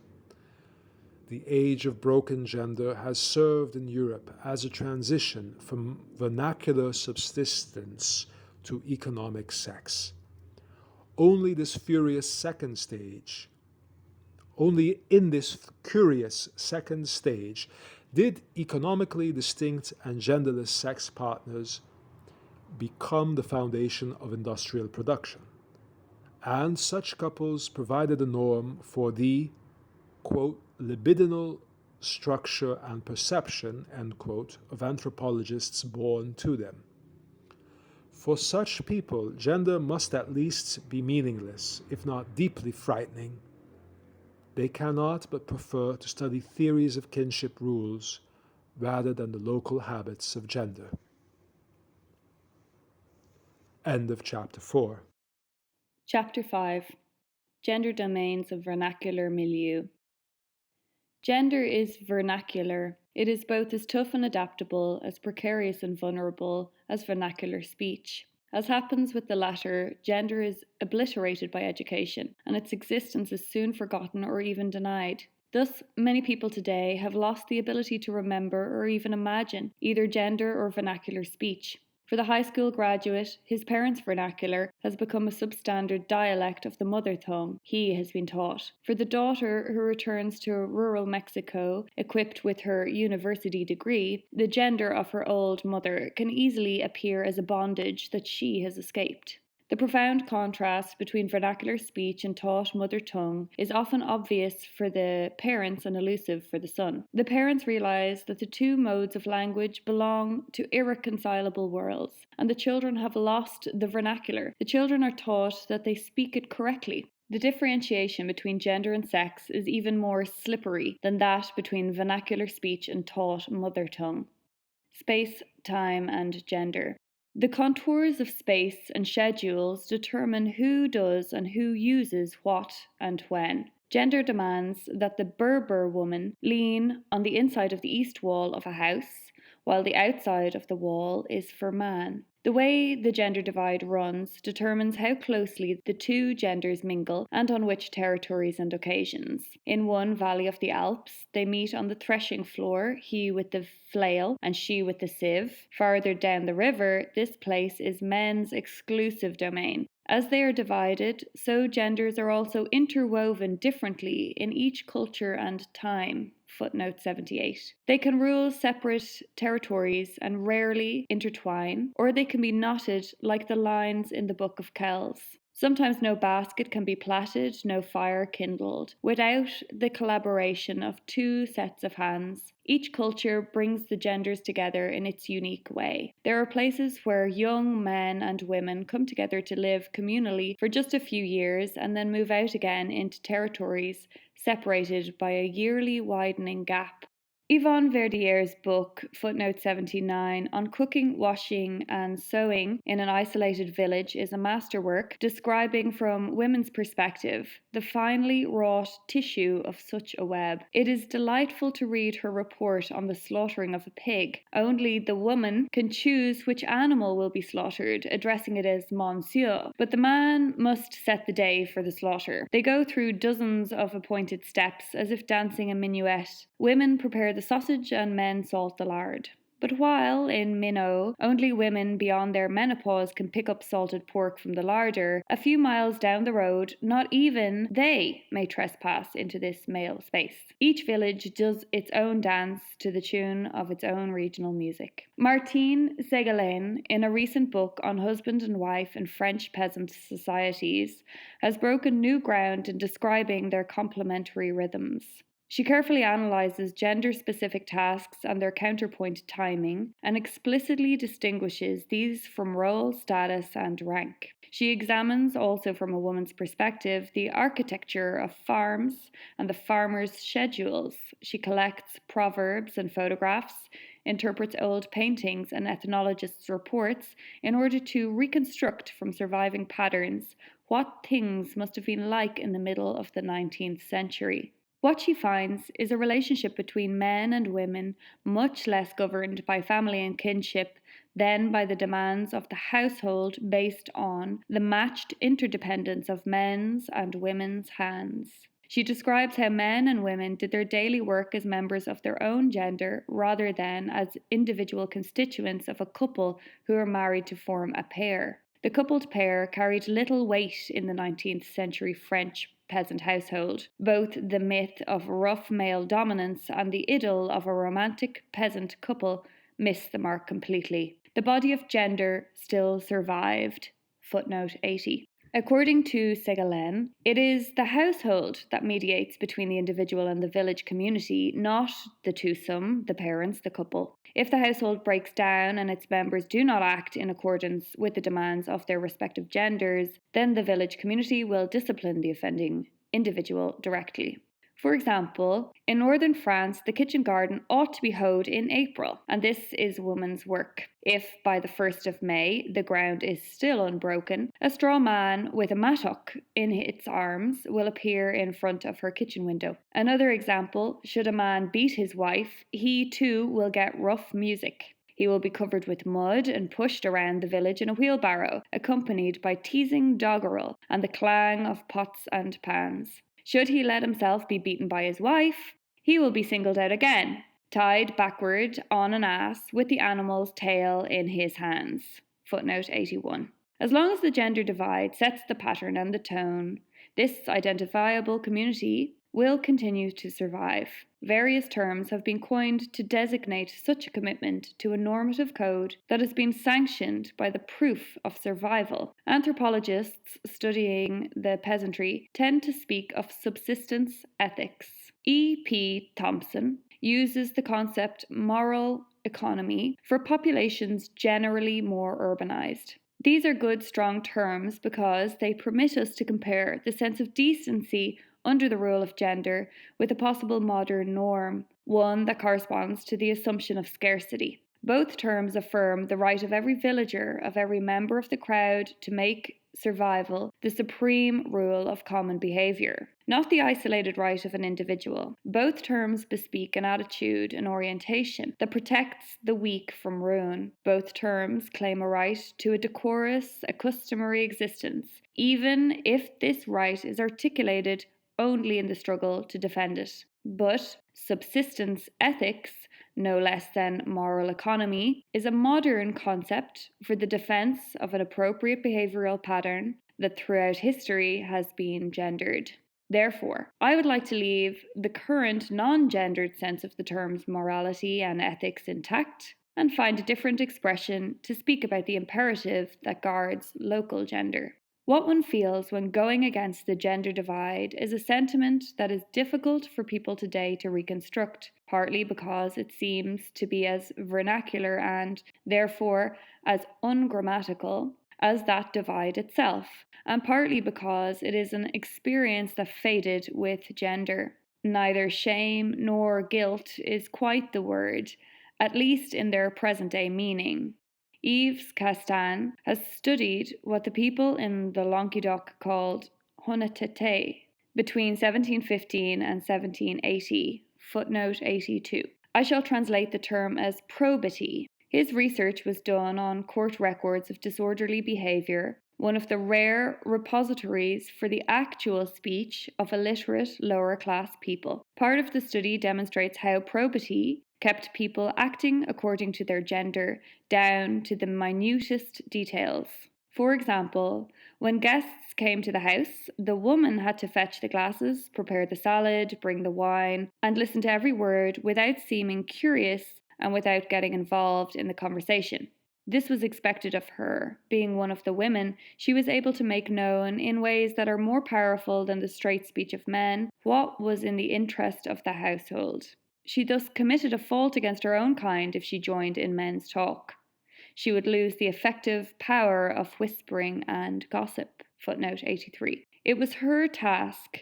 The age of broken gender has served in Europe as a transition from vernacular subsistence to economic sex. Only in this curious second stage did economically distinct and genderless sex partners become the foundation of industrial production. And such couples provided a norm for the, quote, libidinal structure and perception, end quote, of anthropologists born to them. For such people, gender must at least be meaningless, if not deeply frightening. They cannot but prefer to study theories of kinship rules rather than the local habits of gender. End of chapter 4. Chapter 5. Gender Domains of Vernacular Milieu. Gender is vernacular. It is both as tough and adaptable, as precarious and vulnerable as vernacular speech. As happens with the latter, gender is obliterated by education, and its existence is soon forgotten or even denied. Thus, many people today have lost the ability to remember or even imagine either gender or vernacular speech. For the high school graduate, his parents' vernacular has become a substandard dialect of the mother tongue he has been taught. For the daughter who returns to rural Mexico equipped with her university degree, the gender of her old mother can easily appear as a bondage that she has escaped. The profound contrast between vernacular speech and taught mother tongue is often obvious for the parents and elusive for the son. The parents realize that the two modes of language belong to irreconcilable worlds, and the children have lost the vernacular. The children are taught that they speak it correctly. The differentiation between gender and sex is even more slippery than that between vernacular speech and taught mother tongue. Space, time, and gender. The contours of space and schedules determine who does and who uses what and when. Gender demands that the Berber woman lean on the inside of the east wall of a house, while the outside of the wall is for man. The way the gender divide runs determines how closely the two genders mingle and on which territories and occasions. In one valley of the Alps, they meet on the threshing floor, he with the flail and she with the sieve. Farther down the river, this place is men's exclusive domain, As they are divided, so genders are also interwoven differently in each culture and time. Footnote 78. They can rule separate territories and rarely intertwine, or they can be knotted like the lines in the Book of Kells. Sometimes no basket can be plaited, no fire kindled, without the collaboration of two sets of hands. Each culture brings the genders together in its unique way. There are places where young men and women come together to live communally for just a few years and then move out again into territories separated by a yearly widening gap. Yvonne Verdier's book, Footnote 79, on cooking, washing, and sewing in an isolated village is a masterwork describing from women's perspective the finely wrought tissue of such a web. It is delightful to read her report on the slaughtering of a pig. Only the woman can choose which animal will be slaughtered, addressing it as Monsieur, but the man must set the day for the slaughter. They go through dozens of appointed steps as if dancing a minuet. Women prepare the sausage and men salt the lard. But while in Minot, only women beyond their menopause can pick up salted pork from the larder, a few miles down the road, not even they may trespass into this male space. Each village does its own dance to the tune of its own regional music. Martine Segalen, in a recent book on husband and wife in French peasant societies, has broken new ground in describing their complementary rhythms. She carefully analyzes gender-specific tasks and their counterpoint timing, and explicitly distinguishes these from role, status, and rank. She examines also from a woman's perspective the architecture of farms and the farmers' schedules. She collects proverbs and photographs, interprets old paintings and ethnologists' reports in order to reconstruct from surviving patterns what things must have been like in the middle of the 19th century. What she finds is a relationship between men and women much less governed by family and kinship than by the demands of the household based on the matched interdependence of men's and women's hands. She describes how men and women did their daily work as members of their own gender rather than as individual constituents of a couple who are married to form a pair. The coupled pair carried little weight in the 19th century French peasant household. Both the myth of rough male dominance and the idyll of a romantic peasant couple miss the mark completely. The body of gender still survived. Footnote 80. According to Segalen, it is the household that mediates between the individual and the village community, not the twosome, the parents, the couple. If the household breaks down and its members do not act in accordance with the demands of their respective genders, then the village community will discipline the offending individual directly. For example, in northern France, the kitchen garden ought to be hoed in April, and this is woman's work. If by the 1st of May the ground is still unbroken, a straw man with a mattock in its arms will appear in front of her kitchen window. Another example, should a man beat his wife, he too will get rough music. He will be covered with mud and pushed around the village in a wheelbarrow, accompanied by teasing doggerel and the clang of pots and pans. Should he let himself be beaten by his wife, he will be singled out again, tied backward on an ass with the animal's tail in his hands. Footnote 81. As long as the gender divide sets the pattern and the tone, this identifiable community will continue to survive. Various terms have been coined to designate such a commitment to a normative code that has been sanctioned by the proof of survival. Anthropologists studying the peasantry tend to speak of subsistence ethics. E.P. Thompson uses the concept moral economy for populations generally more urbanized. These are good, strong terms because they permit us to compare the sense of decency under the rule of gender with a possible modern norm, one that corresponds to the assumption of scarcity. Both terms affirm the right of every villager, of every member of the crowd, to make survival the supreme rule of common behavior, not the isolated right of an individual. Both terms bespeak an attitude and orientation that protects the weak from ruin. Both terms claim a right to a decorous, a customary existence, even if this right is articulated only in the struggle to defend it. But subsistence ethics, no less than moral economy, is a modern concept for the defense of an appropriate behavioral pattern that throughout history has been gendered. Therefore, I would like to leave the current non-gendered sense of the terms morality and ethics intact and find a different expression to speak about the imperative that guards local gender. What one feels when going against the gender divide is a sentiment that is difficult for people today to reconstruct, partly because it seems to be as vernacular and, therefore, as ungrammatical as that divide itself, and partly because it is an experience that faded with gender. Neither shame nor guilt is quite the word, at least in their present-day meaning. Yves Castan has studied what the people in the Languedoc called honnêteté between 1715 and 1780, footnote 82. I shall translate the term as probity. His research was done on court records of disorderly behaviour, one of the rare repositories for the actual speech of illiterate lower class people. Part of the study demonstrates how probity kept people acting according to their gender down to the minutest details. For example, when guests came to the house, the woman had to fetch the glasses, prepare the salad, bring the wine, and listen to every word without seeming curious and without getting involved in the conversation. This was expected of her. Being one of the women, she was able to make known, in ways that are more powerful than the straight speech of men, what was in the interest of the household. She thus committed a fault against her own kind if she joined in men's talk. She would lose the effective power of whispering and gossip. Footnote 83. It was her task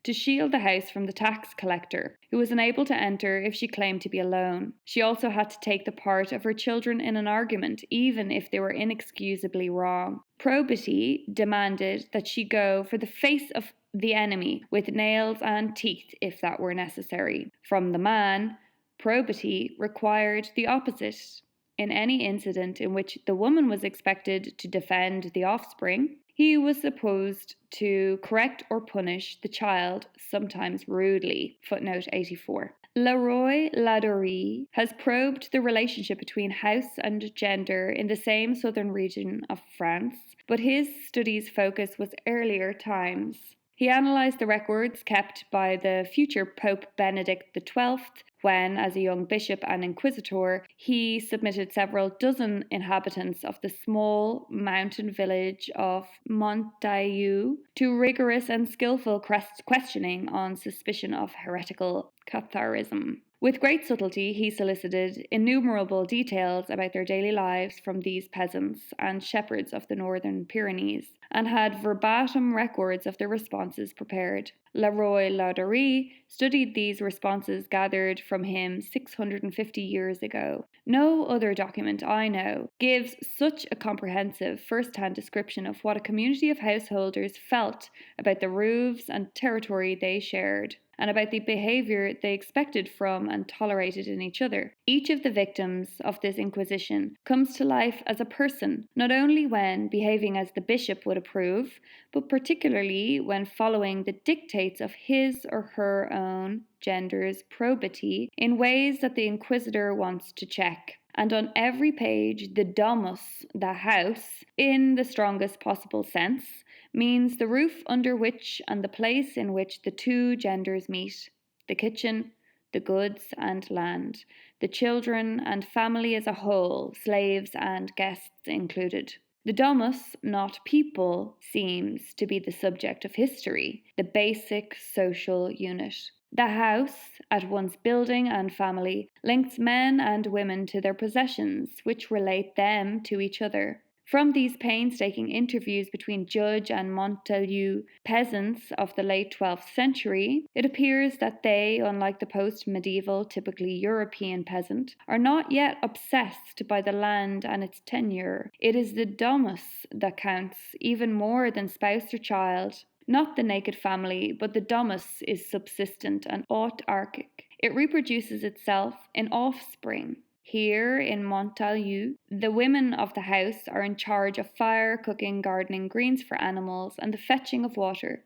to shield the house from the tax collector, who was unable to enter if she claimed to be alone. She also had to take the part of her children in an argument, even if they were inexcusably wrong. Probity demanded that she go for the face of the enemy with nails and teeth if that were necessary. From the man, probity required the opposite. In any incident in which the woman was expected to defend the offspring, he was supposed to correct or punish the child, sometimes rudely. Footnote 84. Leroy-Ladurie has probed the relationship between house and gender in the same southern region of France, but his study's focus was earlier times. He analysed the records kept by the future Pope Benedict XII when, as a young bishop and inquisitor, he submitted several dozen inhabitants of the small mountain village of Montaillou to rigorous and skillful questioning on suspicion of heretical Catharism. With great subtlety, he solicited innumerable details about their daily lives from these peasants and shepherds of the northern Pyrenees, and had verbatim records of their responses prepared. Leroy-Ladurie studied these responses gathered from him 650 years ago. No other document I know gives such a comprehensive first-hand description of what a community of householders felt about the roofs and territory they shared, and about the behaviour they expected from and tolerated in each other. Each of the victims of this inquisition comes to life as a person, not only when behaving as the bishop would approve, but particularly when following the dictates of his or her own gender's probity in ways that the inquisitor wants to check. And on every page, the domus, the house, in the strongest possible sense, means the roof under which and the place in which the two genders meet, the kitchen, the goods and land, the children and family as a whole, slaves and guests included. The domus, not people, seems to be the subject of history, the basic social unit. The house, at once building and family, links men and women to their possessions, which relate them to each other. From these painstaking interviews between Judge and Montaillou peasants of the late 12th century, it appears that they, unlike the post-medieval, typically European peasant, are not yet obsessed by the land and its tenure. It is the domus that counts, even more than spouse or child. Not the naked family, but the domus is subsistent and autarchic. It reproduces itself in offspring. Here in Montaillou, the women of the house are in charge of fire, cooking, gardening, greens for animals, and the fetching of water.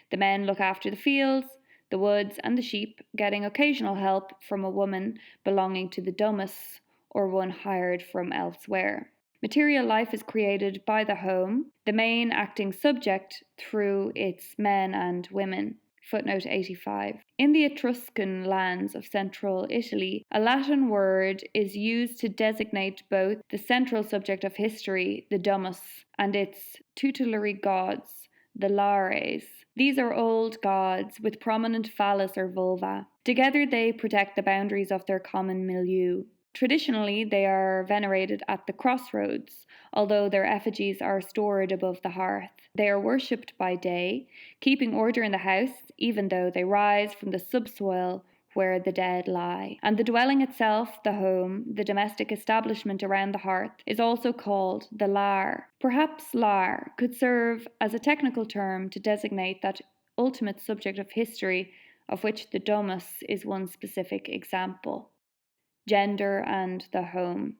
The men look after the fields, the woods, and the sheep, getting occasional help from a woman belonging to the domus or one hired from elsewhere. Material life is created by the home, the main acting subject through its men and women. Footnote 85. In the Etruscan lands of central Italy, a Latin word is used to designate both the central subject of history, the domus, and its tutelary gods, the lares. These are old gods with prominent phallus or vulva. Together they protect the boundaries of their common milieu. Traditionally, they are venerated at the crossroads, although their effigies are stored above the hearth. They are worshipped by day, keeping order in the house, even though they rise from the subsoil where the dead lie. And the dwelling itself, the home, the domestic establishment around the hearth, is also called the lar. Perhaps lar could serve as a technical term to designate that ultimate subject of history, of which the domus is one specific example. Gender and the home.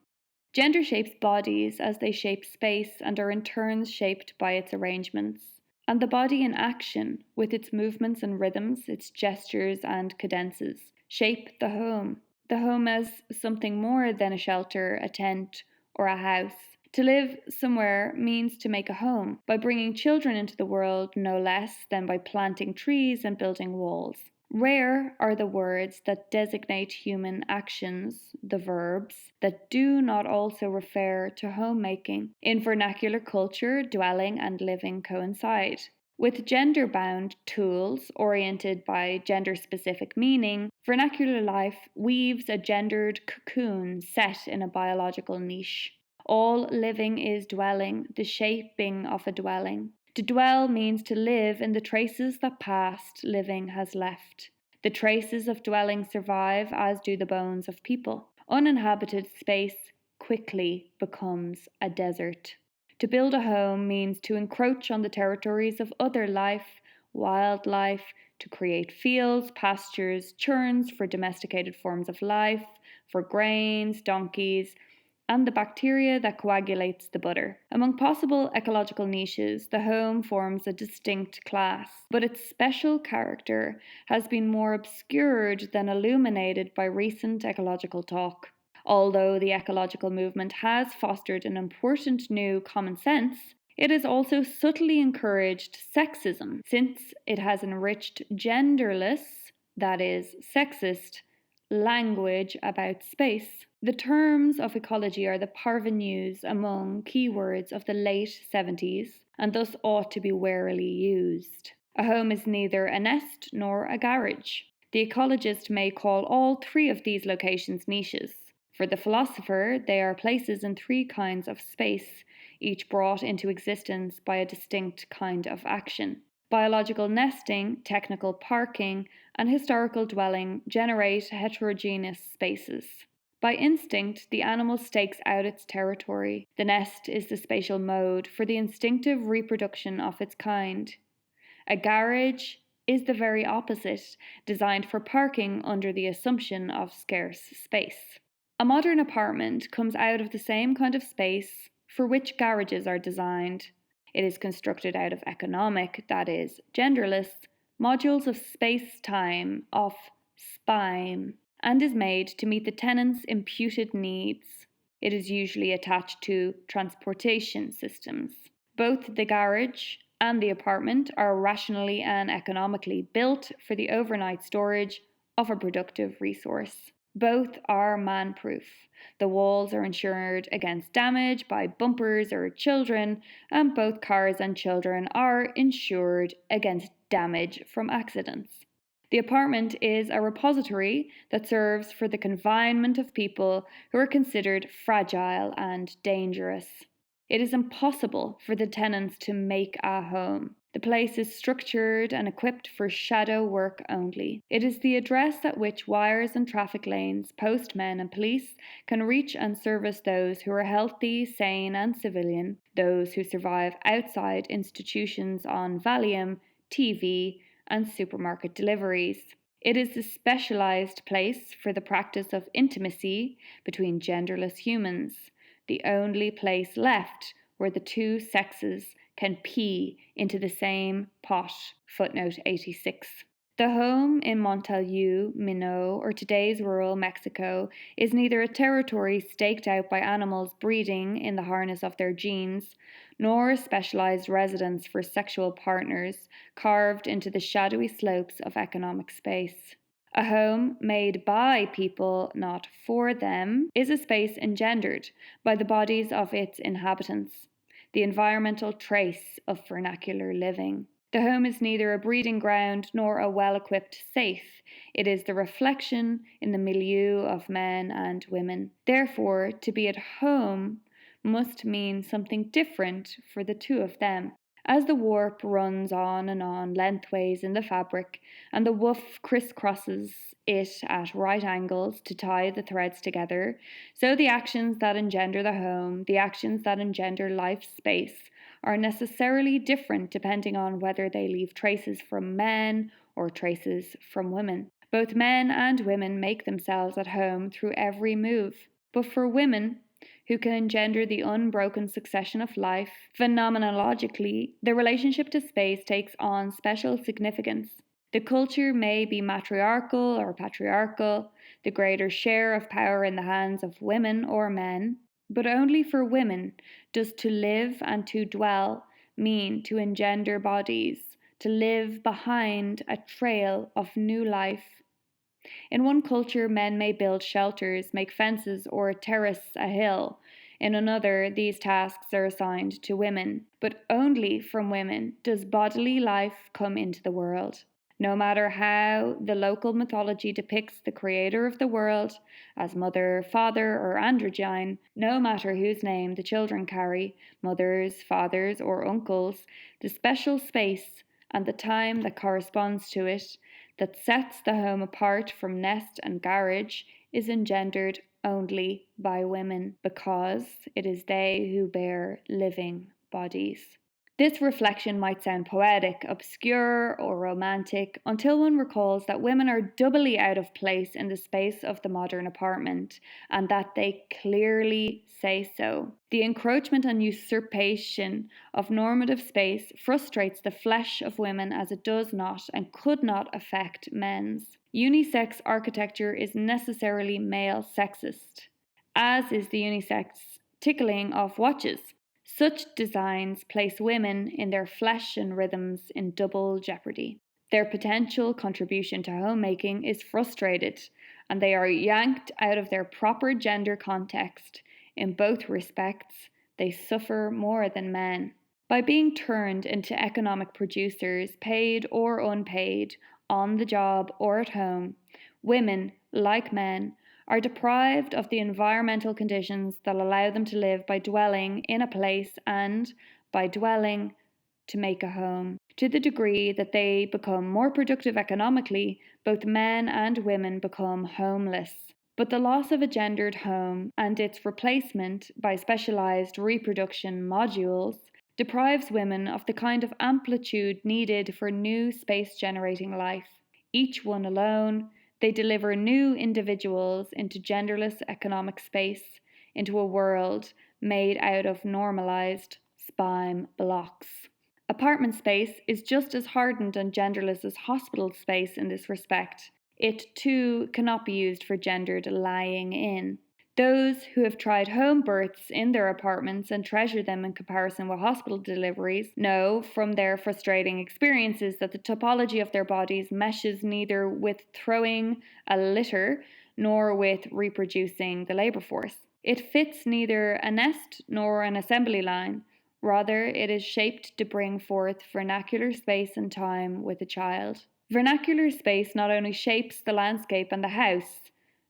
Gender shapes bodies as they shape space and are in turn shaped by its arrangements. And the body in action, with its movements and rhythms, its gestures and cadences, shape the home as something more than a shelter, a tent, or a house. To live somewhere means to make a home, by bringing children into the world no less than by planting trees and building walls. Rare are the words that designate human actions, the verbs, that do not also refer to homemaking. In vernacular culture, dwelling and living coincide. With gender-bound tools oriented by gender-specific meaning, vernacular life weaves a gendered cocoon set in a biological niche. All living is dwelling, the shaping of a dwelling. To dwell means to live in the traces that past living has left. The traces of dwelling survive, as do the bones of people. Uninhabited space quickly becomes a desert. To build a home means to encroach on the territories of other life, wildlife, to create fields, pastures, churns for domesticated forms of life, for grains, donkeys, and the bacteria that coagulates the butter. Among possible ecological niches, the home forms a distinct class, but its special character has been more obscured than illuminated by recent ecological talk. Although the ecological movement has fostered an important new common sense, it has also subtly encouraged sexism, since it has enriched genderless, that is, sexist, language about space. The terms of ecology are the parvenus among keywords of the late 70s, and thus ought to be warily used. A home is neither a nest nor a garage. The ecologist may call all three of these locations niches. For the philosopher, they are places in three kinds of space, each brought into existence by a distinct kind of action. Biological nesting, technical parking, and historical dwelling generate heterogeneous spaces. By instinct, the animal stakes out its territory. The nest is the spatial mode for the instinctive reproduction of its kind. A garage is the very opposite, designed for parking under the assumption of scarce space. A modern apartment comes out of the same kind of space for which garages are designed. It is constructed out of economic, that is, genderless, modules of space-time, of SPIME, and is made to meet the tenant's imputed needs. It is usually attached to transportation systems. Both the garage and the apartment are rationally and economically built for the overnight storage of a productive resource. Both are man-proof. The walls are insured against damage by bumpers or children, and both cars and children are insured against damage from accidents. The apartment is a repository that serves for the confinement of people who are considered fragile and dangerous. It is impossible for the tenants to make a home. The place is structured and equipped for shadow work only. It is the address at which wires and traffic lanes, postmen and police can reach and service those who are healthy, sane and civilian, those who survive outside institutions on Valium, TV and supermarket deliveries. It is the specialized place for the practice of intimacy between genderless humans, the only place left where the two sexes can pee into the same pot. Footnote 86. The home in Montaliu, Minot, or today's rural Mexico is neither a territory staked out by animals breeding in the harness of their genes, nor a specialized residence for sexual partners carved into the shadowy slopes of economic space. A home made by people, not for them, is a space engendered by the bodies of its inhabitants, the environmental trace of vernacular living. The home is neither a breeding ground nor a well-equipped safe. It is the reflection in the milieu of men and women. Therefore, to be at home must mean something different for the two of them. As the warp runs on and on lengthways in the fabric, and the woof crisscrosses it at right angles to tie the threads together, so the actions that engender the home, the actions that engender life space, are necessarily different depending on whether they leave traces from men or traces from women. Both men and women make themselves at home through every move. But for women, who can engender the unbroken succession of life, phenomenologically, the relationship to space takes on special significance. The culture may be matriarchal or patriarchal, the greater share of power in the hands of women or men, but only for women does to live and to dwell mean to engender bodies, to live behind a trail of new life. In one culture, men may build shelters, make fences, or terrace a hill. In another, these tasks are assigned to women. But only from women does bodily life come into the world. No matter how the local mythology depicts the creator of the world as mother, father, or androgyne, no matter whose name the children carry, mothers, fathers, or uncles, the special space and the time that corresponds to it, that sets the home apart from nest and garage, is engendered only by women, because it is they who bear living bodies. This reflection might sound poetic, obscure, or romantic until one recalls that women are doubly out of place in the space of the modern apartment, and that they clearly say so. The encroachment and usurpation of normative space frustrates the flesh of women as it does not and could not affect men's. Unisex architecture is necessarily male sexist, as is the unisex tickling of watches. Such designs place women in their flesh and rhythms in double jeopardy. Their potential contribution to homemaking is frustrated, and they are yanked out of their proper gender context. In both respects, they suffer more than men. By being turned into economic producers, paid or unpaid, on the job or at home, women, like men, are deprived of the environmental conditions that allow them to live by dwelling in a place and by dwelling to make a home. To the degree that they become more productive economically, both men and women become homeless. But the loss of a gendered home and its replacement by specialized reproduction modules deprives women of the kind of amplitude needed for new space-generating life. Each one alone, they deliver new individuals into genderless economic space, into a world made out of normalized spime blocks. Apartment space is just as hardened and genderless as hospital space in this respect. It, too, cannot be used for gendered lying in. Those who have tried home births in their apartments and treasure them in comparison with hospital deliveries know from their frustrating experiences that the topology of their bodies meshes neither with throwing a litter nor with reproducing the labor force. It fits neither a nest nor an assembly line. Rather, it is shaped to bring forth vernacular space and time with a child. Vernacular space not only shapes the landscape and the house,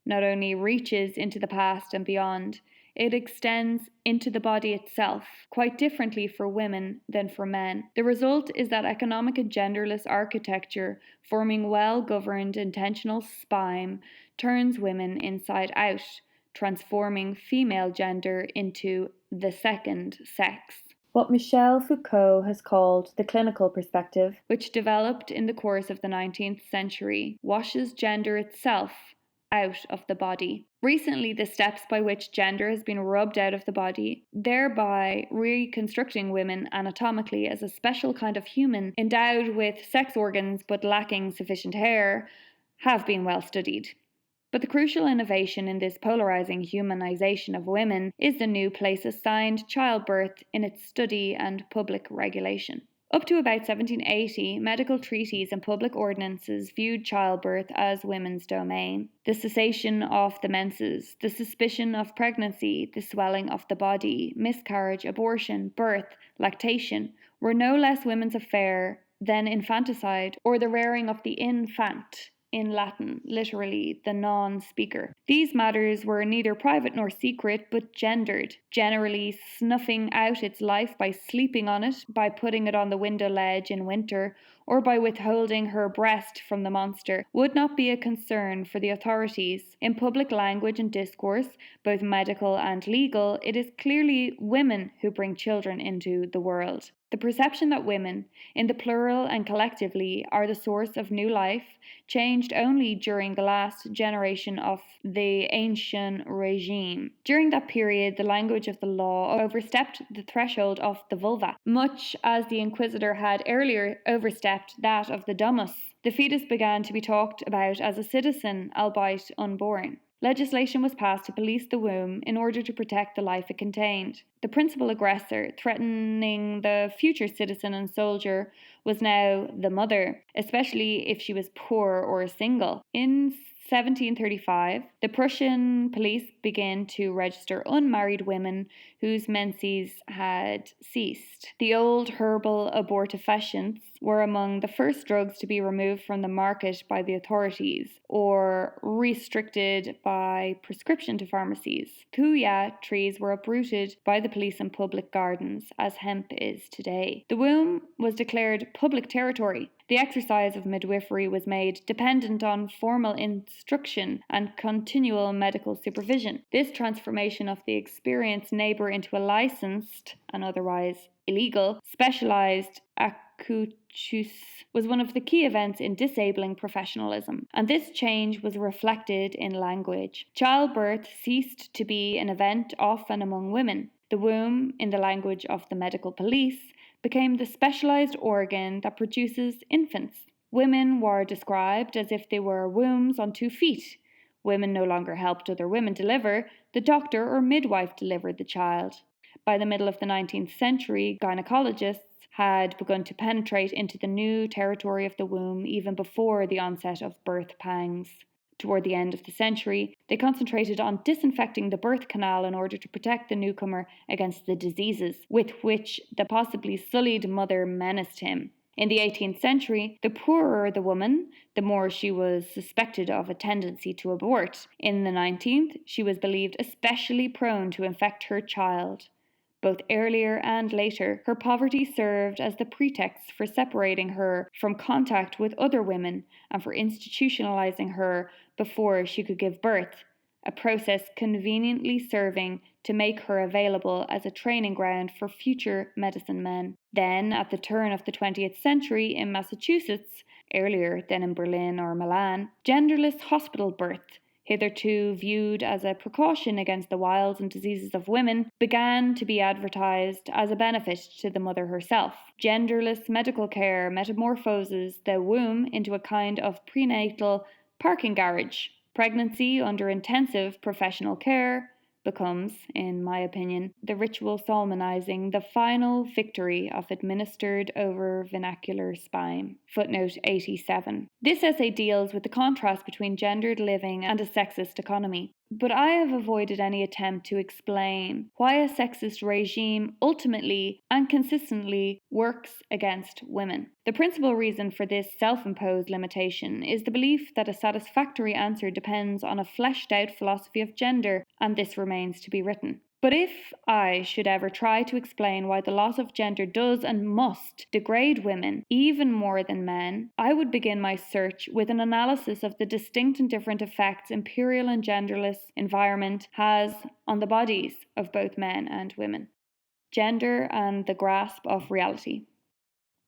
not only reaches into the past and beyond, it extends into the body itself, quite differently for women than for men. The result is that economic and genderless architecture, forming well-governed intentional spime, turns women inside out, transforming female gender into the second sex. What Michel Foucault has called the clinical perspective, which developed in the course of the 19th century, washes gender itself out of the body. Recently, the steps by which gender has been rubbed out of the body, thereby reconstructing women anatomically as a special kind of human endowed with sex organs but lacking sufficient hair, have been well studied. But the crucial innovation in this polarizing humanization of women is the new place assigned childbirth in its study and public regulation. Up to about 1780, medical treaties and public ordinances viewed childbirth as women's domain. The cessation of the menses, the suspicion of pregnancy, the swelling of the body, miscarriage, abortion, birth, lactation were no less women's affair than infanticide or the rearing of the infant, in Latin, literally the non-speaker. These matters were neither private nor secret, but gendered, generally snuffing out its life by sleeping on it, by putting it on the window ledge in winter, or by withholding her breast from the monster, would not be a concern for the authorities. In public language and discourse, both medical and legal, it is clearly women who bring children into the world. The perception that women, in the plural and collectively, are the source of new life changed only during the last generation of the ancient regime. During that period, the language of the law overstepped the threshold of the vulva, much as the inquisitor had earlier overstepped that of the domus. The fetus began to be talked about as a citizen, albeit unborn. Legislation was passed to police the womb in order to protect the life it contained. The principal aggressor, threatening the future citizen and soldier, was now the mother, especially if she was poor or single. In 1735, the Prussian police began to register unmarried women whose menses had ceased. The old herbal abortifacients were among the first drugs to be removed from the market by the authorities or restricted by prescription to pharmacies. Thuya trees were uprooted by the police in public gardens, as hemp is today. The womb was declared public territory. The exercise of midwifery was made dependent on formal instruction and continual medical supervision. This transformation of the experienced neighbor into a licensed, and otherwise illegal, specialized accouchus was one of the key events in disabling professionalism, and this change was reflected in language. Childbirth ceased to be an event of and among women. The womb, in the language of the medical police, became the specialized organ that produces infants. Women were described as if they were wombs on 2 feet. Women no longer helped other women deliver, the doctor or midwife delivered the child. By the middle of the 19th century, gynecologists had begun to penetrate into the new territory of the womb even before the onset of birth pangs. Toward the end of the century, they concentrated on disinfecting the birth canal in order to protect the newcomer against the diseases with which the possibly sullied mother menaced him. In the 18th century, the poorer the woman, the more she was suspected of a tendency to abort. In the 19th, she was believed especially prone to infect her child. Both earlier and later, her poverty served as the pretext for separating her from contact with other women and for institutionalizing her before she could give birth, a process conveniently serving to make her available as a training ground for future medicine men. Then, at the turn of the 20th century in Massachusetts, earlier than in Berlin or Milan, genderless hospital birth, hitherto viewed as a precaution against the wiles and diseases of women, began to be advertised as a benefit to the mother herself. Genderless medical care metamorphoses the womb into a kind of prenatal parking garage. Pregnancy under intensive professional care becomes, in my opinion, the ritual solemnizing the final victory of administered over vernacular spine. Footnote 87. This essay deals with the contrast between gendered living and a sexist economy. But I have avoided any attempt to explain why a sexist regime ultimately and consistently works against women. The principal reason for this self-imposed limitation is the belief that a satisfactory answer depends on a fleshed-out philosophy of gender, and this remains to be written. But if I should ever try to explain why the loss of gender does and must degrade women even more than men, I would begin my search with an analysis of the distinct and different effects imperial and genderless environment has on the bodies of both men and women. Gender and the grasp of reality.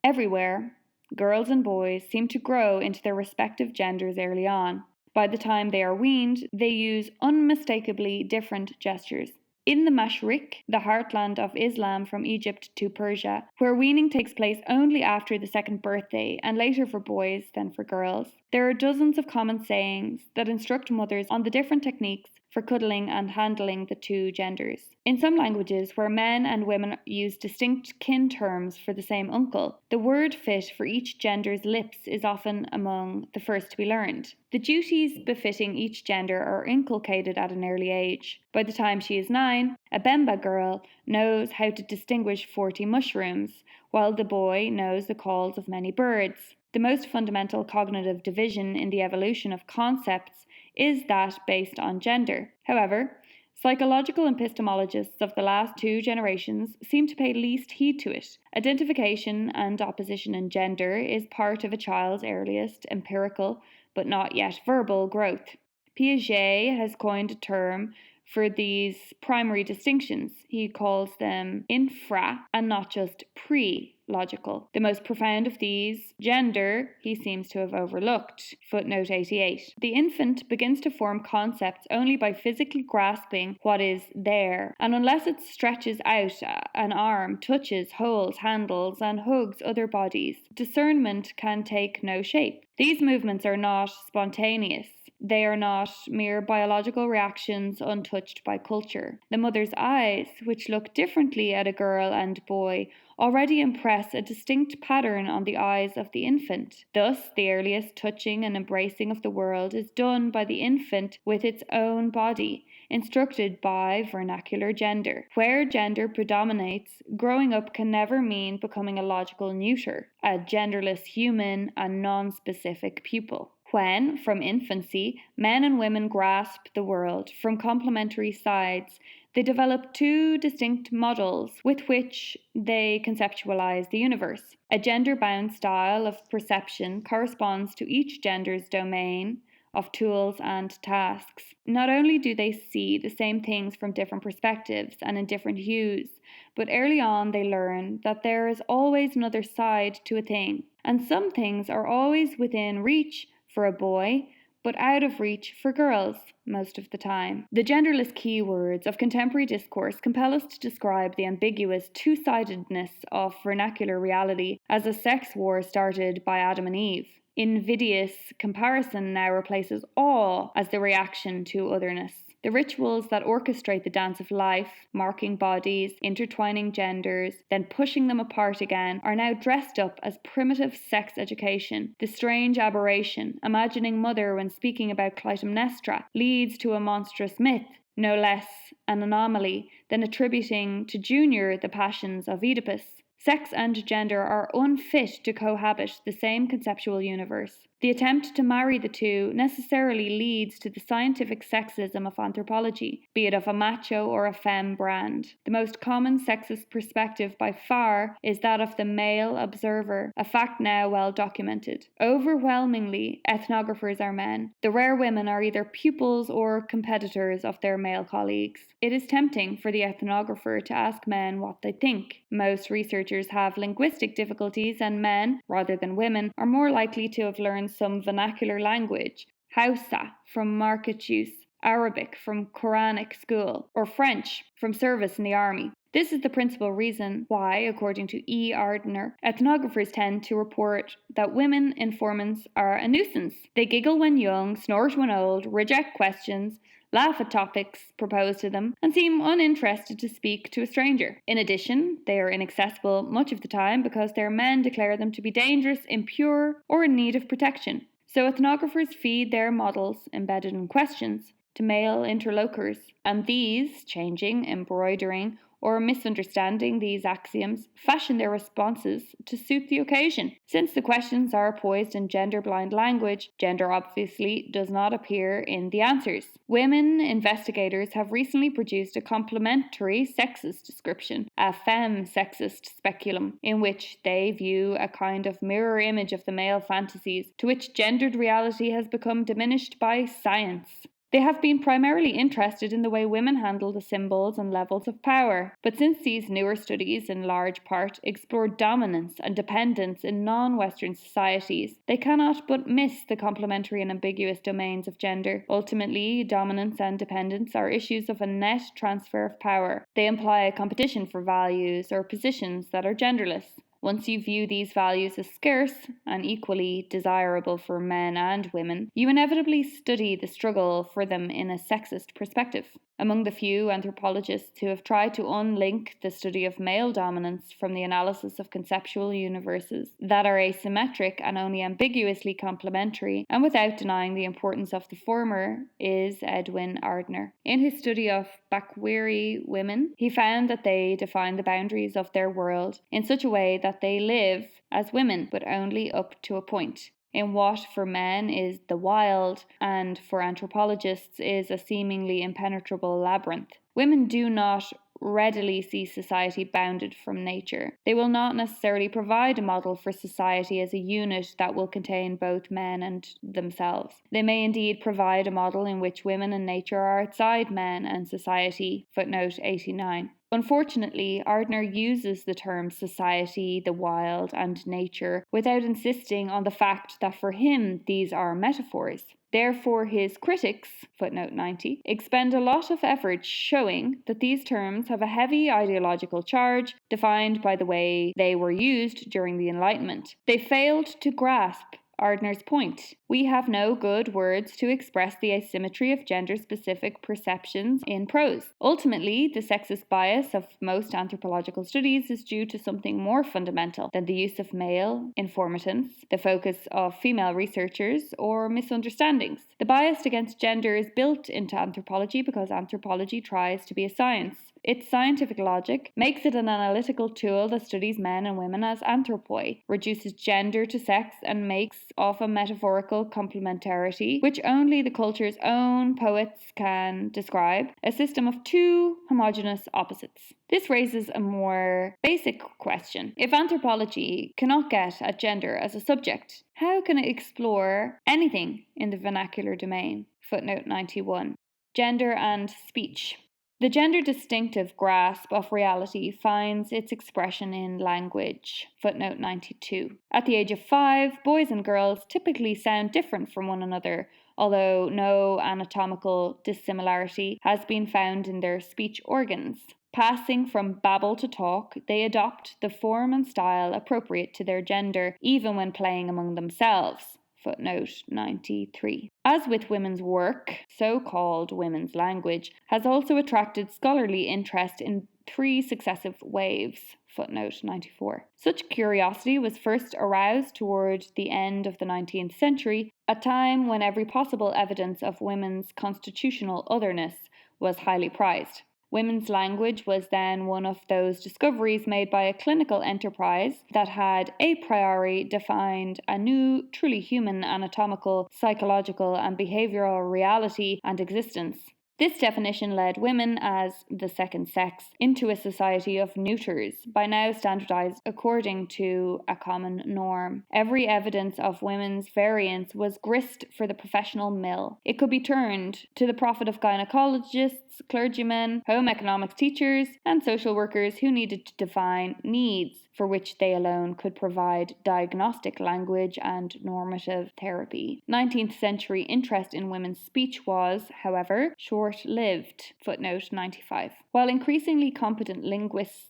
Everywhere, girls and boys seem to grow into their respective genders early on. By the time they are weaned, they use unmistakably different gestures. In the Mashriq, the heartland of Islam from Egypt to Persia, where weaning takes place only after the second birthday and later for boys than for girls, there are dozens of common sayings that instruct mothers on the different techniques for cuddling and handling the two genders. In some languages, where men and women use distinct kin terms for the same uncle, the word fit for each gender's lips is often among the first to be learned. The duties befitting each gender are inculcated at an early age. By the time she is 9, a Bemba girl knows how to distinguish 40 mushrooms, while the boy knows the calls of many birds. The most fundamental cognitive division in the evolution of concepts is that based on gender. However, psychological epistemologists of the last 2 generations seem to pay least heed to it. Identification and opposition in gender is part of a child's earliest empirical, but not yet verbal, growth. Piaget has coined a term for these primary distinctions. He calls them infra and not just pre-logical. The most profound of these, gender, he seems to have overlooked. Footnote 88. The infant begins to form concepts only by physically grasping what is there, and unless it stretches out an arm, touches, holds, handles, and hugs other bodies, discernment can take no shape. These movements are not spontaneous. They are not mere biological reactions untouched by culture. The mother's eyes, which look differently at a girl and boy, already impress a distinct pattern on the eyes of the infant. Thus, the earliest touching and embracing of the world is done by the infant with its own body, instructed by vernacular gender. Where gender predominates, growing up can never mean becoming a logical neuter, a genderless human, a non-specific pupil. When, from infancy, men and women grasp the world from complementary sides, they develop 2 distinct models with which they conceptualize the universe. A gender-bound style of perception corresponds to each gender's domain of tools and tasks. Not only do they see the same things from different perspectives and in different hues, but early on they learn that there is always another side to a thing, and some things are always within reach for a boy, but out of reach for girls most of the time. The genderless keywords of contemporary discourse compel us to describe the ambiguous two-sidedness of vernacular reality as a sex war started by Adam and Eve. Invidious comparison now replaces awe as the reaction to otherness. The rituals that orchestrate the dance of life, marking bodies, intertwining genders, then pushing them apart again, are now dressed up as primitive sex education. The strange aberration, imagining mother when speaking about Clytemnestra, leads to a monstrous myth, no less an anomaly than attributing to Junior the passions of Oedipus. Sex and gender are unfit to cohabit the same conceptual universe. The attempt to marry the two necessarily leads to the scientific sexism of anthropology, be it of a macho or a femme brand. The most common sexist perspective by far is that of the male observer, a fact now well documented. Overwhelmingly, ethnographers are men. The rare women are either pupils or competitors of their male colleagues. It is tempting for the ethnographer to ask men what they think. Most researchers have linguistic difficulties, and men, rather than women, are more likely to have learned some vernacular language, Hausa from market use, Arabic from Quranic school, or French from service in the army. This is the principal reason why, according to E. Ardner, ethnographers tend to report that women informants are a nuisance. They giggle when young, snort when old, reject questions, laugh at topics proposed to them, and seem uninterested to speak to a stranger. In addition, they are inaccessible much of the time because their men declare them to be dangerous, impure, or in need of protection. So ethnographers feed their models, embedded in questions, to male interlocutors, and these, changing, embroidering, or misunderstanding these axioms, fashion their responses to suit the occasion. Since the questions are poised in gender-blind language, gender obviously does not appear in the answers. Women investigators have recently produced a complementary sexist description, a femme sexist speculum, in which they view a kind of mirror image of the male fantasies, to which gendered reality has become diminished by science. They have been primarily interested in the way women handle the symbols and levels of power, but since these newer studies in large part explore dominance and dependence in non-Western societies, they cannot but miss the complementary and ambiguous domains of gender. Ultimately, dominance and dependence are issues of a net transfer of power. They imply a competition for values or positions that are genderless. Once you view these values as scarce and equally desirable for men and women, you inevitably study the struggle for them in a sexist perspective. Among the few anthropologists who have tried to unlink the study of male dominance from the analysis of conceptual universes that are asymmetric and only ambiguously complementary, and without denying the importance of the former, is Edwin Ardner. In his study of Bakweri women, he found that they define the boundaries of their world in such a way that they live as women, but only up to a point, in what for men is the wild and for anthropologists is a seemingly impenetrable labyrinth. Women do not readily see society bounded from nature. They will not necessarily provide a model for society as a unit that will contain both men and themselves. They may indeed provide a model in which women and nature are outside men and society. Footnote 89. Unfortunately, Ardner uses the terms society, the wild, and nature without insisting on the fact that for him these are metaphors. Therefore, his critics, footnote 90, expend a lot of effort showing that these terms have a heavy ideological charge defined by the way they were used during the Enlightenment. They failed to grasp Ardner's point. We have no good words to express the asymmetry of gender-specific perceptions in prose. Ultimately, the sexist bias of most anthropological studies is due to something more fundamental than the use of male informatants, the focus of female researchers, or misunderstandings. The bias against gender is built into anthropology because anthropology tries to be a science. Its scientific logic makes it an analytical tool that studies men and women as anthropoi, reduces gender to sex, and makes of a metaphorical complementarity, which only the culture's own poets can describe, a system of two homogeneous opposites. This raises a more basic question. If anthropology cannot get at gender as a subject, how can it explore anything in the vernacular domain? Footnote 91. Gender and speech. The gender-distinctive grasp of reality finds its expression in language. Footnote 92. At the age of 5, boys and girls typically sound different from one another, although no anatomical dissimilarity has been found in their speech organs. Passing from babble to talk, they adopt the form and style appropriate to their gender, even when playing among themselves. Footnote 93. As with women's work, so-called women's language has also attracted scholarly interest in 3 successive waves. Footnote 94. Such curiosity was first aroused toward the end of the 19th century, a time when every possible evidence of women's constitutional otherness was highly prized. Women's language was then one of those discoveries made by a clinical enterprise that had a priori defined a new, truly human anatomical, psychological, and behavioral reality and existence. This definition led women as the second sex into a society of neuters, by now standardized according to a common norm. Every evidence of women's variance was grist for the professional mill. It could be turned to the profit of gynecologists, clergymen, home economics teachers, and social workers who needed to define needs for which they alone could provide diagnostic language and normative therapy. 19th century interest in women's speech was, however, short-lived. Footnote 95. While increasingly competent linguists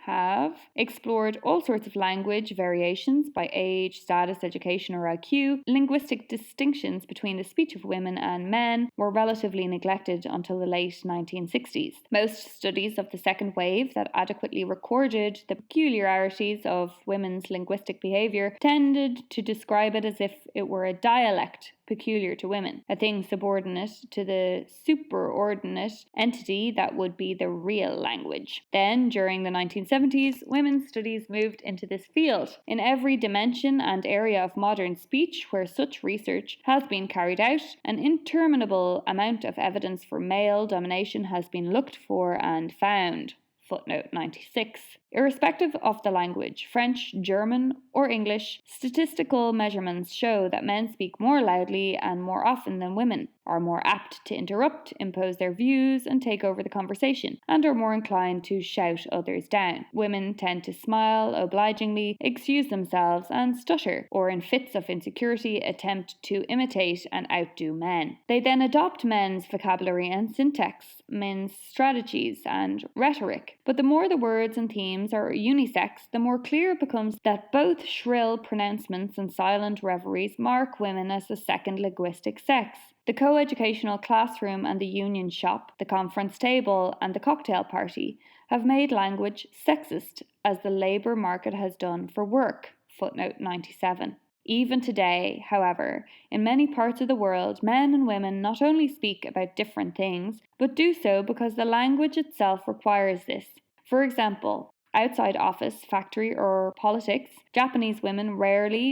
have explored all sorts of language variations by age, status, education, or IQ, linguistic distinctions between the speech of women and men were relatively neglected until the late 1960s. Most studies of the second wave that adequately recorded the peculiarities of women's linguistic behavior tended to describe it as if it were a dialect peculiar to women, a thing subordinate to the superordinate entity that would be the real language. Then, during the 1970s, women's studies moved into this field. In every dimension and area of modern speech where such research has been carried out, an interminable amount of evidence for male domination has been looked for and found. Footnote 96. Irrespective of the language, French, German, or English, statistical measurements show that men speak more loudly and more often than women. are more apt to interrupt, impose their views, and take over the conversation, and are more inclined to shout others down. Women tend to smile obligingly, excuse themselves, and stutter, or in fits of insecurity attempt to imitate and outdo men. They then adopt men's vocabulary and syntax, men's strategies and rhetoric. But the more the words and themes are unisex, the more clear it becomes that both shrill pronouncements and silent reveries mark women as the second linguistic sex. The co-educational classroom and the union shop, the conference table and the cocktail party have made language sexist, as the labour market has done for work. Footnote 97. Even today, however, in many parts of the world, men and women not only speak about different things, but do so because the language itself requires this. For example, outside office, factory, or politics, Japanese women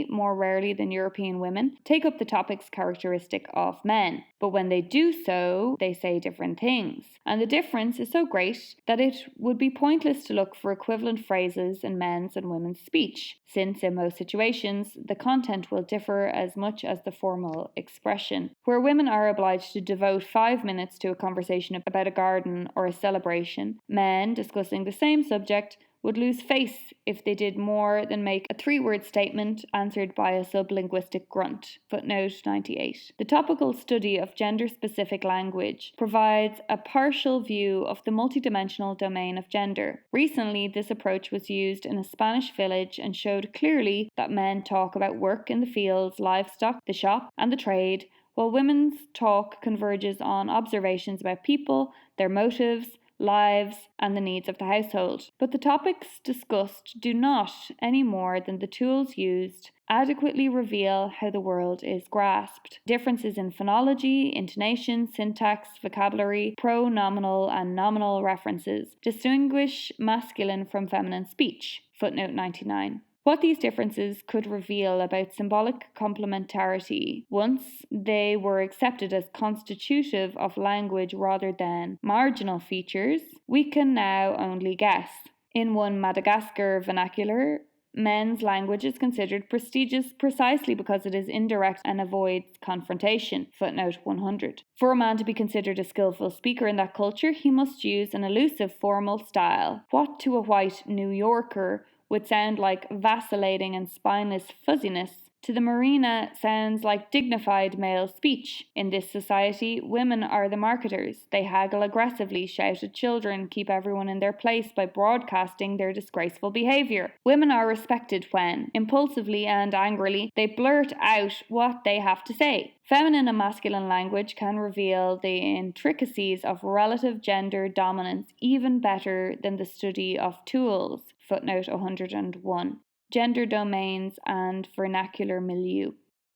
more rarely than European women, take up the topics characteristic of men. But when they do so, they say different things. And the difference is so great that it would be pointless to look for equivalent phrases in men's and women's speech, since in most situations, the content will differ as much as the formal expression. Where women are obliged to devote 5 minutes to a conversation about a garden or a celebration, men discussing the same subject would lose face if they did more than make a 3-word statement answered by a sublinguistic grunt. Footnote 98. The topical study of gender-specific language provides a partial view of the multidimensional domain of gender. Recently, this approach was used in a Spanish village and showed clearly that men talk about work in the fields, livestock, the shop, and the trade, while women's talk converges on observations about people, their motives, lives, and the needs of the household. But the topics discussed do not, any more than the tools used, adequately reveal how the world is grasped. Differences in phonology, intonation, syntax, vocabulary, pronominal and nominal references distinguish masculine from feminine speech. Footnote 99. What these differences could reveal about symbolic complementarity once they were accepted as constitutive of language rather than marginal features, we can now only guess. In one Madagascar vernacular, men's language is considered prestigious precisely because it is indirect and avoids confrontation. Footnote 100. For a man to be considered a skillful speaker in that culture, he must use an elusive formal style. What to a white New Yorker would sound like vacillating and spineless fuzziness, to the Marina sounds like dignified male speech. In this society, women are the marketers. They haggle aggressively, shout at children, keep everyone in their place by broadcasting their disgraceful behaviour. Women are respected when, impulsively and angrily, they blurt out what they have to say. Feminine and masculine language can reveal the intricacies of relative gender dominance even better than the study of tools. Footnote 101. Gender domains and vernacular milieu.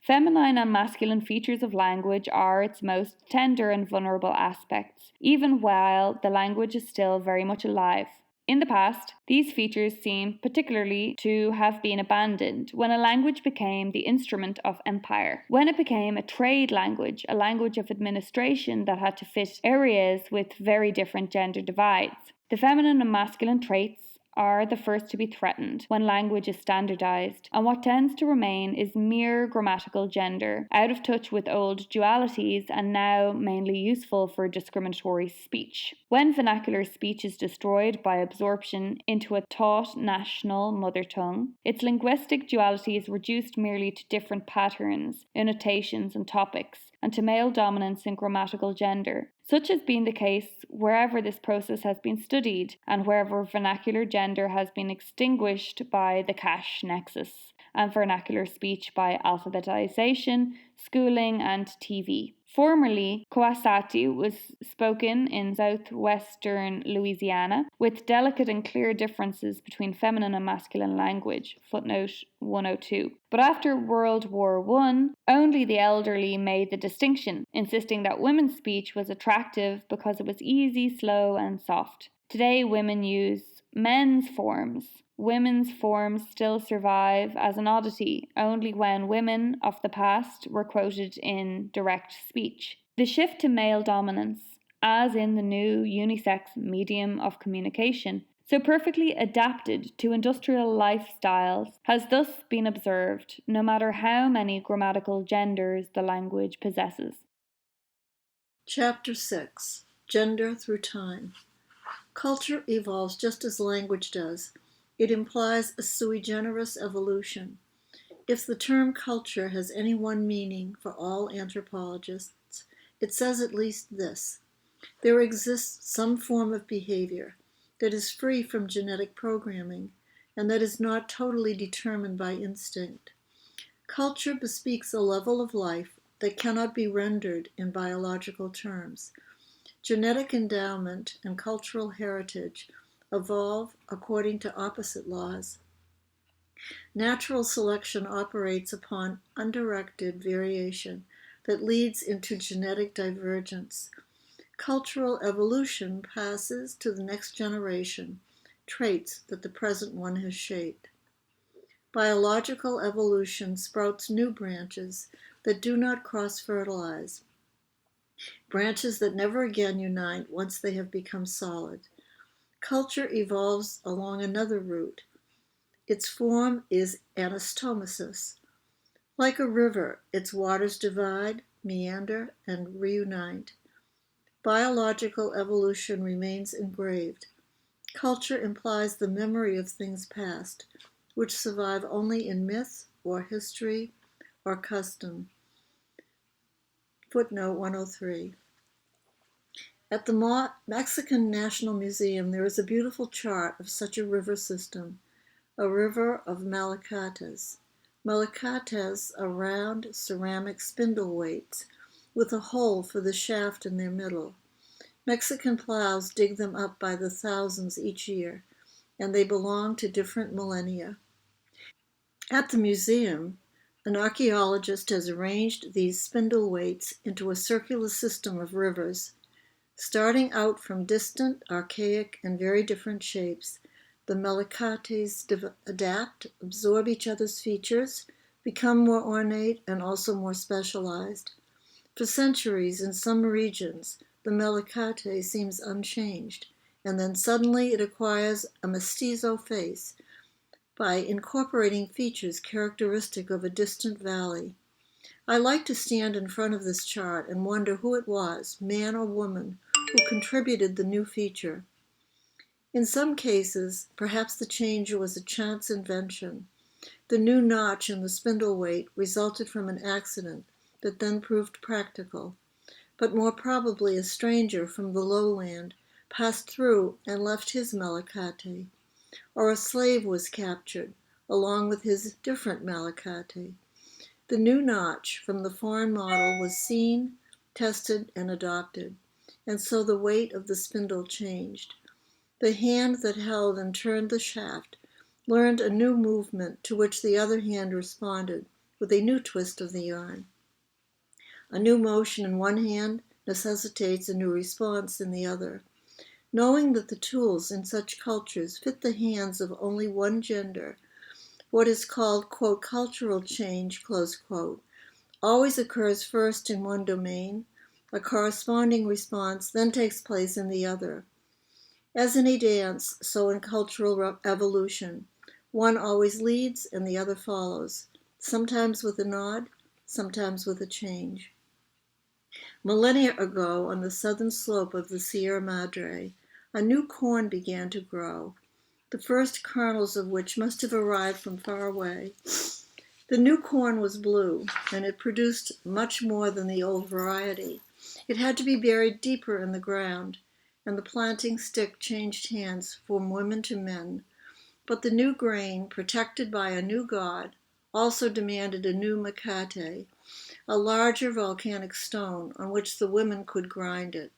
Feminine and masculine features of language are its most tender and vulnerable aspects, even while the language is still very much alive. In the past, these features seem particularly to have been abandoned when a language became the instrument of empire. When it became a trade language, a language of administration that had to fit areas with very different gender divides. The feminine and masculine traits are the first to be threatened when language is standardized, and what tends to remain is mere grammatical gender, out of touch with old dualities and now mainly useful for discriminatory speech. When vernacular speech is destroyed by absorption into a taught national mother tongue, its linguistic duality is reduced merely to different patterns, annotations, and topics, and to male dominance in grammatical gender. Such has been the case wherever this process has been studied and wherever vernacular gender has been extinguished by the cash nexus and vernacular speech by alphabetization, schooling, and TV. Formerly, Coasati was spoken in southwestern Louisiana, with delicate and clear differences between feminine and masculine language. Footnote 102. But after World War I, only the elderly made the distinction, insisting that women's speech was attractive because it was easy, slow, and soft. Today, women use men's forms. Women's forms still survive as an oddity only when women of the past were quoted in direct speech. The shift to male dominance, as in the new unisex medium of communication, so perfectly adapted to industrial lifestyles, has thus been observed, no matter how many grammatical genders the language possesses. Chapter 6. Gender Through Time. Culture evolves just as language does. It implies a sui generis evolution. If the term culture has any one meaning for all anthropologists, it says at least this: there exists some form of behavior that is free from genetic programming and that is not totally determined by instinct. Culture bespeaks a level of life that cannot be rendered in biological terms. Genetic endowment and cultural heritage evolve according to opposite laws. Natural selection operates upon undirected variation that leads into genetic divergence. Cultural evolution passes to the next generation traits that the present one has shaped. Biological evolution sprouts new branches that do not cross-fertilize, branches that never again unite once they have become solid. Culture evolves along another route. Its form is anastomosis. Like a river, its waters divide, meander, and reunite. Biological evolution remains engraved. Culture implies the memory of things past, which survive only in myth or history or custom. Footnote 103. At the Mexican National Museum, there is a beautiful chart of such a river system, a river of malacates. Malacates are round ceramic spindle weights with a hole for the shaft in their middle. Mexican plows dig them up by the thousands each year, and they belong to different millennia. At the museum, an archaeologist has arranged these spindle weights into a circular system of rivers. Starting out from distant, archaic, and very different shapes, the malacates adapt, absorb each other's features, become more ornate and also more specialized. For centuries, in some regions, the malacate seems unchanged, and then suddenly it acquires a mestizo face by incorporating features characteristic of a distant valley. I like to stand in front of this chart and wonder who it was, man or woman, who contributed the new feature. In some cases, perhaps the change was a chance invention. The new notch in the spindle weight resulted from an accident that then proved practical. But more probably a stranger from the lowland passed through and left his malacate, or a slave was captured along with his different malacate. The new notch from the foreign model was seen, tested, and adopted, and so the weight of the spindle changed. The hand that held and turned the shaft learned a new movement to which the other hand responded with a new twist of the yarn. A new motion in one hand necessitates a new response in the other. Knowing that the tools in such cultures fit the hands of only one gender, what is called, quote, cultural change, close quote, always occurs first in one domain. A corresponding response then takes place in the other. As in a dance, so in cultural evolution, one always leads and the other follows, sometimes with a nod, sometimes with a change. Millennia ago, on the southern slope of the Sierra Madre, a new corn began to grow, the first kernels of which must have arrived from far away. The new corn was blue, and it produced much more than the old variety. It had to be buried deeper in the ground, and the planting stick changed hands from women to men. But the new grain, protected by a new god, also demanded a new macate, a larger volcanic stone on which the women could grind it.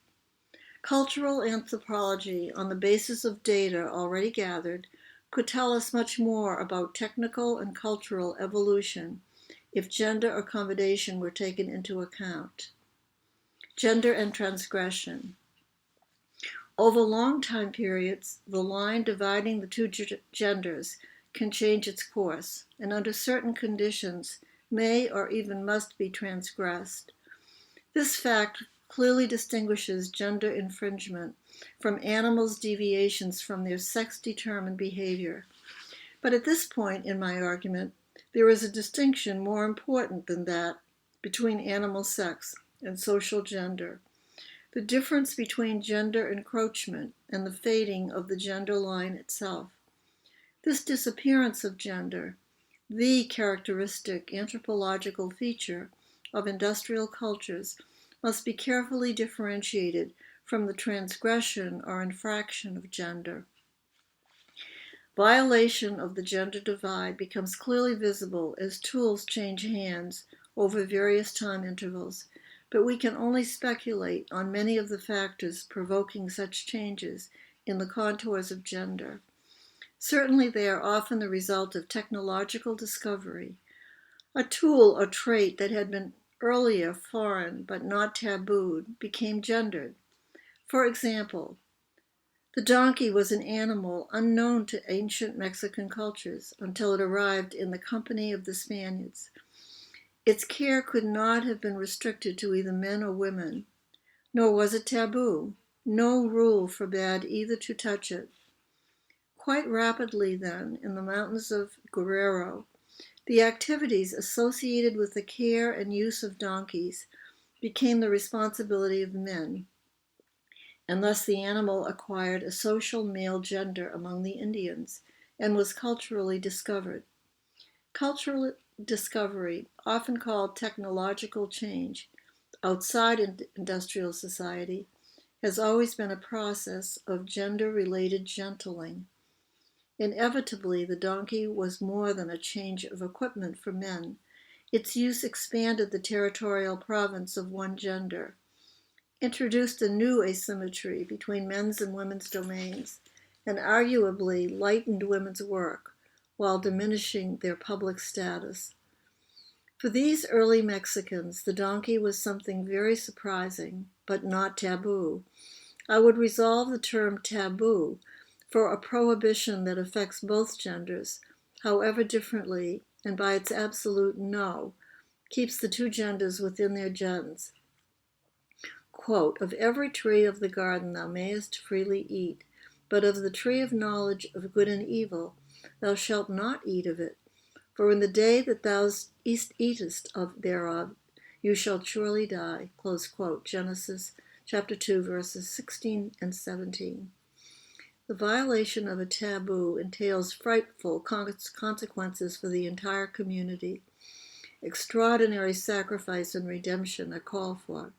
Cultural anthropology, on the basis of data already gathered, could tell us much more about technical and cultural evolution if gender accommodation were taken into account. Gender and transgression. Over long time periods, the line dividing the two genders can change its course, and under certain conditions may or even must be transgressed. This fact clearly distinguishes gender infringement from animals' deviations from their sex-determined behavior. But at this point in my argument, there is a distinction more important than that between animal sex and social gender. the difference between gender encroachment and the fading of the gender line itself. This disappearance of gender, the characteristic anthropological feature of industrial cultures, must be carefully differentiated from the transgression or infraction of gender. Violation of the gender divide becomes clearly visible as tools change hands over various time intervals, but we can only speculate on many of the factors provoking such changes in the contours of gender. Certainly they are often the result of technological discovery. A tool or trait that had been earlier foreign but not tabooed became gendered. For example, the donkey was an animal unknown to ancient Mexican cultures until it arrived in the company of the Spaniards. Its care could not have been restricted to either men or women, nor was it taboo. No rule forbade either to touch it. Quite rapidly then, in the mountains of Guerrero, the activities associated with the care and use of donkeys became the responsibility of men, and thus the animal acquired a social male gender among the Indians and was culturally discovered. Cultural discovery, often called technological change, outside industrial society, has always been a process of gender-related gentling. Inevitably, the donkey was more than a change of equipment for men. Its use expanded the territorial province of one gender, introduced a new asymmetry between men's and women's domains, and arguably lightened women's work while diminishing their public status. For these early Mexicans, the donkey was something very surprising, but not taboo. I would resolve the term taboo for a prohibition that affects both genders, however differently, and by its absolute no, keeps the two genders within their gens. Quote, "Of every tree of the garden thou mayest freely eat, but of the tree of knowledge of good and evil thou shalt not eat of it. For in the day that thou eatest thereof, you shall surely die." Close quote. Genesis chapter 2, verses 16 and 17. The violation of a taboo entails frightful consequences for the entire community. Extraordinary sacrifice and redemption are called for.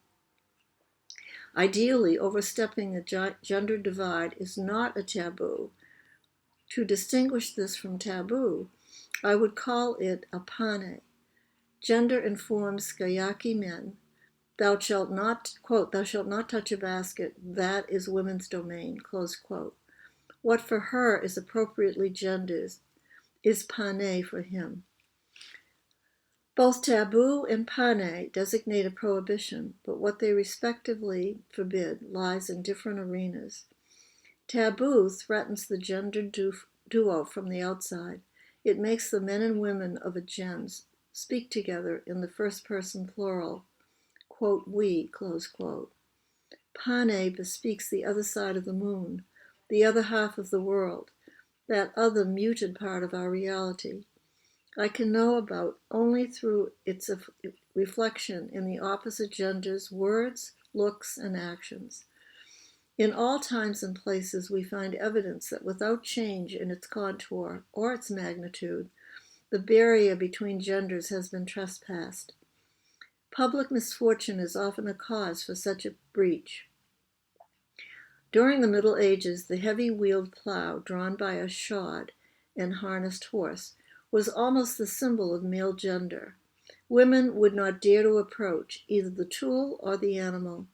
Ideally, overstepping the gender divide is not a taboo. To distinguish this from taboo, I would call it a pane. Gender-informed Skayaki men, thou shalt not, quote, "thou shalt not touch a basket, that is women's domain," close quote. What for her is appropriately gendered is pane for him. Both taboo and pane designate a prohibition, but what they respectively forbid lies in different arenas. Taboo threatens the gendered duo from the outside. It makes the men and women of a gens speak together in the first person plural, quote, "we," close quote. Pane bespeaks the other side of the moon, the other half of the world, that other muted part of our reality. I can know about only through its reflection in the opposite gender's words, looks, and actions. In all times and places, we find evidence that without change in its contour or its magnitude, the barrier between genders has been trespassed. Public misfortune is often a cause for such a breach. During the Middle Ages, the heavy-wheeled plow drawn by a shod and harnessed horse was almost the symbol of male gender. Women would not dare to approach either the tool or the animal.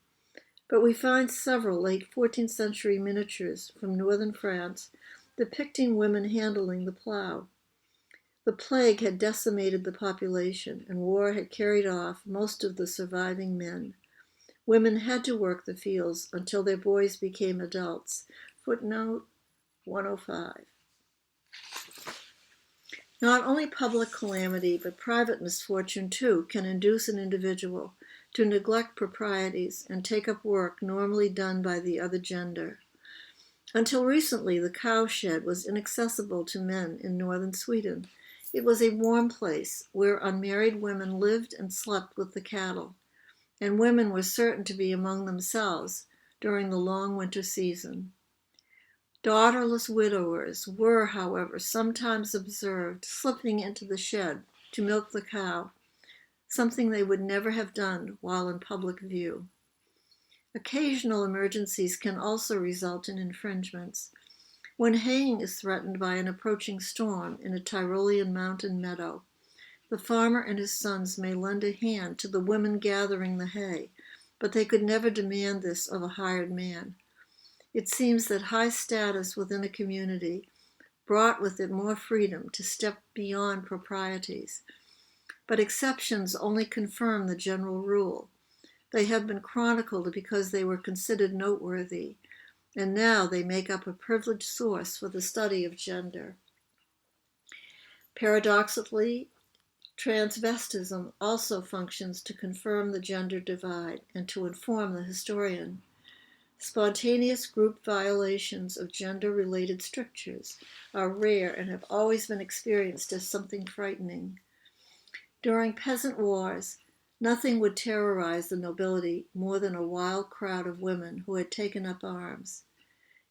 But we find several late 14th century miniatures from northern France depicting women handling the plow. The plague had decimated the population, and war had carried off most of the surviving men. Women had to work the fields until their boys became adults. Footnote 105. Not only public calamity, but private misfortune too can induce an individual to neglect proprieties and take up work normally done by the other gender. Until recently, the cowshed was inaccessible to men in northern Sweden. It was a warm place where unmarried women lived and slept with the cattle. and women were certain to be among themselves during the long winter season. Daughterless widowers were, however, sometimes observed slipping into the shed to milk the cow, something they would never have done while in public view. Occasional emergencies can also result in infringements. When haying is threatened by an approaching storm in a Tyrolean mountain meadow, the farmer and his sons may lend a hand to the women gathering the hay, but they could never demand this of a hired man. It seems that high status within a community brought with it more freedom to step beyond proprieties. But exceptions only confirm the general rule. They have been chronicled because they were considered noteworthy, and now they make up a privileged source for the study of gender. Paradoxically, transvestism also functions to confirm the gender divide and to inform the historian. Spontaneous group violations of gender-related strictures are rare and have always been experienced as something frightening. During peasant wars, nothing would terrorize the nobility more than a wild crowd of women who had taken up arms.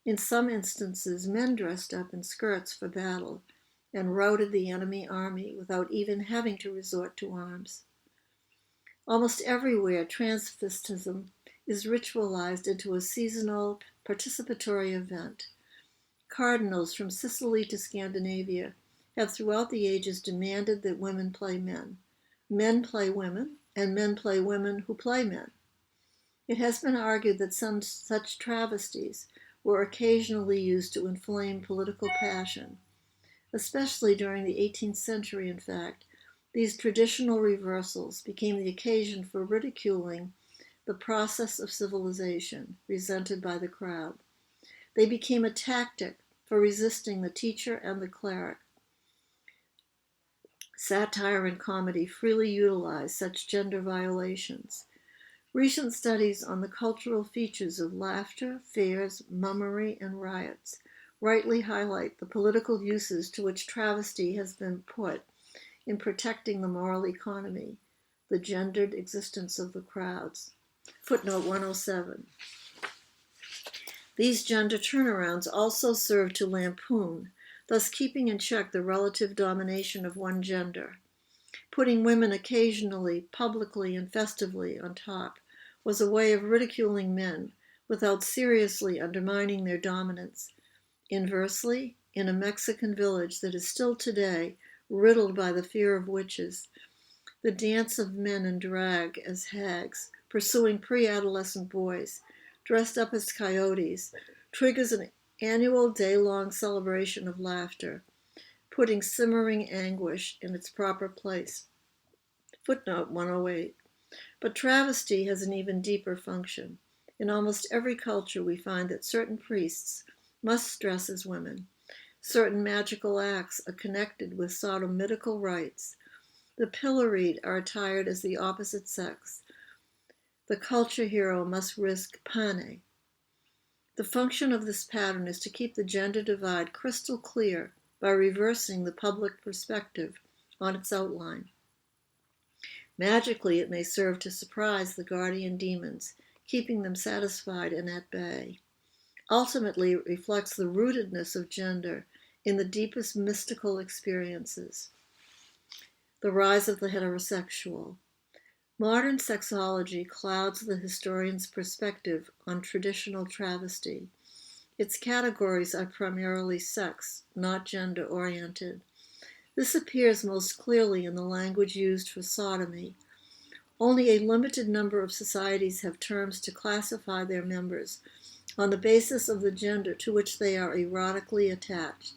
In some instances, men dressed up in skirts for battle and routed the enemy army without even having to resort to arms. Almost everywhere, transvestism is ritualized into a seasonal, participatory event. Cardinals from Sicily to Scandinavia have throughout the ages demanded that women play men play women, and men play women who play men. It has been argued that some such travesties were occasionally used to inflame political passion. Especially during the 18th century, in fact, these traditional reversals became the occasion for ridiculing the process of civilization, resented by the crowd. They became a tactic for resisting the teacher and the cleric. Satire and comedy freely utilize such gender violations. Recent studies on the cultural features of laughter, fairs, mummery, and riots rightly highlight the political uses to which travesty has been put in protecting the moral economy, the gendered existence of the crowds. Footnote 107. These gender turnarounds also serve to lampoon, thus keeping in check the relative domination of one gender. Putting women occasionally, publicly, and festively on top was a way of ridiculing men without seriously undermining their dominance. Inversely, in a Mexican village that is still today riddled by the fear of witches, the dance of men in drag as hags, pursuing pre-adolescent boys, dressed up as coyotes, triggers an annual day-long celebration of laughter, putting simmering anguish in its proper place. Footnote 108. But travesty has an even deeper function. In almost every culture we find that certain priests must dress as women. Certain magical acts are connected with sodomitical rites. The pilloried are attired as the opposite sex. The culture hero must risk pane. The function of this pattern is to keep the gender divide crystal clear by reversing the public perspective on its outline. Magically, it may serve to surprise the guardian demons, keeping them satisfied and at bay. Ultimately, it reflects the rootedness of gender in the deepest mystical experiences. The rise of the heterosexual. Modern sexology clouds the historian's perspective on traditional travesty. Its categories are primarily sex, not gender-oriented. This appears most clearly in the language used for sodomy. Only a limited number of societies have terms to classify their members on the basis of the gender to which they are erotically attached.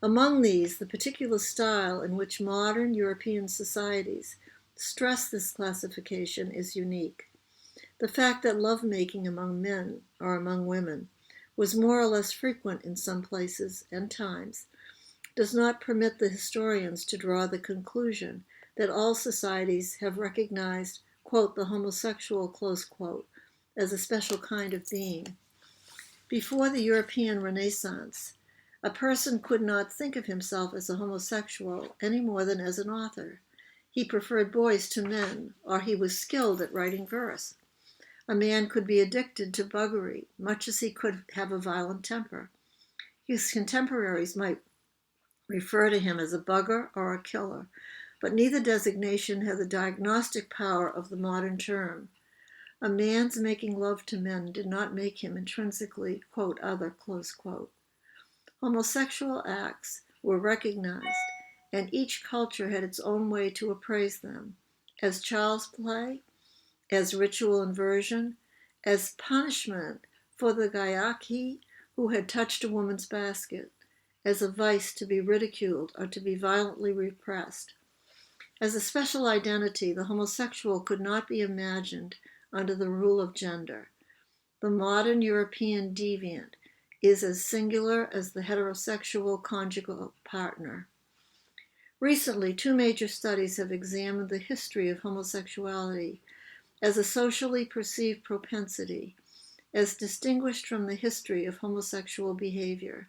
Among these, the particular style in which modern European societies stress this classification is unique. The fact that lovemaking among men or among women was more or less frequent in some places and times does not permit the historians to draw the conclusion that all societies have recognized, quote, the homosexual, close quote, as a special kind of being. Before the European Renaissance, a person could not think of himself as a homosexual any more than as an author. He preferred boys to men, or he was skilled at writing verse. A man could be addicted to buggery, much as he could have a violent temper. His contemporaries might refer to him as a bugger or a killer, but neither designation had the diagnostic power of the modern term. A man's making love to men did not make him intrinsically, quote, other, close quote. Homosexual acts were recognized, and each culture had its own way to appraise them, as child's play, as ritual inversion, as punishment for the Gayaki who had touched a woman's basket, as a vice to be ridiculed or to be violently repressed. As a special identity, the homosexual could not be imagined under the rule of gender. The modern European deviant is as singular as the heterosexual conjugal partner. Recently, 2 major studies have examined the history of homosexuality as a socially perceived propensity, as distinguished from the history of homosexual behavior.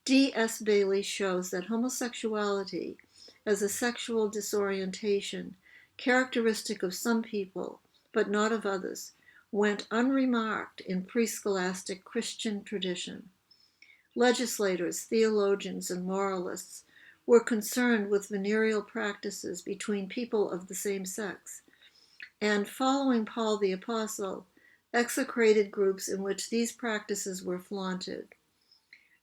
D.S. Bailey shows that homosexuality as a sexual disorientation, characteristic of some people, but not of others, went unremarked in pre-scholastic Christian tradition. Legislators, theologians, and moralists were concerned with venereal practices between people of the same sex, and following Paul the Apostle, execrated groups in which these practices were flaunted.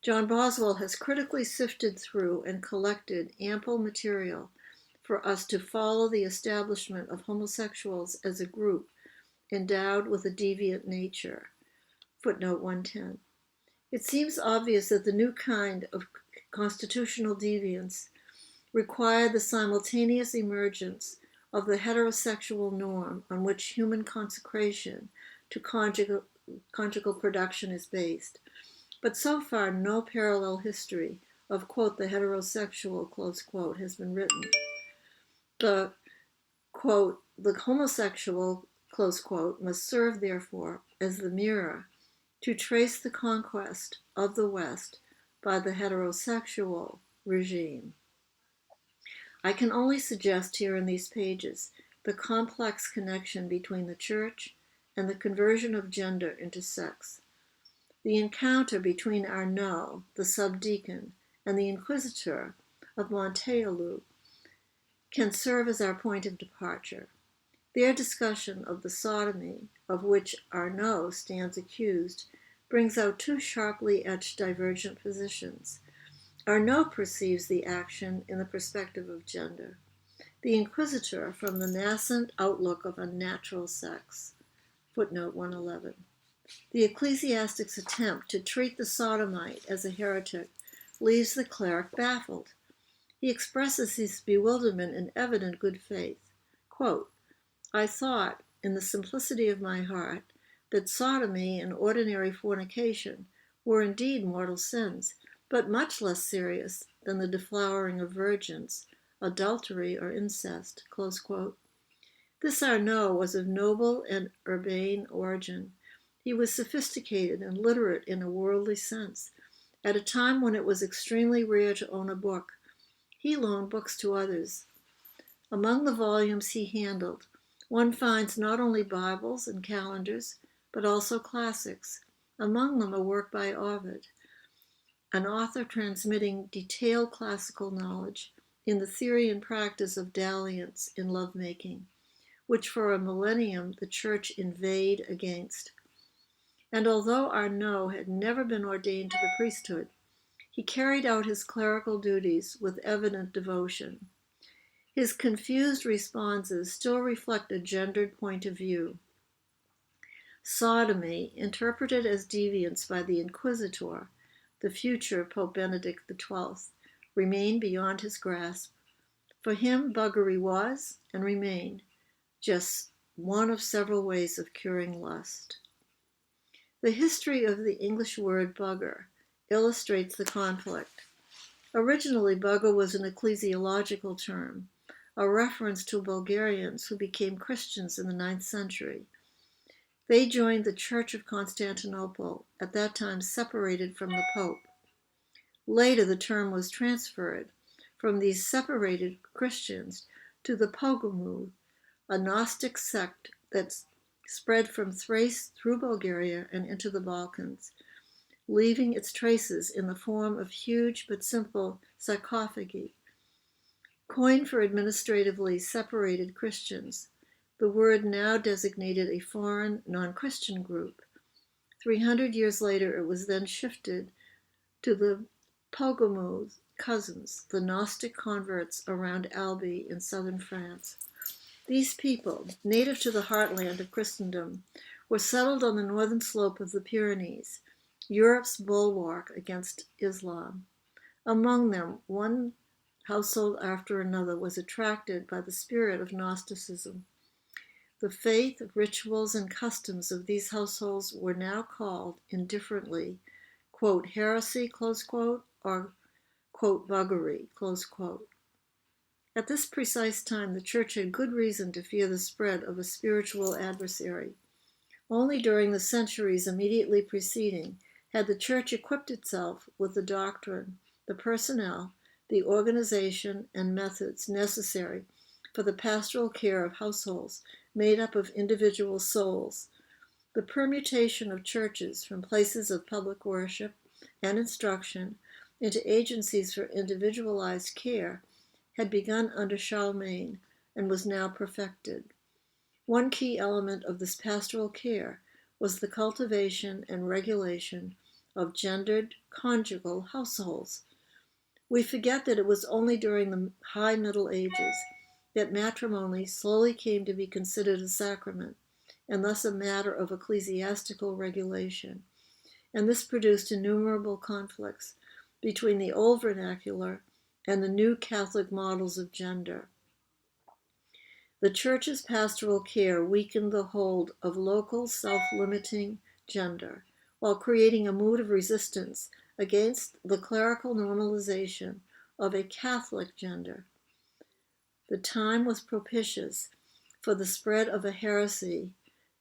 John Boswell has critically sifted through and collected ample material for us to follow the establishment of homosexuals as a group endowed with a deviant nature. Footnote 110. It seems obvious that the new kind of constitutional deviance required the simultaneous emergence of the heterosexual norm on which human consecration to conjugal production is based. But so far, no parallel history of, quote, the heterosexual, close quote, has been written. The, quote, the homosexual, close quote, must serve, therefore, as the mirror to trace the conquest of the West by the heterosexual regime. I can only suggest here in these pages the complex connection between the church and the conversion of gender into sex. The encounter between Arnaud, the subdeacon, and the inquisitor of Monteilou can serve as our point of departure. Their discussion of the sodomy of which Arnaud stands accused brings out 2 sharply etched divergent positions. Arnaud perceives the action in the perspective of gender, the inquisitor from the nascent outlook of unnatural sex. Footnote 111. The ecclesiastic's attempt to treat the sodomite as a heretic leaves the cleric baffled. He expresses his bewilderment in evident good faith. Quote, I thought, in the simplicity of my heart, that sodomy and ordinary fornication were indeed mortal sins, but much less serious than the deflowering of virgins, adultery, or incest. Close quote. This Arnaud was of noble and urbane origin. He was sophisticated and literate in a worldly sense. At a time when it was extremely rare to own a book, he loaned books to others. Among the volumes he handled, one finds not only Bibles and calendars, but also classics, among them a work by Ovid, an author transmitting detailed classical knowledge in the theory and practice of dalliance in lovemaking, which for a millennium the Church inveighed against. And although Arnaud had never been ordained to the priesthood, he carried out his clerical duties with evident devotion. His confused responses still reflect a gendered point of view. Sodomy, interpreted as deviance by the inquisitor, the future Pope Benedict XII, remained beyond his grasp. For him, buggery was, and remained, just one of several ways of curing lust. The history of the English word bugger illustrates the conflict. Originally, bugger was an ecclesiological term, a reference to Bulgarians who became Christians in the 9th century. They joined the Church of Constantinople, at that time separated from the Pope. Later, the term was transferred from these separated Christians to the Pogomu, a Gnostic sect that spread from Thrace through Bulgaria and into the Balkans, leaving its traces in the form of huge but simple sarcophagi. Coined for administratively separated Christians, the word now designated a foreign, non-Christian group. 300 years later, it was then shifted to the Pogomu cousins, the Gnostic converts around Albi in southern France. These people, native to the heartland of Christendom, were settled on the northern slope of the Pyrenees, Europe's bulwark against Islam. Among them, one household after another was attracted by the spirit of Gnosticism. The faith, rituals, and customs of these households were now called indifferently, quote, heresy, close quote, or, quote, buggery, close quote. At this precise time, the church had good reason to fear the spread of a spiritual adversary. Only during the centuries immediately preceding had the church equipped itself with the doctrine, the personnel, the organization, and methods necessary for the pastoral care of households made up of individual souls. The permutation of churches from places of public worship and instruction into agencies for individualized care had begun under Charlemagne and was now perfected. One key element of this pastoral care was the cultivation and regulation of gendered conjugal households. We forget that it was only during the High Middle Ages that matrimony slowly came to be considered a sacrament and thus a matter of ecclesiastical regulation, and this produced innumerable conflicts between the old vernacular and the new Catholic models of gender. The Church's pastoral care weakened the hold of local self-limiting gender, while creating a mood of resistance against the clerical normalization of a Catholic gender. The time was propitious for the spread of a heresy,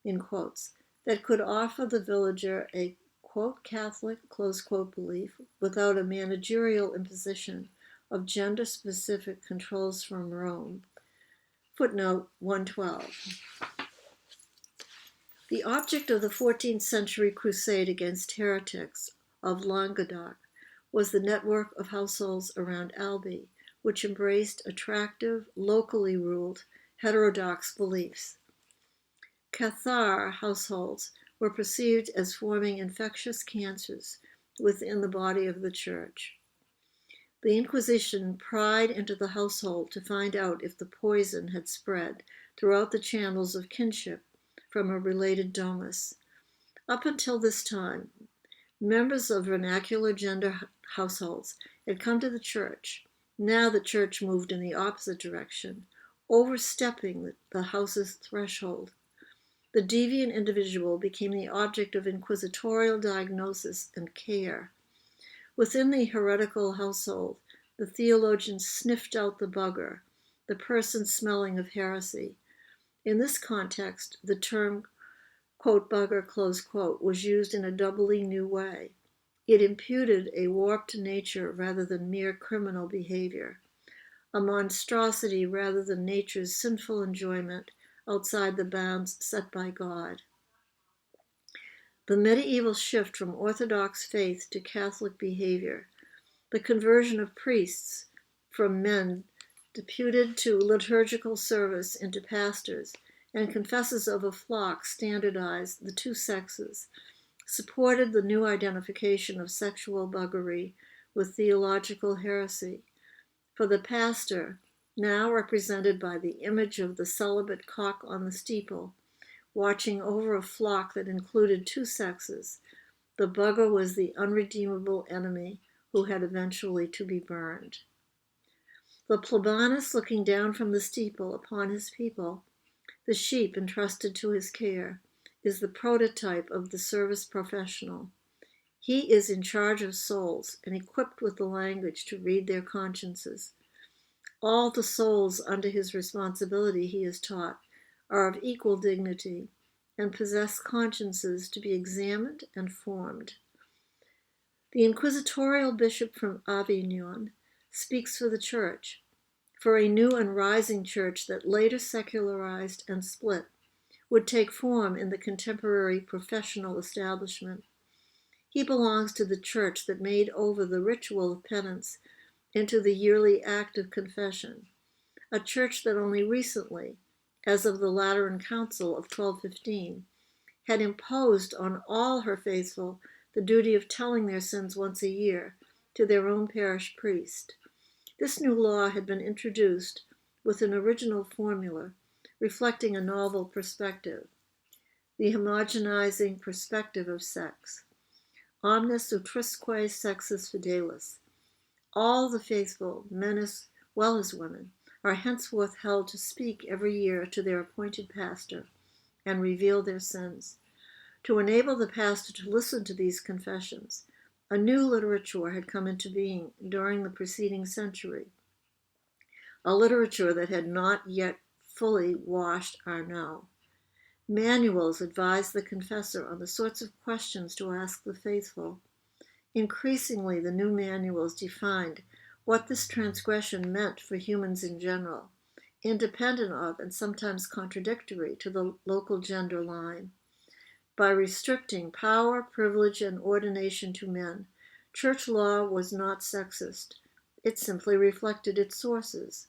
in quotes, that could offer the villager a, quote, Catholic, close quote, belief without a managerial imposition of gender-specific controls from Rome. Footnote 112. The object of the 14th century crusade against heretics of Languedoc was the network of households around Albi, which embraced attractive, locally ruled, heterodox beliefs. Cathar households were perceived as forming infectious cancers within the body of the church. The Inquisition pried into the household to find out if the poison had spread throughout the channels of kinship from a related domus. Up until this time, members of vernacular gender households had come to the church. Now the church moved in the opposite direction, overstepping the house's threshold. The deviant individual became the object of inquisitorial diagnosis and care. Within the heretical household, the theologians sniffed out the bugger, the person smelling of heresy. In this context, the term, quote, bugger, close quote, was used in a doubly new way. It imputed a warped nature rather than mere criminal behavior, a monstrosity rather than nature's sinful enjoyment outside the bounds set by God. The medieval shift from Orthodox faith to Catholic behavior, the conversion of priests from men deputed to liturgical service into pastors, and confessors of a flock standardized the two sexes, supported the new identification of sexual buggery with theological heresy. For the pastor, now represented by the image of the celibate cock on the steeple, watching over a flock that included two sexes, the bugger was the unredeemable enemy who had eventually to be burned. The plebanus looking down from the steeple upon his people, the sheep entrusted to his care, is the prototype of the service professional. He is in charge of souls and equipped with the language to read their consciences. All the souls under his responsibility, he is taught, are of equal dignity and possess consciences to be examined and formed. The inquisitorial bishop from Avignon speaks for the church. for a new and rising church that later secularized and split, would take form in the contemporary professional establishment. He belongs to the church that made over the ritual of penance into the yearly act of confession, a church that only recently, as of the Lateran Council of 1215, had imposed on all her faithful the duty of telling their sins once a year to their own parish priest. This new law had been introduced with an original formula reflecting a novel perspective, the homogenizing perspective of sex. Omnes utrisque sexus fidelis. All the faithful, men as well as women, are henceforth held to speak every year to their appointed pastor and reveal their sins. To enable the pastor to listen to these confessions, a new literature had come into being during the preceding century, a literature that had not yet fully washed our now. Manuals advised the confessor on the sorts of questions to ask the faithful. Increasingly, the new manuals defined what this transgression meant for humans in general, independent of and sometimes contradictory to the local gender line. By restricting power, privilege, and ordination to men, church law was not sexist. It simply reflected its sources.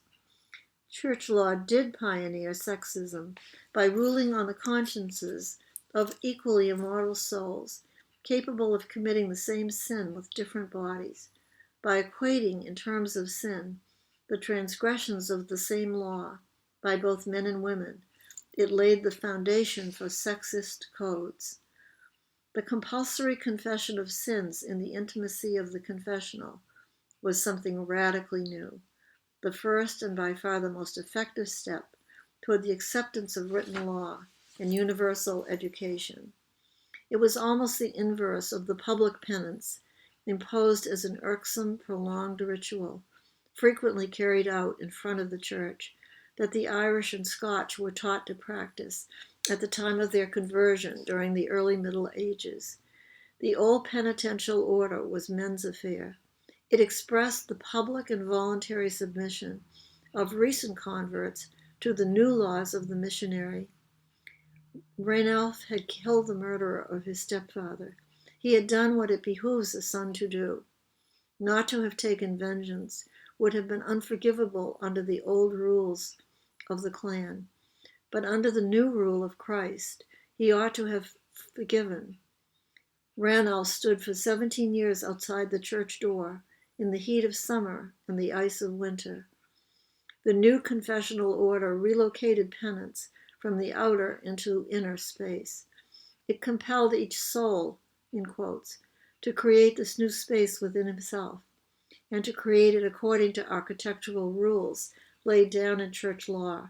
Church law did pioneer sexism by ruling on the consciences of equally immortal souls, capable of committing the same sin with different bodies. By equating, in terms of sin, the transgressions of the same law by both men and women, it laid the foundation for sexist codes. The compulsory confession of sins in the intimacy of the confessional was something radically new, the first and by far the most effective step toward the acceptance of written law and universal education. It was almost the inverse of the public penance imposed as an irksome, prolonged ritual, frequently carried out in front of the church, that the Irish and Scotch were taught to practice at the time of their conversion during the early Middle Ages. The old penitential order was men's affair. It expressed the public and voluntary submission of recent converts to the new laws of the missionary. Ranulph had killed the murderer of his stepfather. He had done what it behooves a son to do. Not to have taken vengeance would have been unforgivable under the old rules of the clan, but under the new rule of Christ, he ought to have forgiven. Ranulph stood for 17 years outside the church door, in the heat of summer and the ice of winter. The new confessional order relocated penance from the outer into inner space. It compelled each soul, in quotes, to create this new space within himself, and to create it according to architectural rules laid down in church law.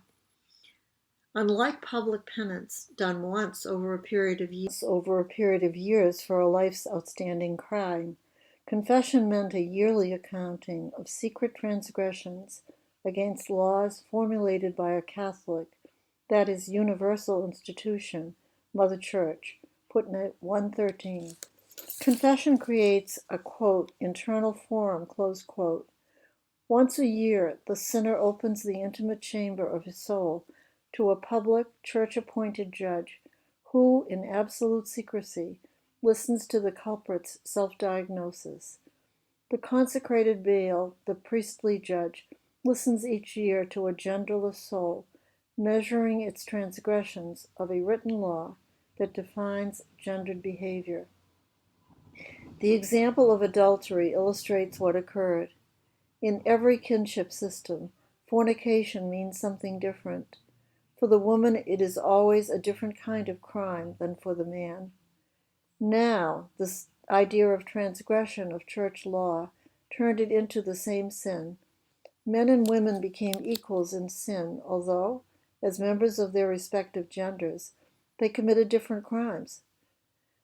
Unlike public penance, done once over a period of years for a life's outstanding crime, confession meant a yearly accounting of secret transgressions against laws formulated by a Catholic, that is, universal institution, Mother Church, footnote 113. Confession creates a, quote, internal forum, close quote. Once a year, the sinner opens the intimate chamber of his soul to a public, church-appointed judge who, in absolute secrecy, listens to the culprit's self-diagnosis. The consecrated Baal, the priestly judge, listens each year to a genderless soul, measuring its transgressions of a written law that defines gendered behavior. The example of adultery illustrates what occurred. In every kinship system, fornication means something different. For the woman, it is always a different kind of crime than for the man. Now, this idea of transgression of church law turned it into the same sin. Men and women became equals in sin, although, as members of their respective genders, they committed different crimes.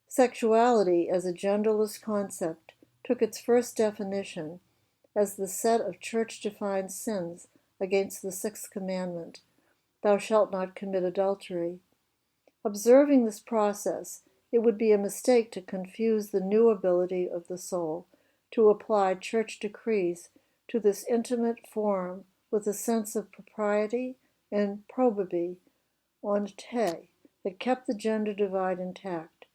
Sexuality, as a genderless concept, took its first definition as the set of church-defined sins against the sixth commandment, "Thou shalt not commit adultery." Observing this process, it would be a mistake to confuse the new ability of the soul to apply church decrees to this intimate forum with a sense of propriety and probity, honnêteté, that kept the gender divide intact.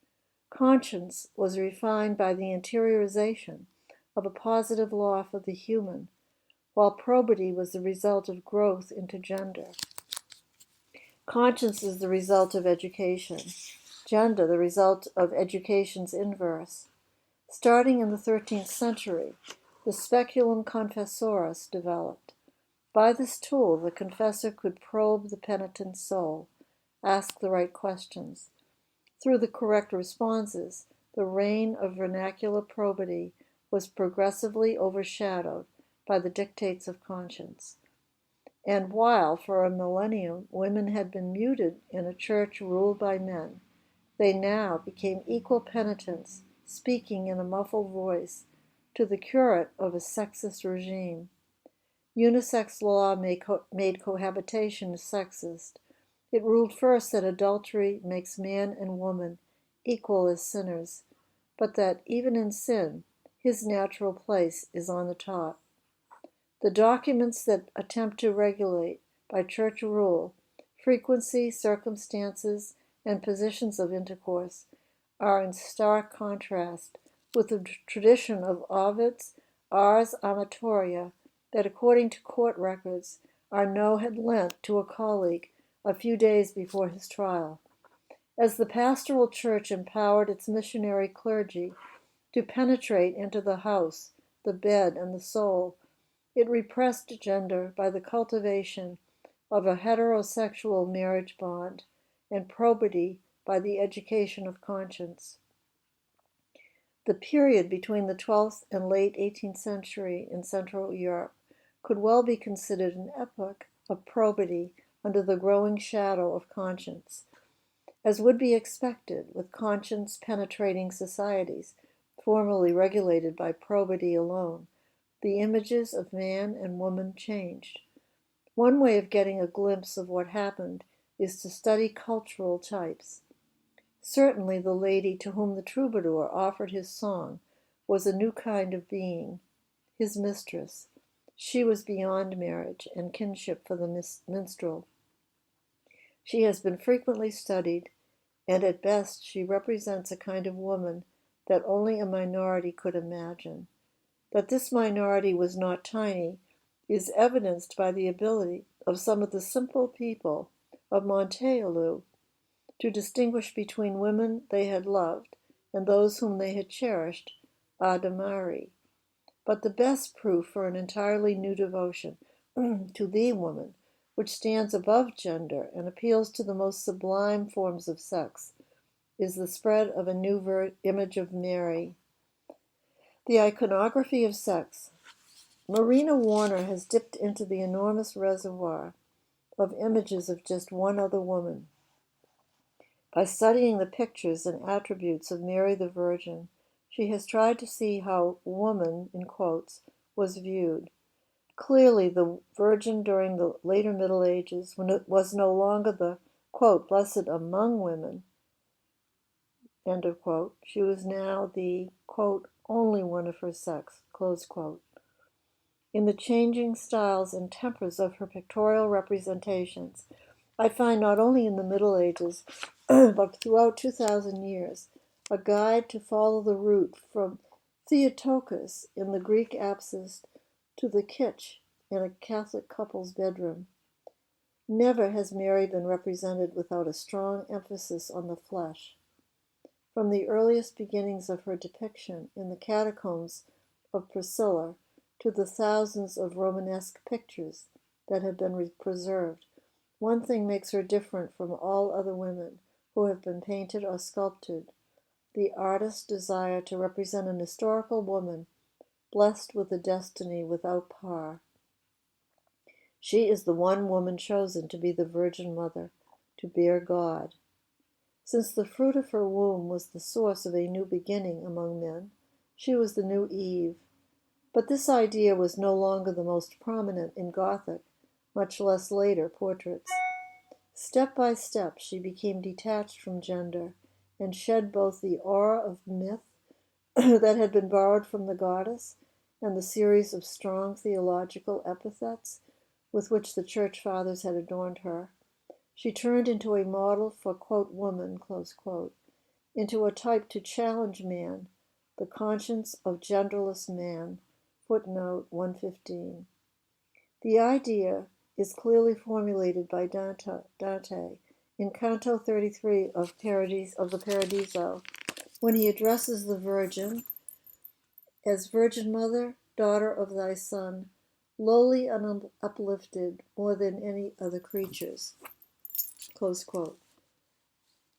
Conscience was refined by the interiorization of a positive law for the human, while probity was the result of growth into gender. Conscience is the result of education, gender the result of education's inverse. Starting in the 13th century, the speculum confessoris developed. By this tool, the confessor could probe the penitent's soul, ask the right questions. Through the correct responses, the reign of vernacular probity was progressively overshadowed by the dictates of conscience. And while, for a millennium, women had been muted in a church ruled by men, they now became equal penitents, speaking in a muffled voice to the curate of a sexist regime. Unisex law made cohabitation sexist. It ruled first that adultery makes man and woman equal as sinners, but that even in sin, his natural place is on the top. The documents that attempt to regulate, by church rule, frequency, circumstances, and positions of intercourse are in stark contrast with the tradition of Ovid's Ars Amatoria that, according to court records, Arnaud had lent to a colleague a few days before his trial. As the pastoral church empowered its missionary clergy to penetrate into the house, the bed, and the soul, it repressed gender by the cultivation of a heterosexual marriage bond and probity by the education of conscience. The period between the 12th and late 18th century in Central Europe could well be considered an epoch of probity under the growing shadow of conscience. As would be expected with conscience-penetrating societies, formerly regulated by probity alone, the images of man and woman changed. One way of getting a glimpse of what happened is to study cultural types. Certainly the lady to whom the troubadour offered his song was a new kind of being, his mistress. She was beyond marriage and kinship for the minstrel. She has been frequently studied, and at best she represents a kind of woman that only a minority could imagine. That this minority was not tiny is evidenced by the ability of some of the simple people of Monteilou to distinguish between women they had loved and those whom they had cherished a demari. But the best proof for an entirely new devotion to the woman, which stands above gender and appeals to the most sublime forms of sex, is the spread of a new image of Mary. The iconography of sex. Marina Warner has dipped into the enormous reservoir of images of just one other woman. By studying the pictures and attributes of Mary the Virgin, she has tried to see how woman, in quotes, was viewed. Clearly, the Virgin during the later Middle Ages, when it was no longer the, quote, blessed among women, end of quote, she was now the, quote, only one of her sex, close quote. In the changing styles and tempers of her pictorial representations, I find not only in the Middle Ages, but throughout 2,000 years, a guide to follow the route from Theotokos in the Greek apsis to the kitsch in a Catholic couple's bedroom. Never has Mary been represented without a strong emphasis on the flesh. From the earliest beginnings of her depiction in the catacombs of Priscilla to the thousands of Romanesque pictures that have been preserved, one thing makes her different from all other women who have been painted or sculpted: the artist's desire to represent an historical woman blessed with a destiny without par. She is the one woman chosen to be the Virgin Mother, to bear God. Since the fruit of her womb was the source of a new beginning among men, she was the new Eve. But this idea was no longer the most prominent in Gothic, much less later portraits. Step by step, she became detached from gender and shed both the aura of myth that had been borrowed from the goddess and the series of strong theological epithets with which the church fathers had adorned her. She turned into a model for, quote, woman, close quote, into a type to challenge man, the conscience of genderless man, footnote 115. The idea is clearly formulated by Dante in Canto 33 of the Paradiso, when he addresses the Virgin as Virgin Mother, daughter of thy Son, lowly and uplifted more than any other creatures. Close quote.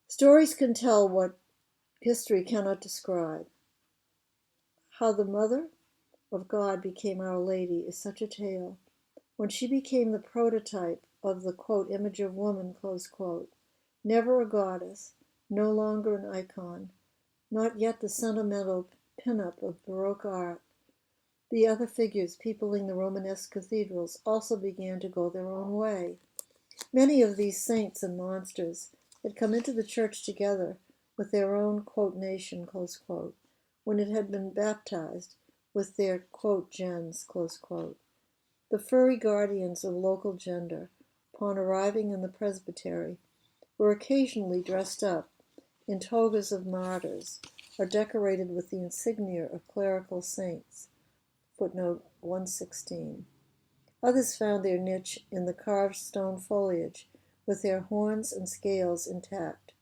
Stories can tell what history cannot describe. How the Mother of God became Our Lady is such a tale. When she became the prototype of the, quote, image of woman, close quote, never a goddess, no longer an icon, not yet the sentimental pin-up of Baroque art, the other figures peopling the Romanesque cathedrals also began to go their own way. Many of these saints and monsters had come into the church together with their own, quote, nation, close quote, when it had been baptized with their, quote, gens, close quote. The furry guardians of local gender, upon arriving in the presbytery, were occasionally dressed up in togas of martyrs or decorated with the insignia of clerical saints, footnote 116. Others found their niche in the carved stone foliage, with their horns and scales intact.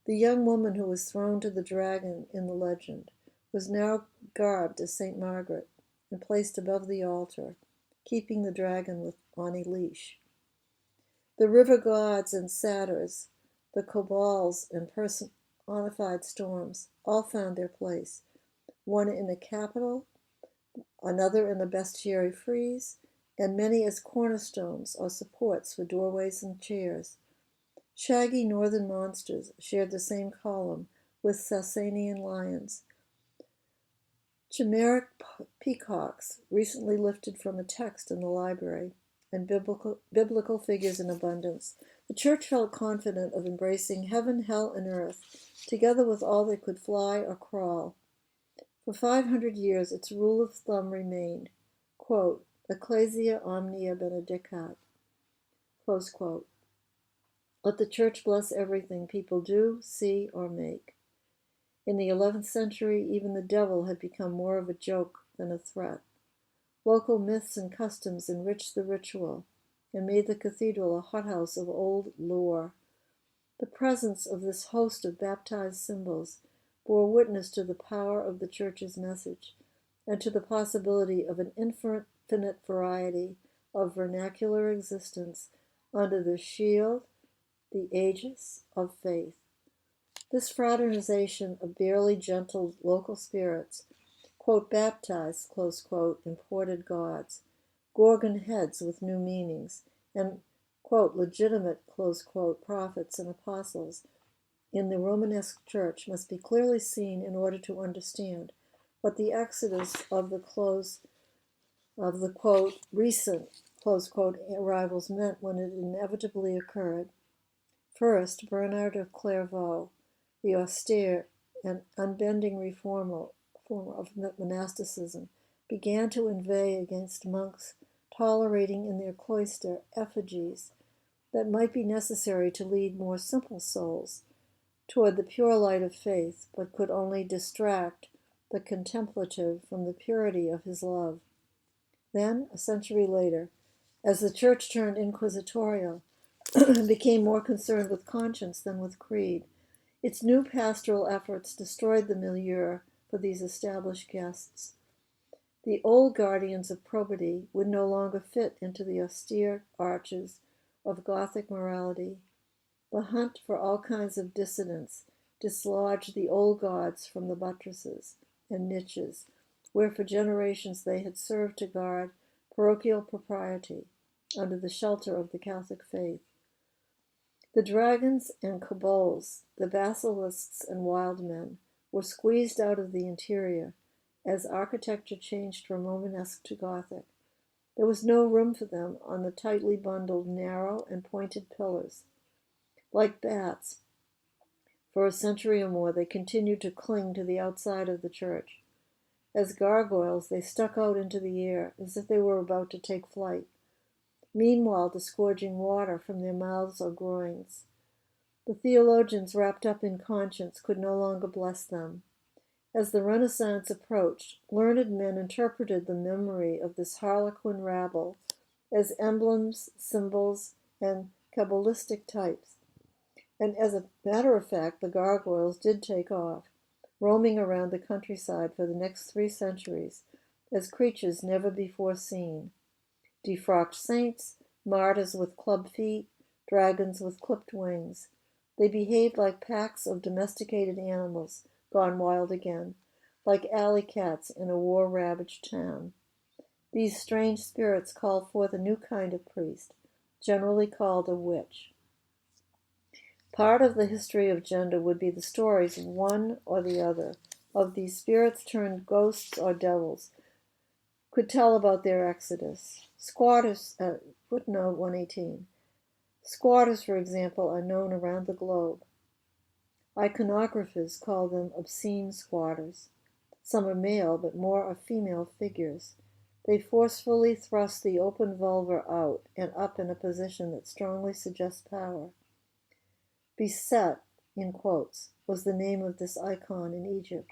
The young woman who was thrown to the dragon in the legend was now garbed as St. Margaret and placed above the altar, keeping the dragon on a leash. The river gods and satyrs, the cabals and personified storms, all found their place, one in a capital, another in a bestiary frieze, and many as cornerstones or supports for doorways and chairs. Shaggy northern monsters shared the same column with Sasanian lions. Chimeric peacocks, recently lifted from a text in the library, and biblical figures in abundance. The church felt confident of embracing heaven, hell, and earth, together with all that could fly or crawl. For 500 years, its rule of thumb remained, quote, Ecclesia omnia benedicat, close quote. Let the church bless everything people do, see, or make. In the 11th century, even the devil had become more of a joke than a threat. Local myths and customs enriched the ritual and made the cathedral a hothouse of old lore. The presence of this host of baptized symbols bore witness to the power of the church's message and to the possibility of an infinite variety of vernacular existence under the shield, the aegis of faith. This fraternization of barely gentle local spirits, quote, baptized, close quote, imported gods, gorgon heads with new meanings, and, quote, legitimate, close quote, prophets and apostles in the Romanesque church must be clearly seen in order to understand what the exodus of the quote, recent, close quote, arrivals meant when it inevitably occurred. First, Bernard of Clairvaux, the austere and unbending reformer of monasticism, began to inveigh against monks tolerating in their cloister effigies that might be necessary to lead more simple souls toward the pure light of faith, but could only distract the contemplative from the purity of his love. Then, a century later, as the church turned inquisitorial and became more concerned with conscience than with creed, its new pastoral efforts destroyed the milieu for these established guests. The old guardians of probity would no longer fit into the austere arches of Gothic morality. The hunt for all kinds of dissidents dislodged the old gods from the buttresses and niches, where for generations they had served to guard parochial propriety under the shelter of the Catholic faith. The dragons and cabals, the basilisks and wild men, were squeezed out of the interior as architecture changed from Romanesque to Gothic. There was no room for them on the tightly bundled, narrow, and pointed pillars. Like bats, for a century or more, they continued to cling to the outside of the church. As gargoyles, they stuck out into the air as if they were about to take flight. meanwhile disgorging water from their mouths or groins. The theologians wrapped up in conscience could no longer bless them. As the Renaissance approached, learned men interpreted the memory of this harlequin rabble as emblems, symbols, and Kabbalistic types. And as a matter of fact, the gargoyles did take off, roaming around the countryside for the next 3 centuries as creatures never before seen. Defrocked saints, martyrs with club feet, dragons with clipped wings. They behaved like packs of domesticated animals gone wild again, like alley cats in a war-ravaged town. These strange spirits called forth a new kind of priest, generally called a witch. Part of the history of gender would be the stories of one or the other of these spirits turned ghosts or devils could tell about their exodus. Squatters, footnote 118. Squatters, for example, are known around the globe. Iconographers call them obscene squatters. Some are male, but more are female figures. They forcefully thrust the open vulva out and up in a position that strongly suggests power. Beset, in quotes, was the name of this icon in Egypt.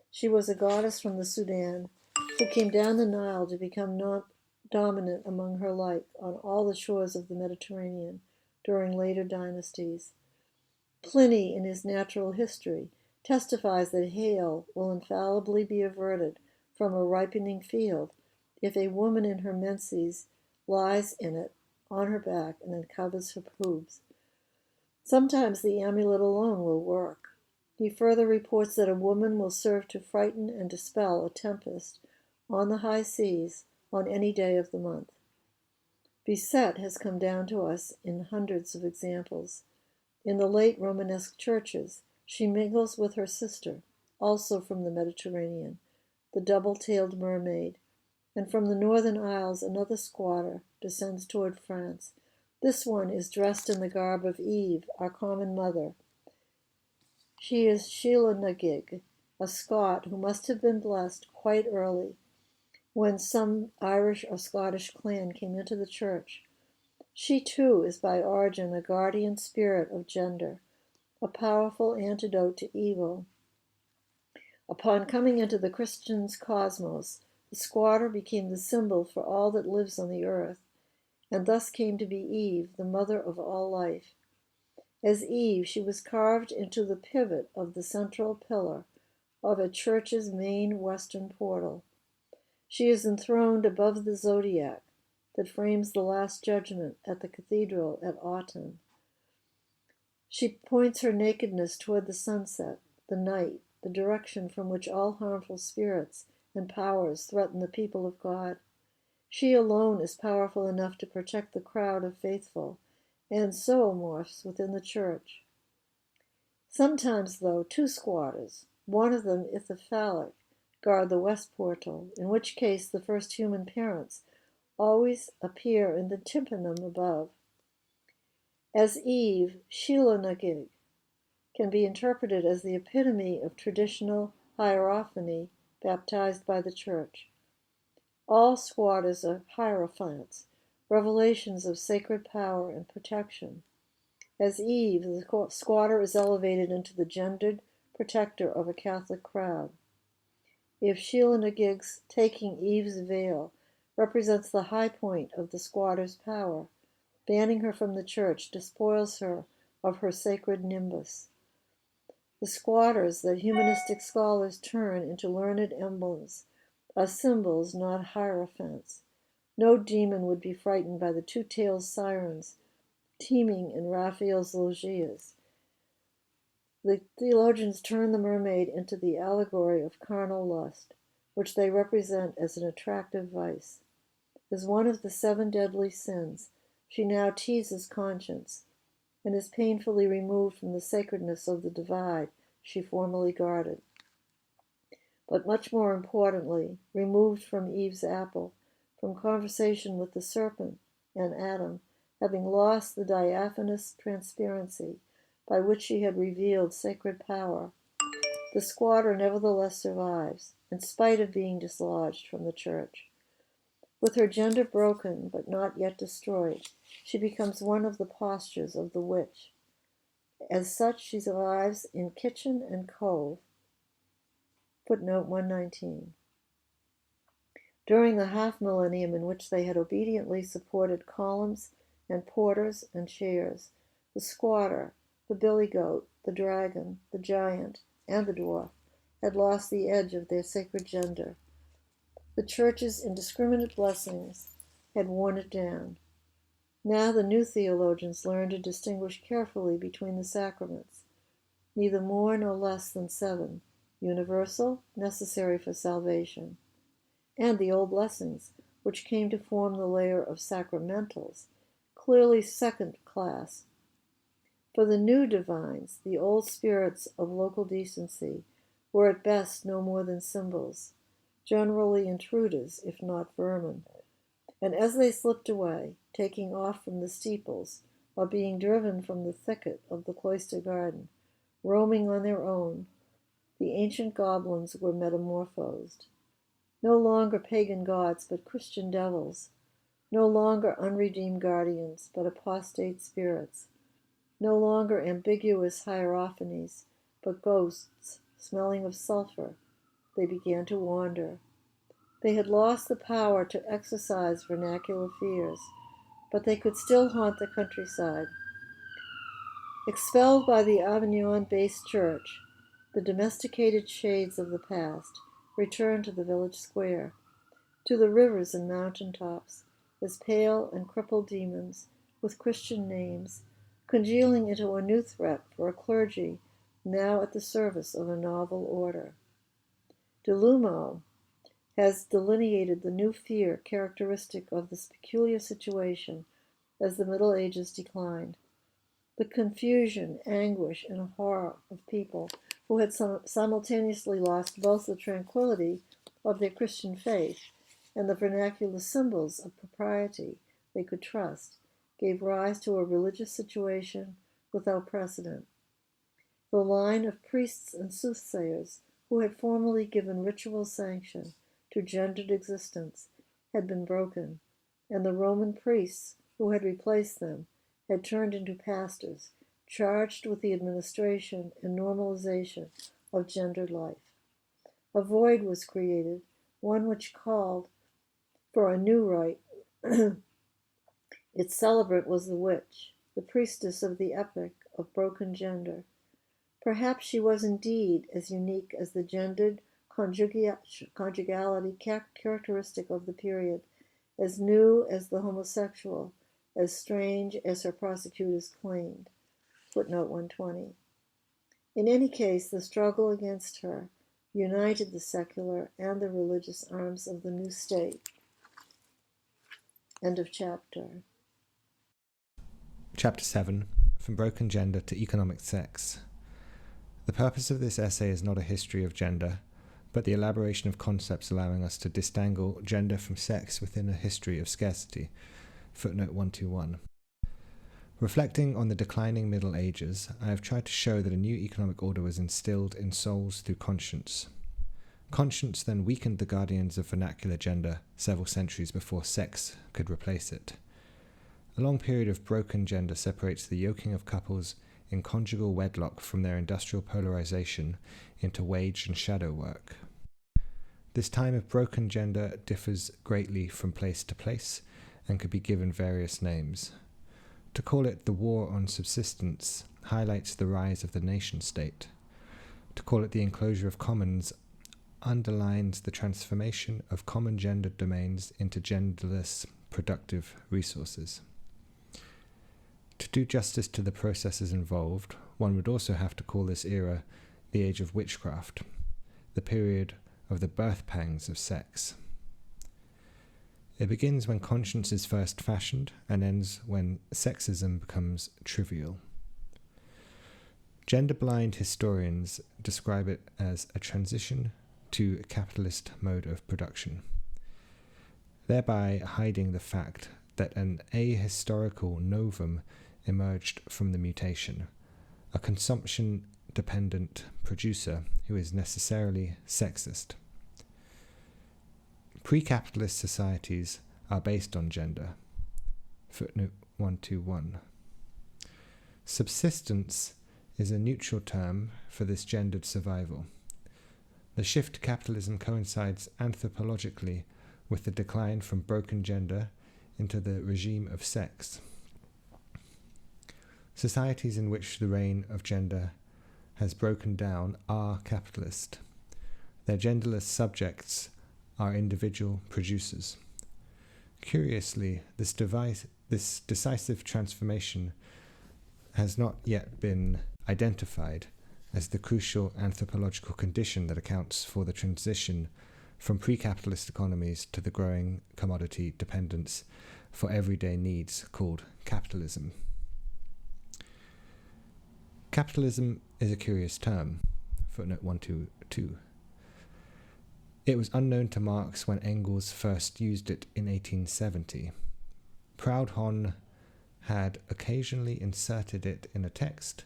She was a goddess from the Sudan who came down the Nile to become dominant among her like on all the shores of the Mediterranean during later dynasties. Pliny, in his Natural History, testifies that hail will infallibly be averted from a ripening field if a woman in her menses lies in it on her back and uncovers her pubes. Sometimes the amulet alone will work. He further reports that a woman will serve to frighten and dispel a tempest on the high seas on any day of the month. Beset has come down to us in hundreds of examples. In the late Romanesque churches, she mingles with her sister, also from the Mediterranean, the double-tailed mermaid, and from the northern isles another squatter descends toward France. This one is dressed in the garb of Eve, our common mother. She is Sheila Nagig, a Scot who must have been blessed quite early, when some Irish or Scottish clan came into the church. She too is by origin a guardian spirit of gender, a powerful antidote to evil. Upon coming into the Christian's cosmos, the squatter became the symbol for all that lives on the earth, and thus came to be Eve, the mother of all life. As Eve, she was carved into the pivot of the central pillar of a church's main western portal. She is enthroned above the zodiac that frames the Last Judgment at the cathedral at Autun. She points her nakedness toward the sunset, the night, the direction from which all harmful spirits and powers threaten the people of God. She alone is powerful enough to protect the crowd of faithful, and zoomorphs within the church. Sometimes, though, 2 squatters, one of them ithyphallic, guard the west portal, in which case the first human parents always appear in the tympanum above. As Eve, Sheila Nagig can be interpreted as the epitome of traditional hierophany baptized by the church. All squatters are hierophants, revelations of sacred power and protection. As Eve, the squatter is elevated into the gendered protector of a Catholic crowd. If Sheila Nagig's taking Eve's veil represents the high point of the squatter's power, banning her from the church despoils her of her sacred nimbus. The squatters that humanistic scholars turn into learned emblems are symbols, not hierophants. No demon would be frightened by the 2-tailed sirens teeming in Raphael's loggias. The theologians turn the mermaid into the allegory of carnal lust, which they represent as an attractive vice. As one of the 7 deadly sins, she now teases conscience and is painfully removed from the sacredness of the divide she formerly guarded. But much more importantly, removed from Eve's apple, from conversation with the serpent and Adam, having lost the diaphanous transparency by which she had revealed sacred power, the squatter nevertheless survives, in spite of being dislodged from the church. With her gender broken but not yet destroyed, she becomes one of the postures of the witch. As such, she survives in kitchen and cove. Footnote 119. During the half-millennium in which they had obediently supported columns and porters and chairs, the squatter, the billy goat, the dragon, the giant, and the dwarf had lost the edge of their sacred gender. The church's indiscriminate blessings had worn it down. Now the new theologians learned to distinguish carefully between the sacraments, neither more nor less than 7, universal, necessary for salvation, and the old blessings, which came to form the layer of sacramentals, clearly second class. For the new divines, the old spirits of local decency were at best no more than symbols, generally intruders, if not vermin. And as they slipped away, taking off from the steeples, or being driven from the thicket of the cloister garden, roaming on their own, the ancient goblins were metamorphosed. No longer pagan gods, but Christian devils. No longer unredeemed guardians, but apostate spirits. No longer ambiguous hierophanies, but ghosts smelling of sulfur. They began to wander. They had lost the power to exercise vernacular fears, but they could still haunt the countryside. Expelled by the Avignon-based church, the domesticated shades of the past returned to the village square, to the rivers and mountain tops, as pale and crippled demons with Christian names, congealing into a new threat for a clergy now at the service of a novel order. De Lumo has delineated the new fear characteristic of this peculiar situation as the Middle Ages declined. The confusion, anguish, and horror of people who had simultaneously lost both the tranquility of their Christian faith and the vernacular symbols of propriety they could trust, gave rise to a religious situation without precedent. The line of priests and soothsayers who had formerly given ritual sanction to gendered existence had been broken, and the Roman priests who had replaced them had turned into pastors, charged with the administration and normalization of gendered life. A void was created, one which called for a new rite. Its celebrant was the witch, the priestess of the epoch of broken gender. Perhaps she was indeed as unique as the gendered conjugality characteristic of the period, as new as the homosexual, as strange as her prosecutors claimed. Footnote 120. In any case, the struggle against her united the secular and the religious arms of the new state. End of chapter. Chapter 7, From Broken Gender to Economic Sex. The purpose of this essay is not a history of gender, but the elaboration of concepts allowing us to disentangle gender from sex within a history of scarcity. Footnote 121. Reflecting on the declining Middle Ages, I have tried to show that a new economic order was instilled in souls through conscience. Conscience then weakened the guardians of vernacular gender several centuries before sex could replace it. A long period of broken gender separates the yoking of couples in conjugal wedlock from their industrial polarization into wage and shadow work. This time of broken gender differs greatly from place to place and could be given various names. To call it the war on subsistence highlights the rise of the nation-state. To call it the enclosure of commons underlines the transformation of common gendered domains into genderless productive resources. To do justice to the processes involved, one would also have to call this era the age of witchcraft, the period of the birth pangs of sex. It begins when conscience is first fashioned and ends when sexism becomes trivial. Gender-blind historians describe it as a transition to a capitalist mode of production, thereby hiding the fact that an ahistorical novum emerged from the mutation, a consumption-dependent producer who is necessarily sexist. Pre-capitalist societies are based on gender. Footnote 121. Subsistence is a neutral term for this gendered survival. The shift to capitalism coincides anthropologically with the decline from broken gender into the regime of sex. Societies in which the reign of gender has broken down are capitalist. Their genderless subjects are individual producers. Curiously, this decisive transformation has not yet been identified as the crucial anthropological condition that accounts for the transition from pre-capitalist economies to the growing commodity dependence for everyday needs called capitalism. Capitalism is a curious term. Footnote 122. It was unknown to Marx when Engels first used it in 1870. Proudhon had occasionally inserted it in a text,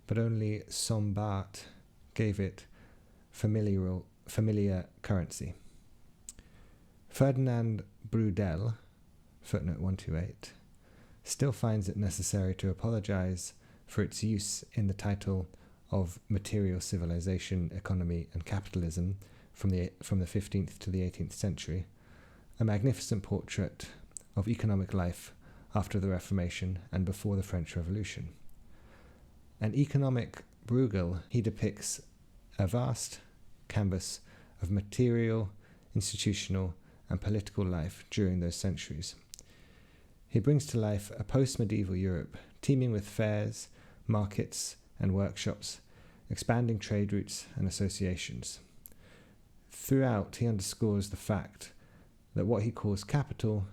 but only Sombart gave it familiar currency. Ferdinand Brudel, footnote 128, still finds it necessary to apologize for its use in the title of Material Civilization, Economy and Capitalism from the 15th to the 18th century, a magnificent portrait of economic life after the Reformation and before the French Revolution. An economic Bruegel, he depicts a vast canvas of material, institutional, and political life during those centuries. He brings to life a post-medieval Europe teeming with fairs, markets, and workshops, expanding trade routes and associations. Throughout, he underscores the fact that what he calls capitalism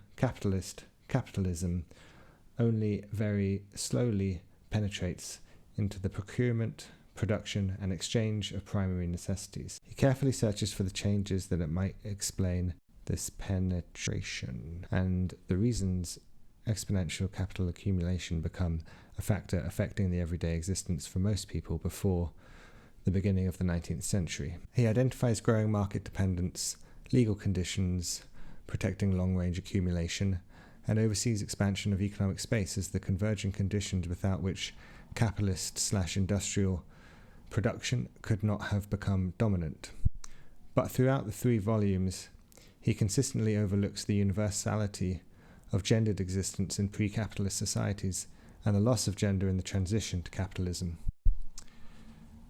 only very slowly penetrates into the procurement, production, and exchange of primary necessities. He carefully searches for the changes that it might explain this penetration, and the reasons exponential capital accumulation become a factor affecting the everyday existence for most people before the beginning of the 19th century. He identifies growing market dependence, legal conditions, protecting long-range accumulation, and oversees expansion of economic space as the converging conditions without which capitalist/industrial production could not have become dominant. But throughout the 3 volumes, he consistently overlooks the universality of gendered existence in pre-capitalist societies and the loss of gender in the transition to capitalism.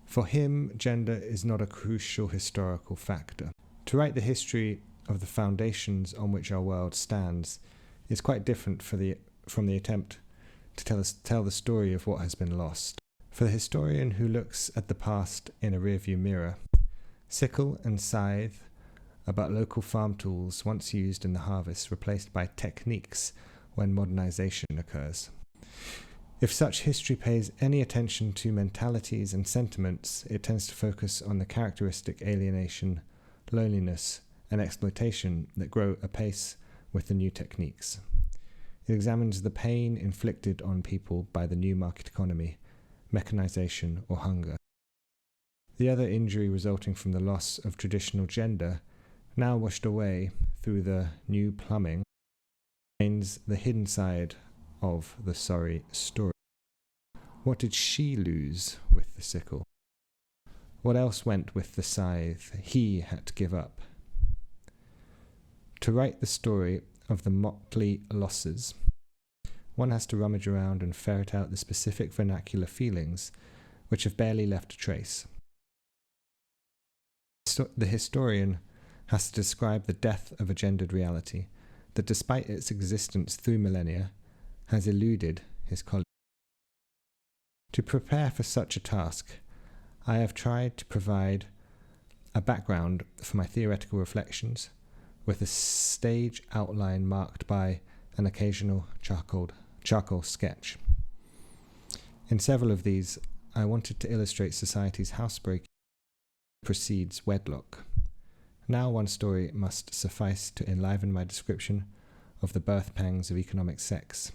For him, gender is not a crucial historical factor. To write the history of the foundations on which our world stands is quite different from the attempt to tell the story of what has been lost. For the historian who looks at the past in a rearview mirror, sickle and scythe are but local farm tools once used in the harvest, replaced by techniques when modernization occurs. If such history pays any attention to mentalities and sentiments, it tends to focus on the characteristic alienation, loneliness, and exploitation that grow apace with the new techniques. It examines the pain inflicted on people by the new market economy, mechanization, or hunger. The other injury resulting from the loss of traditional gender, now washed away through the new plumbing, remains the hidden side of the sorry story. What did she lose with the sickle? What else went with the scythe he had to give up? To write the story of the motley losses, one has to rummage around and ferret out the specific vernacular feelings which have barely left a trace. The historian has to describe the death of a gendered reality that, despite its existence through millennia, has eluded his colleagues. To prepare for such a task, I have tried to provide a background for my theoretical reflections, with a stage outline marked by an occasional charcoal sketch. In several of these, I wanted to illustrate society's housebreaking precedes wedlock. Now one story must suffice to enliven my description of the birth pangs of economic sex.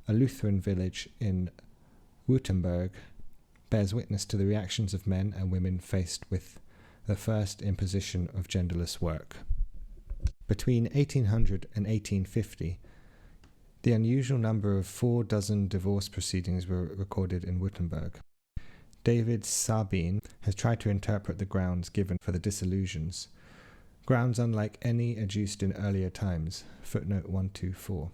A Lutheran village in Württemberg bears witness to the reactions of men and women faced with the first imposition of genderless work. Between 1800 and 1850, the unusual number of 4 dozen divorce proceedings were recorded in Württemberg. David Sabine has tried to interpret the grounds given for the dissolutions, grounds unlike any adduced in earlier times, footnote 124.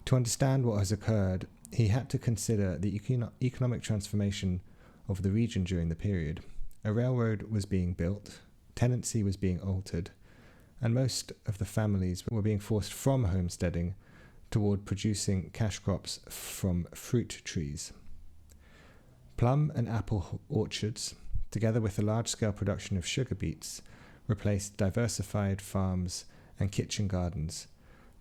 To understand what has occurred, he had to consider the economic transformation of the region during the period. A railroad was being built, tenancy was being altered, and most of the families were being forced from homesteading toward producing cash crops from fruit trees. Plum and apple orchards, together with the large-scale production of sugar beets, replaced diversified farms and kitchen gardens.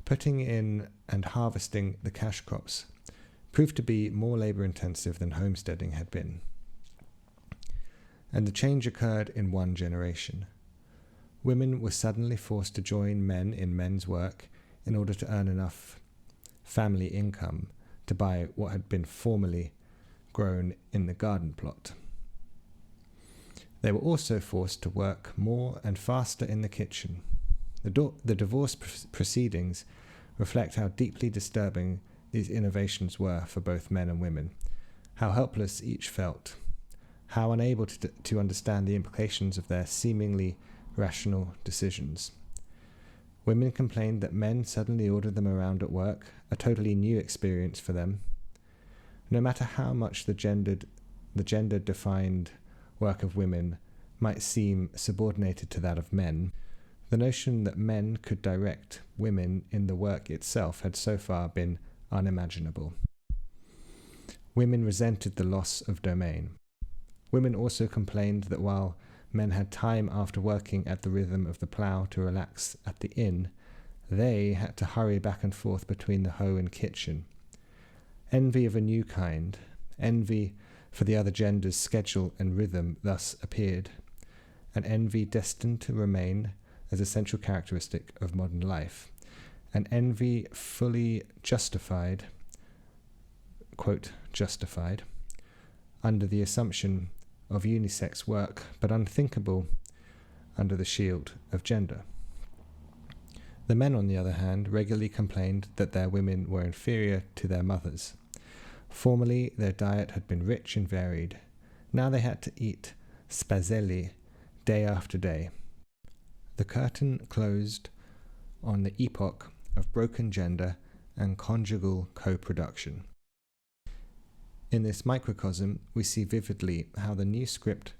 Putting in and harvesting the cash crops proved to be more labor-intensive than homesteading had been. And the change occurred in one generation. Women were suddenly forced to join men in men's work in order to earn enough family income to buy what had been formerly grown in the garden plot. They were also forced to work more and faster in the kitchen. The divorce proceedings reflect how deeply disturbing these innovations were for both men and women, how helpless each felt, how unable to understand the implications of their seemingly rational decisions. Women complained that men suddenly ordered them around at work, a totally new experience for them. No matter how much the gender-defined work of women might seem subordinated to that of men, the notion that men could direct women in the work itself had so far been unimaginable. Women resented the loss of domain. Women also complained that while men had time after working at the rhythm of the plough to relax at the inn, they had to hurry back and forth between the hoe and kitchen. Envy of a new kind, envy for the other gender's schedule and rhythm thus appeared, an envy destined to remain as a central characteristic of modern life, an envy fully justified, quote, justified, under the assumption of unisex work, but unthinkable under the shield of gender. The men, on the other hand, regularly complained that their women were inferior to their mothers. Formerly, their diet had been rich and varied. Now they had to eat spazelli day after day. The curtain closed on the epoch of broken gender and conjugal co-production. In this microcosm, we see vividly how the new script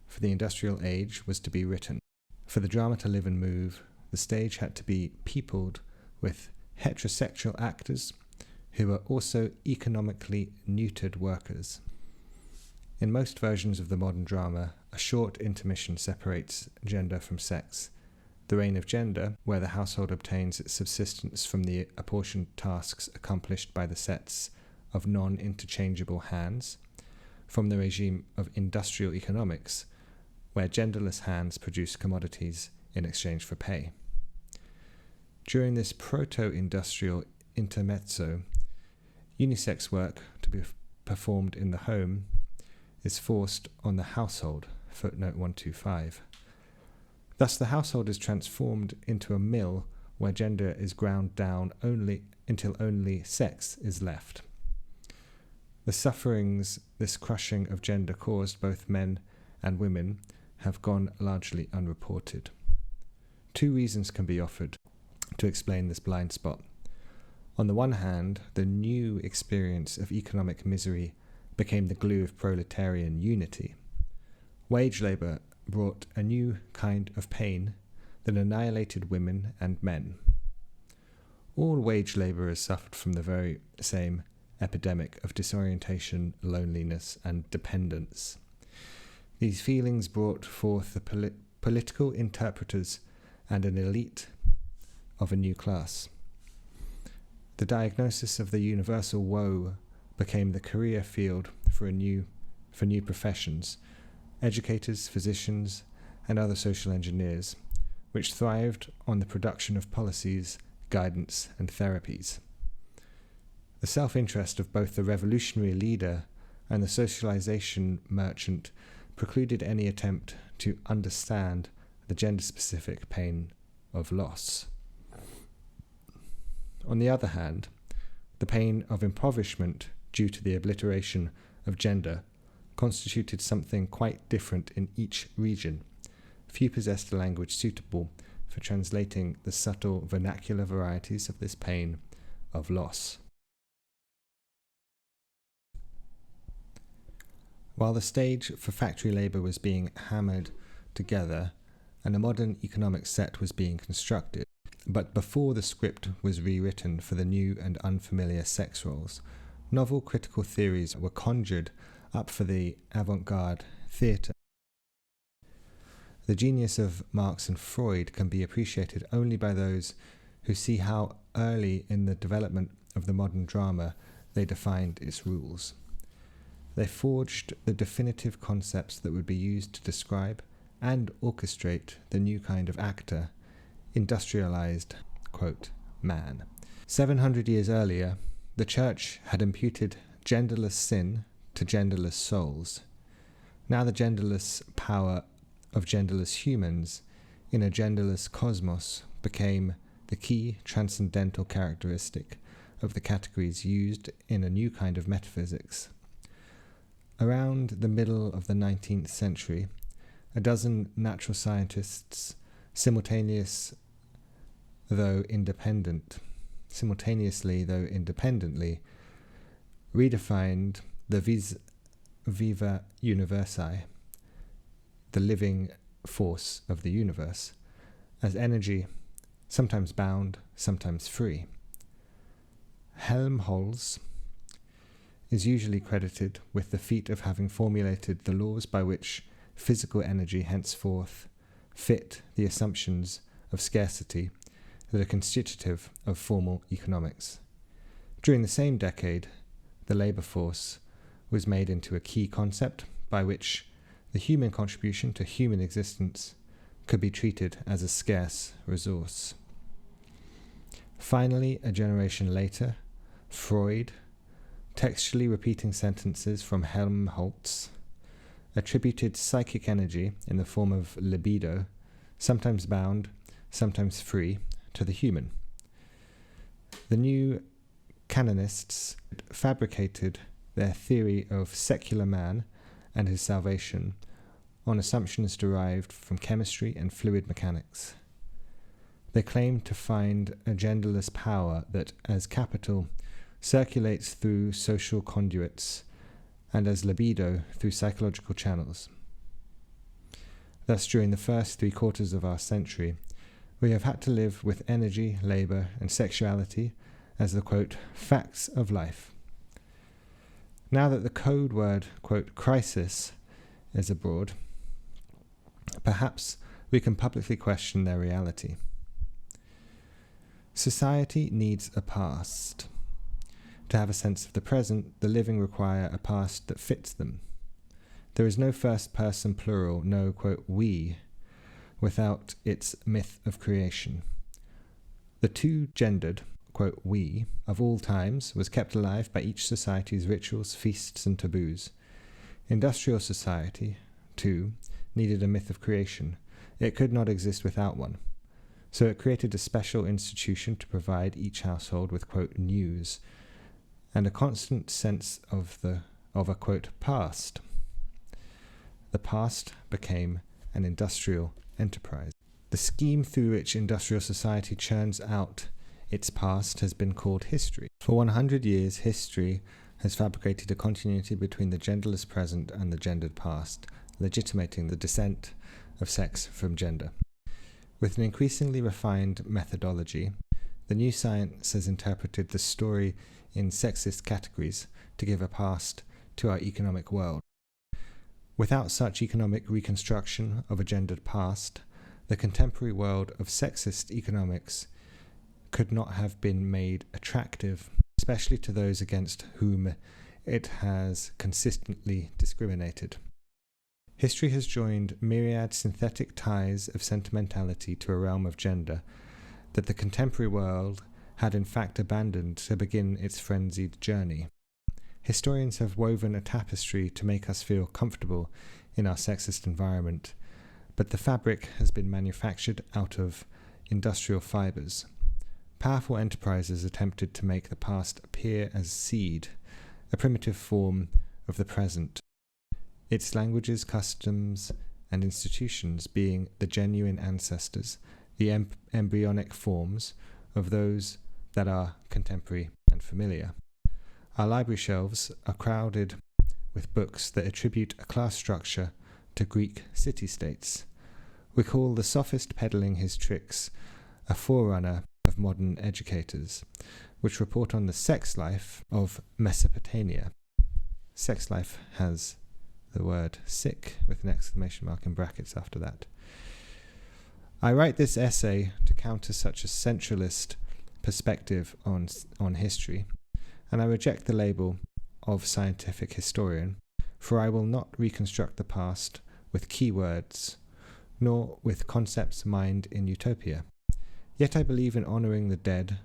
for the industrial age was to be written. For the drama to live and move, the stage had to be peopled with heterosexual actors who were also economically neutered workers. In most versions of the modern drama, a short intermission separates gender from sex. The reign of gender, where the household obtains its subsistence from the apportioned tasks accomplished by the sets of non-interchangeable hands, from the regime of industrial economics, where genderless hands produce commodities in exchange for pay. During this proto-industrial intermezzo, unisex work to be performed in the home is forced on the household, footnote 125. Thus the household is transformed into a mill where gender is ground down until only sex is left. The sufferings this crushing of gender caused both men and women have gone largely unreported. Two reasons can be offered to explain this blind spot. On the one hand, the new experience of economic misery became the glue of proletarian unity. Wage labour brought a new kind of pain that annihilated women and men. All wage labourers suffered from the very same epidemic of disorientation, loneliness, and dependence. These feelings brought forth the political interpreters and an elite of a new class. The diagnosis of the universal woe became the career field for new professions, educators, physicians, and other social engineers, which thrived on the production of policies, guidance, and therapies. The self-interest of both the revolutionary leader and the socialization merchant precluded any attempt to understand the gender-specific pain of loss. On the other hand, the pain of impoverishment due to the obliteration of gender constituted something quite different in each region. Few possessed a language suitable for translating the subtle vernacular varieties of this pain of loss. While the stage for factory labour was being hammered together and a modern economic set was being constructed, but before the script was rewritten for the new and unfamiliar sex roles, novel critical theories were conjured up for the avant-garde theatre. The genius of Marx and Freud can be appreciated only by those who see how early in the development of the modern drama they defined its rules. They forged the definitive concepts that would be used to describe and orchestrate the new kind of actor, industrialized, quote, man. 700 years earlier, the Church had imputed genderless sin to genderless souls. Now the genderless power of genderless humans in a genderless cosmos became the key transcendental characteristic of the categories used in a new kind of metaphysics. Around the middle of the 19th century, a dozen natural scientists, simultaneously though independently, redefined the vis viva universi, the living force of the universe, as energy, sometimes bound, sometimes free. Helmholtz is usually credited with the feat of having formulated the laws by which physical energy henceforth fit the assumptions of scarcity that are constitutive of formal economics. During the same decade, the labour force was made into a key concept by which the human contribution to human existence could be treated as a scarce resource. Finally, a generation later, Freud, textually repeating sentences from Helmholtz, attributed psychic energy in the form of libido, sometimes bound, sometimes free, to the human. The new canonists fabricated their theory of secular man and his salvation on assumptions derived from chemistry and fluid mechanics. They claimed to find a genderless power that, as capital, circulates through social conduits and as libido through psychological channels. Thus, during the first 3/4 of our century, we have had to live with energy, labour, and sexuality as the, quote, facts of life. Now that the code word, quote, crisis is abroad, perhaps we can publicly question their reality. Society needs a past. To have a sense of the present, the living require a past that fits them. There is no first person plural, no, quote, we, without its myth of creation. The two-gendered, quote, we, of all times was kept alive by each society's rituals, feasts, and taboos. Industrial society, too, needed a myth of creation. It could not exist without one. So it created a special institution to provide each household with, quote, news, and a constant sense of a, quote, past. The past became an industrial enterprise. The scheme through which industrial society churns out its past has been called history. For 100 years, history has fabricated a continuity between the genderless present and the gendered past, legitimating the descent of sex from gender. With an increasingly refined methodology, the new science has interpreted the story in sexist categories to give a past to our economic world. Without such economic reconstruction of a gendered past, the contemporary world of sexist economics could not have been made attractive, especially to those against whom it has consistently discriminated. History has joined myriad synthetic ties of sentimentality to a realm of gender that the contemporary world had in fact abandoned to begin its frenzied journey. Historians have woven a tapestry to make us feel comfortable in our sexist environment, but the fabric has been manufactured out of industrial fibres. Powerful enterprises attempted to make the past appear as seed, a primitive form of the present, its languages, customs, and institutions being the genuine ancestors, the embryonic forms of those that are contemporary and familiar. Our library shelves are crowded with books that attribute a class structure to Greek city-states. We call the sophist peddling his tricks a forerunner of modern educators, which report on the sex life of Mesopotamia. Sex life has the word sick with an exclamation mark in brackets after that. I write this essay to counter such a centralist perspective on history, and I reject the label of scientific historian, for I will not reconstruct the past with keywords, nor with concepts mined in utopia. Yet I believe in honouring the dead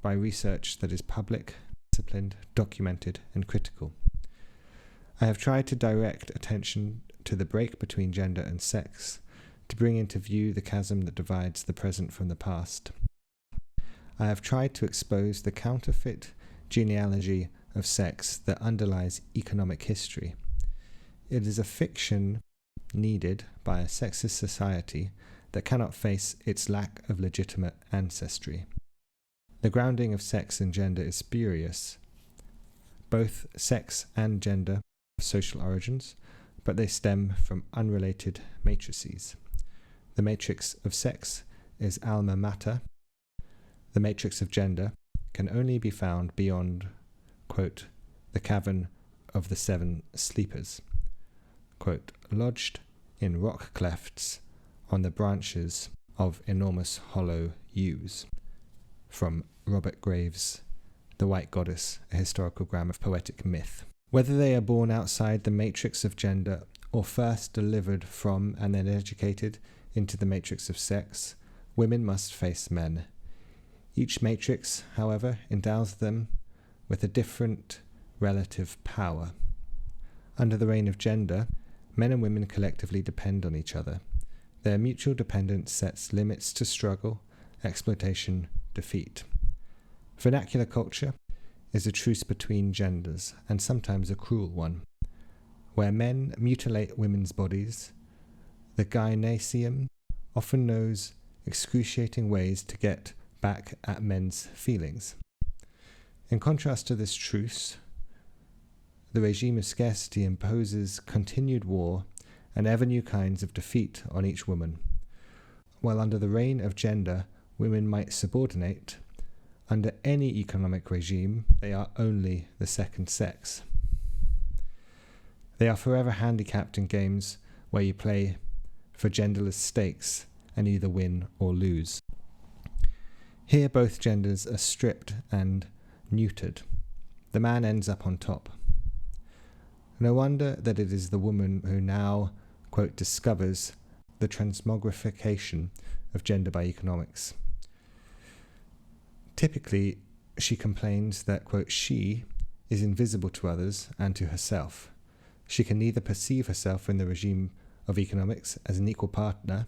by research that is public, disciplined, documented, and critical. I have tried to direct attention to the break between gender and sex, to bring into view the chasm that divides the present from the past. I have tried to expose the counterfeit genealogy of sex that underlies economic history. It is a fiction needed by a sexist society that cannot face its lack of legitimate ancestry. The grounding of sex and gender is spurious. Both sex and gender have social origins, but they stem from unrelated matrices. The matrix of sex is alma mater. The matrix of gender can only be found beyond, quote, the cavern of the seven sleepers, quote, lodged in rock clefts on the branches of enormous hollow yews, from Robert Graves' The White Goddess, a historical gram of poetic myth. Whether they are born outside the matrix of gender or first delivered from and then educated into the matrix of sex, women must face men. Each matrix, however, endows them with a different relative power. Under the reign of gender, men and women collectively depend on each other. Their mutual dependence sets limits to struggle, exploitation, defeat. Vernacular culture is a truce between genders, and sometimes a cruel one. Where men mutilate women's bodies, the gynecium often knows excruciating ways to get back at men's feelings. In contrast to this truce, the regime of scarcity imposes continued war and ever new kinds of defeat on each woman. While under the reign of gender, women might subordinate, under any economic regime, they are only the second sex. They are forever handicapped in games where you play for genderless stakes and either win or lose. Here both genders are stripped and neutered. The man ends up on top. No wonder that it is the woman who now, quote, discovers the transmogrification of gender by economics. Typically, she complains that, quote, she is invisible to others and to herself. She can neither perceive herself in the regime of economics as an equal partner,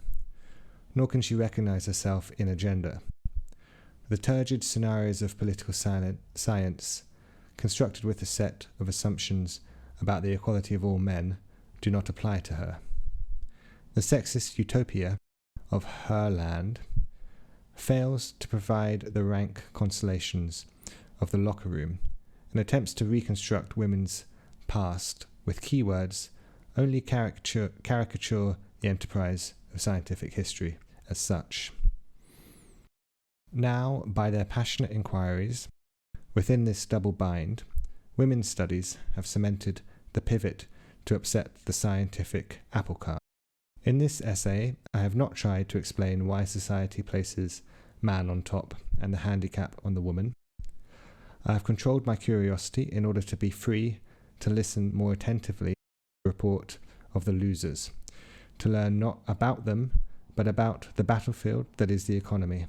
nor can she recognize herself in a gender. The turgid scenarios of political science, constructed with a set of assumptions about the equality of all men, do not apply to her. The sexist utopia of her land fails to provide the rank consolations of the locker room and attempts to reconstruct women's past with keywords only caricature the enterprise of scientific history as such. Now, by their passionate inquiries, within this double bind, women's studies have cemented the pivot to upset the scientific apple cart. In this essay, I have not tried to explain why society places man on top and the handicap on the woman. I have controlled my curiosity in order to be free to listen more attentively to the report of the losers, to learn not about them, but about the battlefield that is the economy.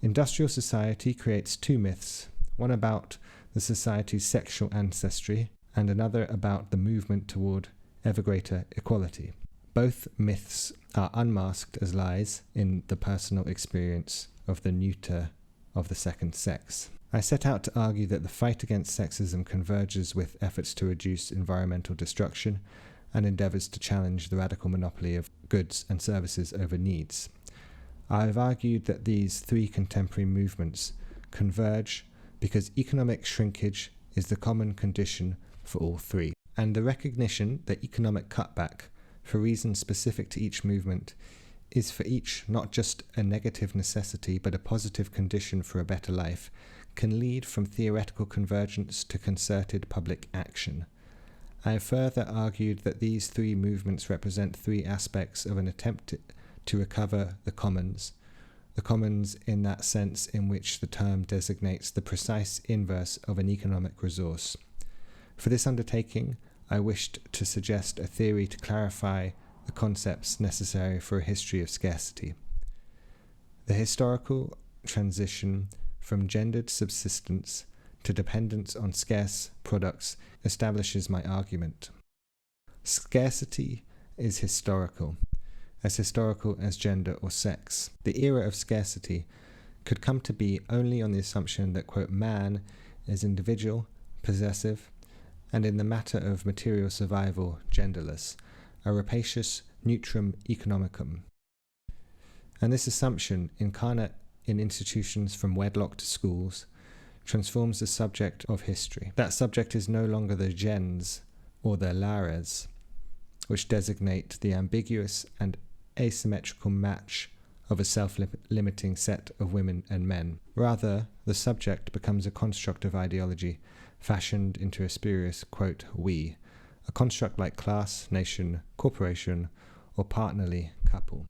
Industrial society creates two myths, one about the society's sexual ancestry and another about the movement toward ever greater equality. Both myths are unmasked as lies in the personal experience of the neuter of the second sex. I set out to argue that the fight against sexism converges with efforts to reduce environmental destruction and endeavours to challenge the radical monopoly of goods and services over needs. I have argued that these three contemporary movements converge because economic shrinkage is the common condition for all three, and the recognition that economic cutback, for reasons specific to each movement, is for each not just a negative necessity but a positive condition for a better life, can lead from theoretical convergence to concerted public action. I have further argued that these three movements represent three aspects of an attempt to recover the commons in that sense in which the term designates the precise inverse of an economic resource. For this undertaking, I wished to suggest a theory to clarify the concepts necessary for a history of scarcity. The historical transition from gendered subsistence to dependence on scarce products establishes my argument. Scarcity is historical as gender or sex. The era of scarcity could come to be only on the assumption that, quote, man is individual, possessive, and in the matter of material survival, genderless, a rapacious neutrum economicum. And this assumption, incarnate in institutions from wedlock to schools, transforms the subject of history. That subject is no longer the gens or the lares, which designate the ambiguous and asymmetrical match of a self-limiting set of women and men. Rather, the subject becomes a construct of ideology fashioned into a spurious, quote, we, a construct like class, nation, corporation, or partnerly couple.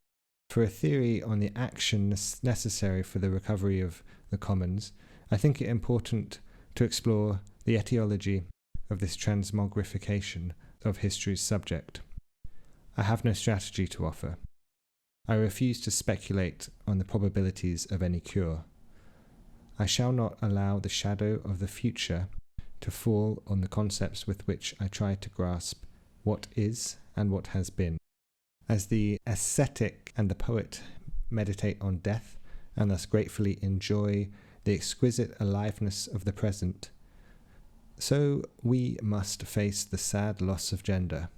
For a theory on the action necessary for the recovery of the commons, I think it important to explore the etiology of this transmogrification of history's subject. I have no strategy to offer. I refuse to speculate on the probabilities of any cure. I shall not allow the shadow of the future to fall on the concepts with which I try to grasp what is and what has been. As the ascetic and the poet meditate on death and thus gratefully enjoy the exquisite aliveness of the present, so we must face the sad loss of gender.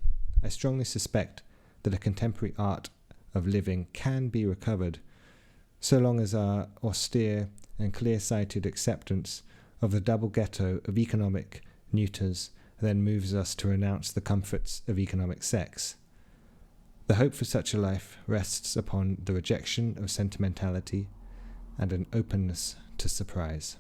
I strongly suspect that a contemporary art of living can be recovered, so long as our austere and clear-sighted acceptance of the double ghetto of economic neuters then moves us to renounce the comforts of economic sex. The hope for such a life rests upon the rejection of sentimentality and an openness to surprise.